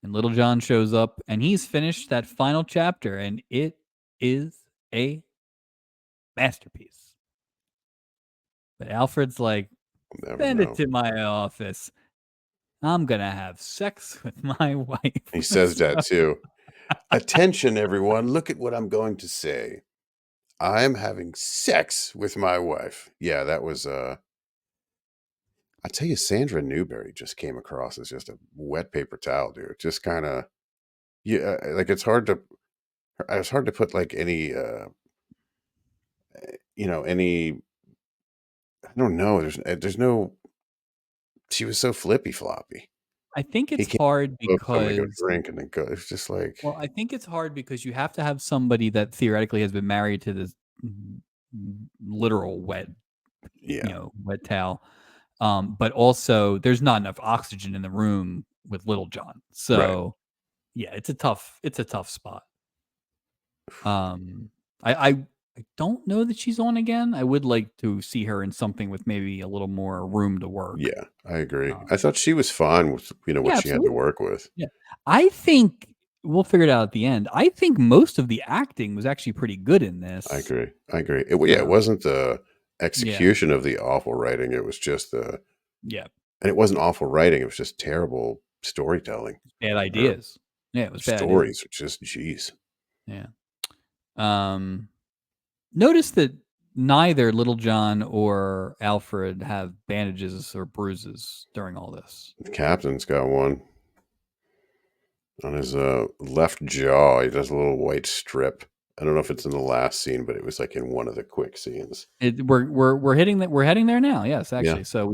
and Little John shows up, and he's finished that final chapter, and it is a masterpiece. But Alfred's like, We'll never "Send it know. to my office. I'm gonna have sex with my wife." He says So that too. Attention, everyone. Look at what I'm going to say. I'm having sex with my wife. Yeah, that was I tell you, Sandra Newberry just came across as just a wet paper towel, dude. Just kind of yeah, like it's hard to put like any any I don't know. There's no she was so flippy floppy. I think He it's came hard spoke to somebody, go because drink, and then go. It's just like, well, I think it's hard because you have to have somebody that theoretically has been married to this literal wet, yeah, wet towel. But also there's not enough oxygen in the room with Little John. right, So yeah, it's a tough spot. Um, I don't know that she's on again. I would like to see her in something with maybe a little more room to work. yeah. I agree. Uh, I thought she was fine with what yeah, she had to absolutely. work with. Yeah. I think we'll figure it out at the end. I think most of the acting was actually pretty good in I this. agree. I agree. Well, yeah, it Uh, wasn't execution of the awful writing. It was just Yeah. and it wasn't awful writing. It was just terrible storytelling Bad or ideas. Yeah, it was bad ideas. stories. Just jeez. Yeah. Notice that neither Little John or Alfred have bandages or bruises during all this. The captain's got one on his left jaw. He does a little white strip. I don't know if it's in the last scene, but it was like in one of the quick scenes. We're hitting that. We're heading there now. Yes, Yeah. actually. So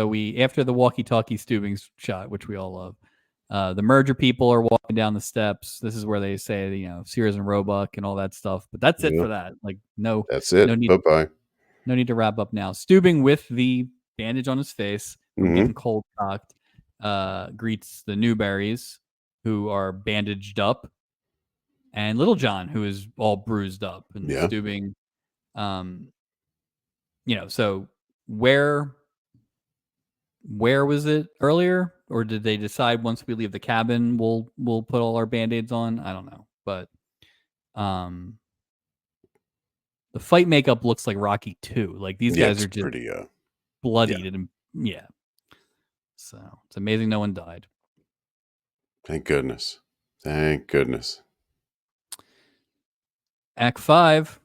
we after the walkie-talkie Steubing shot, which we all love, the merger people are walking down the steps. This is where they say, Sears and Roebuck and all that stuff. But that's it Yeah. for that. Like no That's it. need Bye-bye. no need to wrap up now. Steubing with the bandage on his face from Mhm. getting cold cocked, greets the Newberries, who are bandaged up, and Little John, who is all bruised up, and Yeah. Steubing, so where was it earlier, or did they decide once we leave the cabin we'll put all our band-aids on? I don't know, but the fight makeup looks like Rocky 2. Like these Yeah, guys it's are just pretty bloodied and yeah. So it's amazing no one died. thank goodness. Thank goodness. Act 5,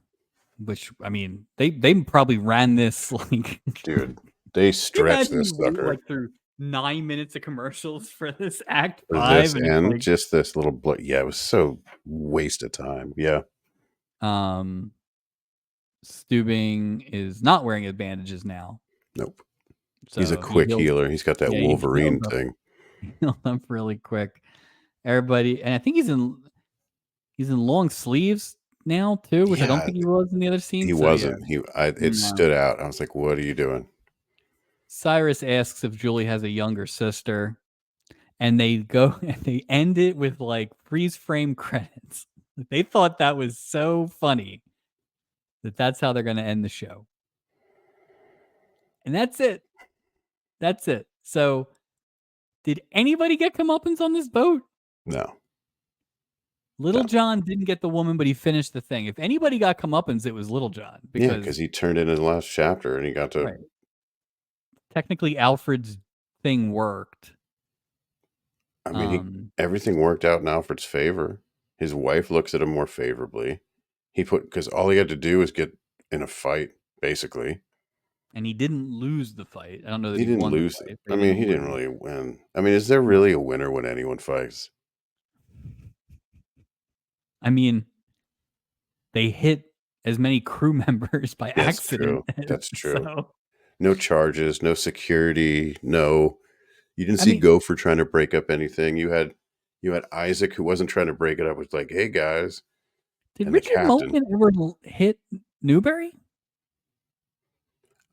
which I mean, they probably ran this like Dude, they Can you stretched imagine this you wait sucker like through 9 minutes of commercials for this Act for 5 this and it's and like just this little yeah, it was so waste of time. Yeah. um Steubing is not wearing his bandages now. Nope. He's a So he quick healed healer. He's got that yeah, he Wolverine healed up thing. healed up really quick. Everybody and I think he's in long sleeves now too, which I don't Yeah, think he was in the other scene. he So yeah. wasn't. It No. stood out. I was like, "What are you doing?" Cyrus asks if Julie has a younger sister, and they go and they end it with like freeze frame credits. They thought that was so funny that's how they're going to end the show. And that's it. That's it. So, did anybody get comeuppance on this boat? No. Little John didn't get the woman, but he finished the thing. If anybody got comeuppance, it was Little John Yeah, because because he turned in the last chapter and he got to. right, technically Alfred's thing worked. I mean, everything worked out in Alfred's favor. His wife looks at him more favorably. Because all he had to do was get in a fight, basically. And he didn't lose the fight. I don't know that He he didn't won the lose it. fight, but I he mean, didn't he didn't lose. really win. I mean, is there really a winner when anyone fights? I mean, they hit as many crew members by That's accident. true. That's true. So, No charges, no security, no. You didn't I see mean, Gopher trying to break up anything. You had Isaac who wasn't trying to break it up. Was like, "Hey guys," did and the Richard captain. Mulligan ever hit Newberry?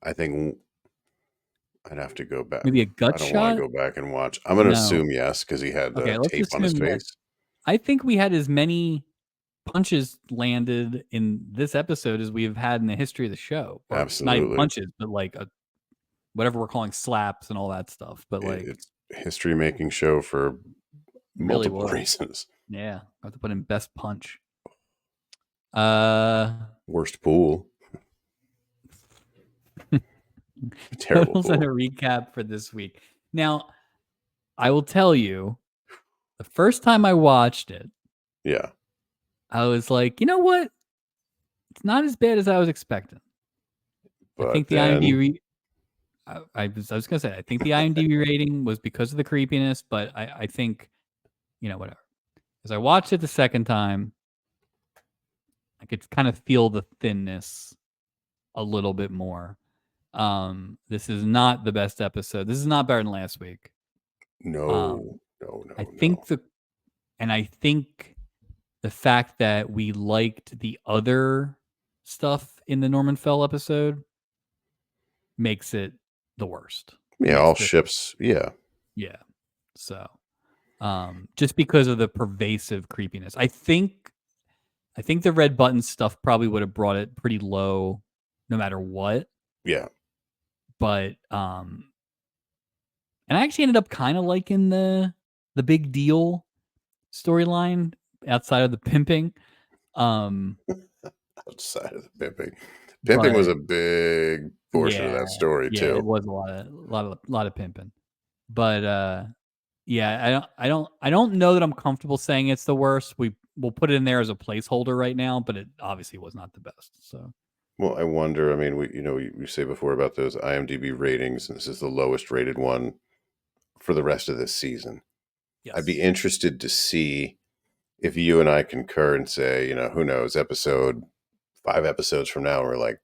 I think I'd have to go back. Maybe a gut I don't want to shot? go back and watch. I'm going to No. assume yes because he had the Okay, let's tape on his assume yes. face. I think we had as many punches landed in this episode as we have had in the history of the show. Or not even Absolutely. punches, but like whatever we're calling slaps and all that stuff. But like It's a history-making show for really multiple was. reasons. Yeah, I have to put in best punch. Worst pool. Terrible Totals and a pool. recap for this week. Now, I will tell you, the first time I watched it, Yeah. I was like, you know what? It's not as bad as I was expecting. But I think the then, IMDb. I was gonna say I think the IMDb rating was because of the creepiness, but I think, whatever. As I watched it the second time, I could kind of feel the thinness a little bit more. This is not the best episode. This is not better than last week. no. I think the fact that we liked the other stuff in the Norman Fell episode makes it the worst. Yeah, all ships. Yeah. Yeah. So, just because of the pervasive creepiness, I think the red button stuff probably would have brought it pretty low, no matter what. Yeah. But, and I actually ended up kind of liking the big deal storyline outside of the pimping. Outside of the pimping. Pimping was but a big portion of yeah, that story yeah, it too. was a lot of pimping. But, yeah, I don't know that I'm comfortable saying it's the worst. We'll put it in there as a placeholder right now, but it obviously was not the best, so Well, I wonder. I mean, we say before about those IMDb ratings, and this is the lowest rated one for the rest of this season. I'd be yes. interested to see if you and I concur and say, who knows, episode 5 episodes from now, we're like,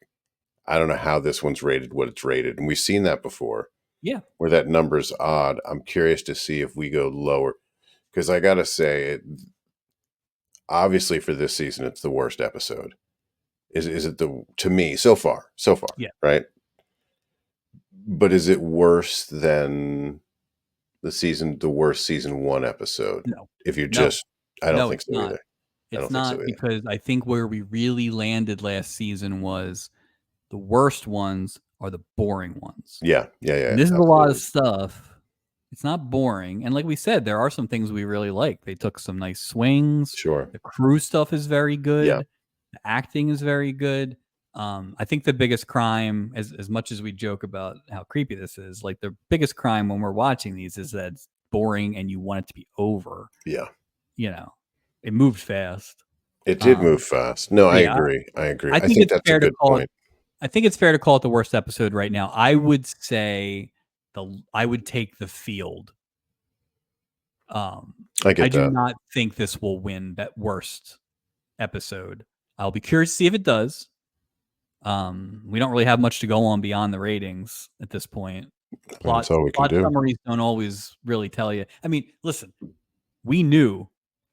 I don't know how this one's rated what it's rated. And we've seen that before Yeah. where that number's odd. I'm curious to see if we go lower because I got to say, obviously for this season, it's the worst episode. Is it to me so far, Yeah. right? But is it worse than the worst season one episode? No. If you're No. just, I don't No, think it's so not. either. I It's don't think so not either. because I think where we really landed last season was the worst ones are the boring ones. Yeah, yeah, yeah, And this is a lot of absolutely. stuff. It's not boring. And like we said, there are some things we really like. They took some nice swings. Sure. The crew stuff is very Yeah, good. The acting is very good. I think the biggest crime, as much as we joke about how creepy this is, like the biggest crime when we're watching these is that it's boring and you want it to be over. yeah. You know, it moved fast. It did move Um, fast. No, so I yeah, agree. I agree. I I think think it's that's a fair to good call it. point. I think it's fair to call it the worst episode right now. I would take the field. Um, I I get do that. not think this will win that worst episode. I'll be curious to see if it does. We don't really have much to go on beyond the ratings at this point. I mean, Plot it's all we can plot do. summaries don't always really tell you. I mean, listen, we knew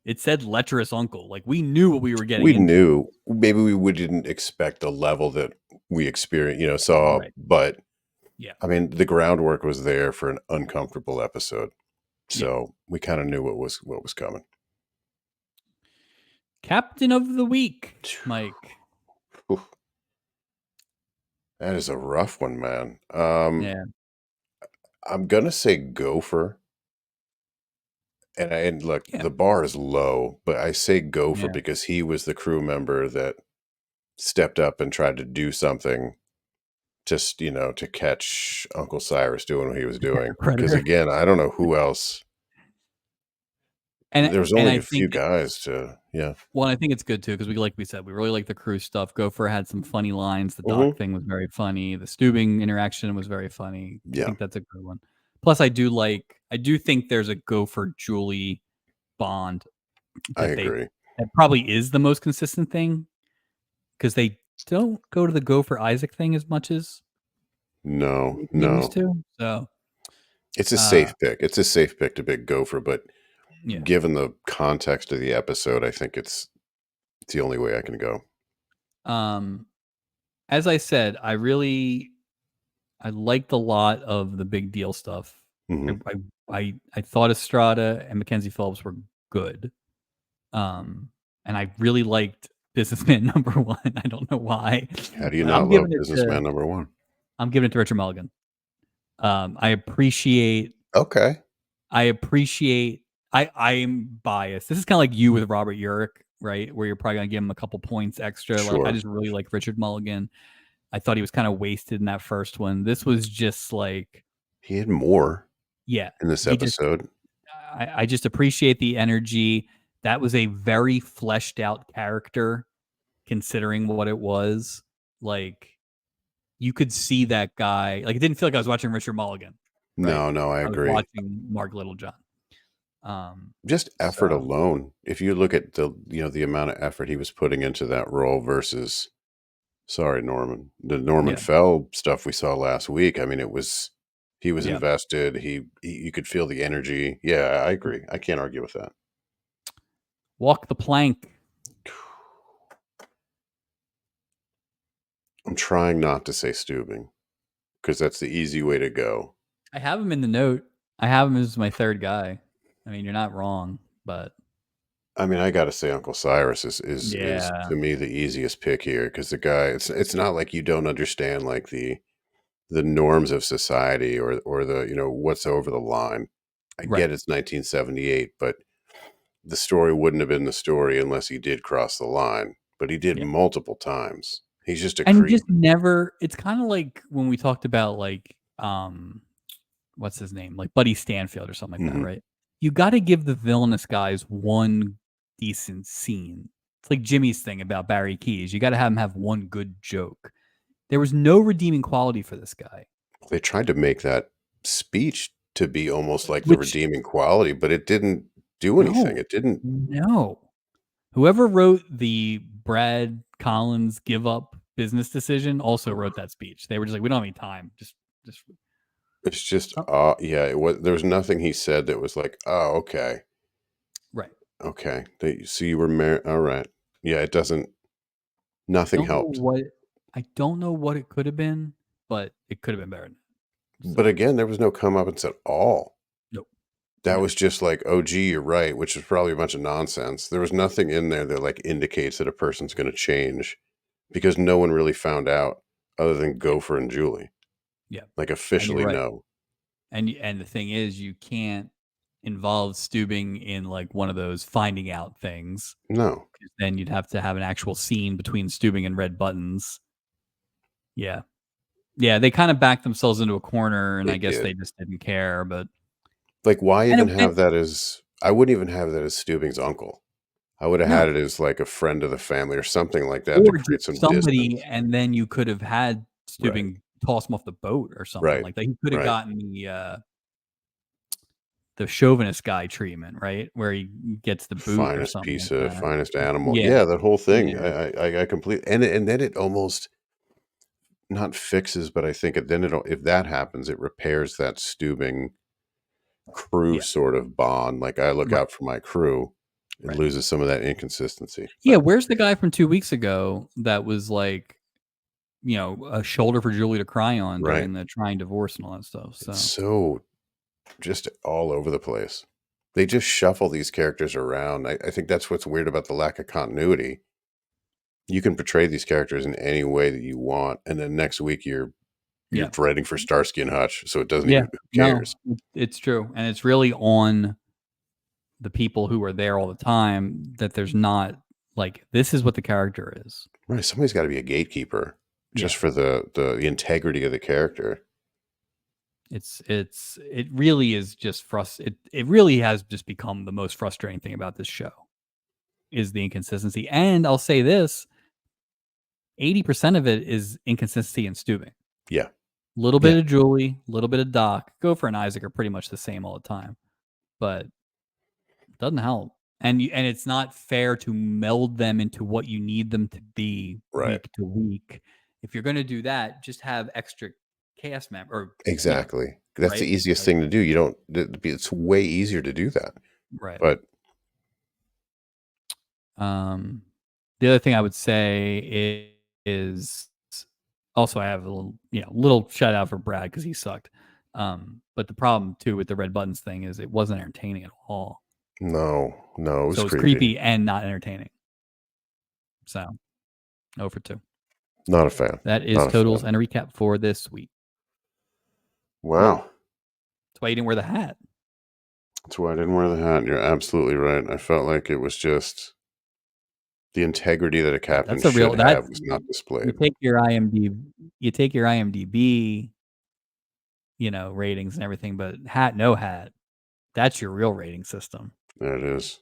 it said lecherous uncle. Like we knew what we were getting We into. knew maybe we didn't expect the level that we experienced, saw, Right. but Yeah. I mean, the groundwork was there for an uncomfortable episode. Yeah. So we kind of knew what was coming. Captain of the week, Mike. Whew, that is a rough one, man. Yeah. I'm gonna say Gopher. And look, Yeah. the bar is low, but I say Gopher Yeah. because he was the crew member that stepped up and tried to do something just, to catch Uncle Cyrus doing what he was doing. Because Predator. again, I don't know who else. And There was and only I a few think guys to, yeah. well, I think it's good too because like we said, we really like the crew stuff. Gopher had some funny lines. The Hmm. doc thing was very funny. The Steubing interaction was very funny. I Yeah, think that's a good one. Plus, I do think there's a Gopher Julie bond I that agree. that probably is the most consistent thing because they don't go to the Gopher Isaac thing as much as No, maybe they used no. to. So, It's a uh, safe pick. It's a safe pick to pick Gopher, but yeah. given the context of the episode, I think it's the only way I can go. Um, as I said, I liked a lot of the big deal stuff. I Hmm. I I thought Estrada and Mackenzie Phillips were good. And I really liked Businessman Number One. I don't know why, How do you but not love Businessman Number One? I'm giving it to Richard Mulligan. I appreciate Okay, I appreciate I'm biased. This is kind of like you with Robert Urich, right? Where you're probably gonna give him a couple points extra. Like I sure. just really like Richard Mulligan. I thought he was kind of wasted in that first one. This was just like, He had more yeah, in this he just episode. I just appreciate the energy. That was a very fleshed out character, considering what it was. Like you could see that guy. Like it didn't feel like I was watching Richard Mulligan, right? No, no, I I was agree. watching Mark Littlejohn. Um, Just effort so alone. If you look at the amount of effort he was putting into that role versus, sorry, Norman, the Norman yeah, Fell stuff we saw last week. I mean, he was yeah. invested. You could feel the energy. Yeah, I agree. I can't argue with that. Walk the plank. I'm trying not to say Steubing because that's the easy way to go. I have him in the note. I have him as my third guy. I mean, you're not wrong, but I mean, I got to say Uncle Cyrus is yeah, to me the easiest pick here because the guy, it's not like you don't understand like the norms of society or the what's over the line. I right. get it's 1978, but the story wouldn't have been the story unless he did cross the line. But he did Yeah, multiple times. He's just a And creep. just never it's kinda like when we talked about, like, what's his name? Like, Buddy Stanfield or something like that, Mhm. right? You gotta give the villainous guys one decent scene. It's like Jimmy's thing about Barry Keys. You gotta have him have one good joke. There was no redeeming quality for this guy, They tried to make that speech to be almost like the which redeeming quality, but it didn't do anything. no, It didn't. no. Whoever wrote the Brad Collins give up business decision also wrote that speech. They were just like, "We don't have any time. Just It's just, some." yeah, it was there was nothing he said that was like, "Oh, okay. Right. Okay. So you were married. All right." Yeah, it doesn't nothing Don't know helped. what I don't know what it could have been, but it could have been better than that. But So, again, there was no comeuppance at all. nope. That No. was just like, "Oh, gee, you're right," which is probably a bunch of nonsense. There was nothing in there that, like, indicates that a person's gonna change because no one really found out other than Yeah. Gopher and Julie. Yeah. Like, And you're officially right. no. And the thing is you can't involve Steubing in, like, one of those finding out things, No, 'cause then you'd have to have an actual scene between Steubing and Red Buttons. Yeah. Yeah, they kinda backed themselves into a corner, and they I guess did. they just didn't care, but Like, why and even it and have that as I wouldn't even have that as Steubing's uncle. I would have had no. it as, like, a friend of the family or something like that to Or create just some somebody, distance. and then you could have had Right, Steubing toss him off the boat or something right, like that. He could have right. gotten the chauvinist guy treatment, right? Where he gets the boot or something like that. Finest animal. Yeah, Yeah, that whole yeah, thing. I complete and then it almost not fixes, but I think then it'll if that happens, it repairs that Steubing crew yeah, sort of bond. Like, I look right, out for my crew. It right. loses some of that inconsistency, Yeah, but where's the guy from 2 weeks ago that was like, a shoulder for Julie to cry on right. during the trying divorce and all that stuff, It's so so just all over the place. They just shuffle these characters around. I think that's what's weird about the lack of continuity. You can portray these characters in any way that you want, and then next week you're yeah. dreading for Starsky and Hutch, so it doesn't Yeah. even who No, cares? it's true, and it's really on the people who are there all the time that there's not like, this is what the character is. Right, somebody's gotta be a gatekeeper just Yeah. for the integrity of the character. It really is just it really has just become the most frustrating thing about this show, is the inconsistency, and I'll say this, 80% of it is inconsistency in Steubing. Yeah, Little yeah, bit of Julie, little bit of Doc. Gopher and Isaac are pretty much the same all the time, but it doesn't help. And it's not fair to meld them into what you need them to be right. week to week. If you're gonna do that, just have extra cast member or, Exactly. That's the right? easiest Like, thing to do. You don't it's way easier to do that, right. but Um, the other thing I would say is also I have a little shout out for Brad because he sucked. But the problem too with the red buttons thing is it wasn't entertaining at all. no, no, it was So it's creepy. creepy and not entertaining. So 0 for 2. Not a fan, That is not a totals fan. and a recap for this week. Wow. That's why you didn't wear the hat. That's why I didn't wear the hat. You're absolutely right. I felt like it was just the integrity that a captain That's a real should that's have was not you displayed. take your IMDb, ratings and everything, but no hat. That's your real rating system. There it is.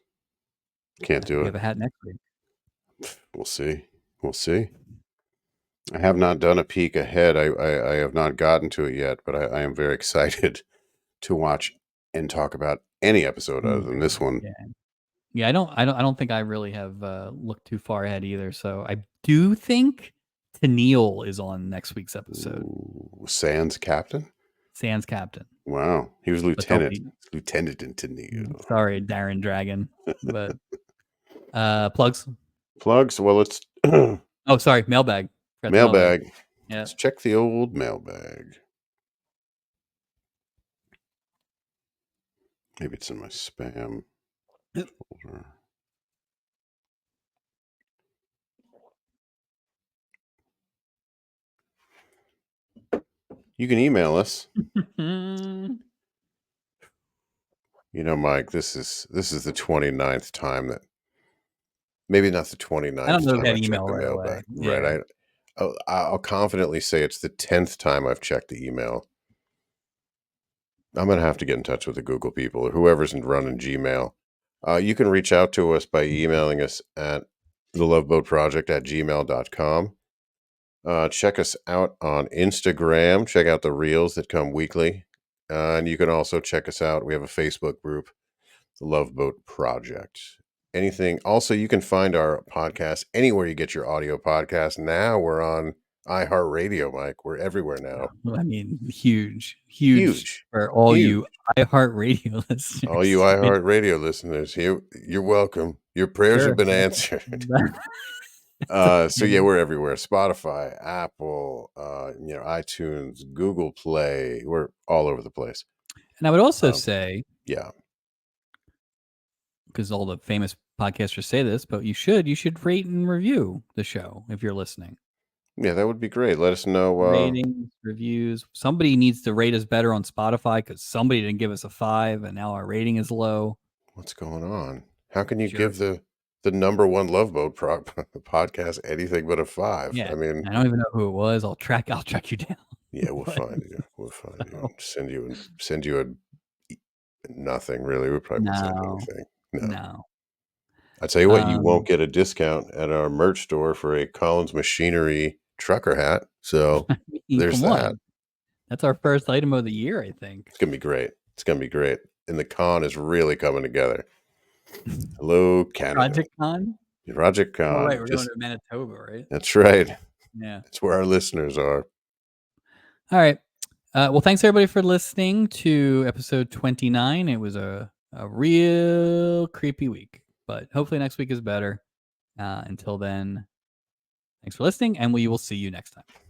Can't I think do we it. have a hat next week. We'll see. We'll see. I have not done a peek ahead. I have not gotten to it yet, but I am very excited to watch and talk about any episode other Me than too. this one. Yeah. Yeah, I don't think I really have, looked too far ahead either, so I do think Tennille is on next week's episode. Ooh, Sans Captain? Sans Captain. Wow. He was But don't lieutenant. be Lieutenant in Tennille. sorry, Darren Dragon, but, plugs? Plugs? Well, it's Oh, sorry, mailbag. Forgot the mailbag. mailbag. Yeah. Let's check the old mailbag. Maybe it's in my spam folder. You can email us. Mike, this is the 29th time that maybe not the I don't 29th know time that I checked email the right mailbag. away. Right. Yeah. I'll confidently say it's the 10th time I've checked the email. I'm gonna have to get in touch with the Google people or whoever's running Gmail. You can reach out to us by emailing us at theloveboatproject@gmail.com. Check us out on Instagram. Check out the reels that come weekly. And you can also check us out. We have a Facebook group, the Love Boat Project. Anything. Also, you can find our podcast anywhere you get your audio podcast. Now we're on iHeartRadio, Mike. We're everywhere now. I mean, huge Huge. for all Huge. you iHeartRadio listeners. All you iHeartRadio listeners, you're welcome. Your prayers Sure. have been answered. So yeah, we're everywhere. Spotify, Apple, iTunes, Google Play. We're all over the place. And I would also say, Yeah, because all the famous podcasters say this, but you should rate and review the show if you're listening. yeah, that would be great. Let us know. Ratings, reviews. Somebody needs to rate us better on Spotify because somebody didn't give us a 5, and now our rating is low. What's going on? How can you Sure. give the number one Love Boat podcast anything but a 5? Yeah, I mean, I don't even know who it was. I'll track you down. yeah, we'll But find you. We'll find you. And send you a nothing really. We probably won't send no, anything. No. no. I tell you what, you won't get a discount at our merch store for a Collins Machinery trucker hat. So I mean, there's come that. on. That's our first item of the year, I think. It's gonna be great. It's gonna be great. And the con is really coming together. Hello, Canada. Project Con. Oh, right. We're going to Manitoba, right? That's right. Yeah. That's where our listeners are. All right. Well, thanks everybody for listening to episode 29. It was a real creepy week, but hopefully next week is better. Until then, thanks for listening, and we will see you next time.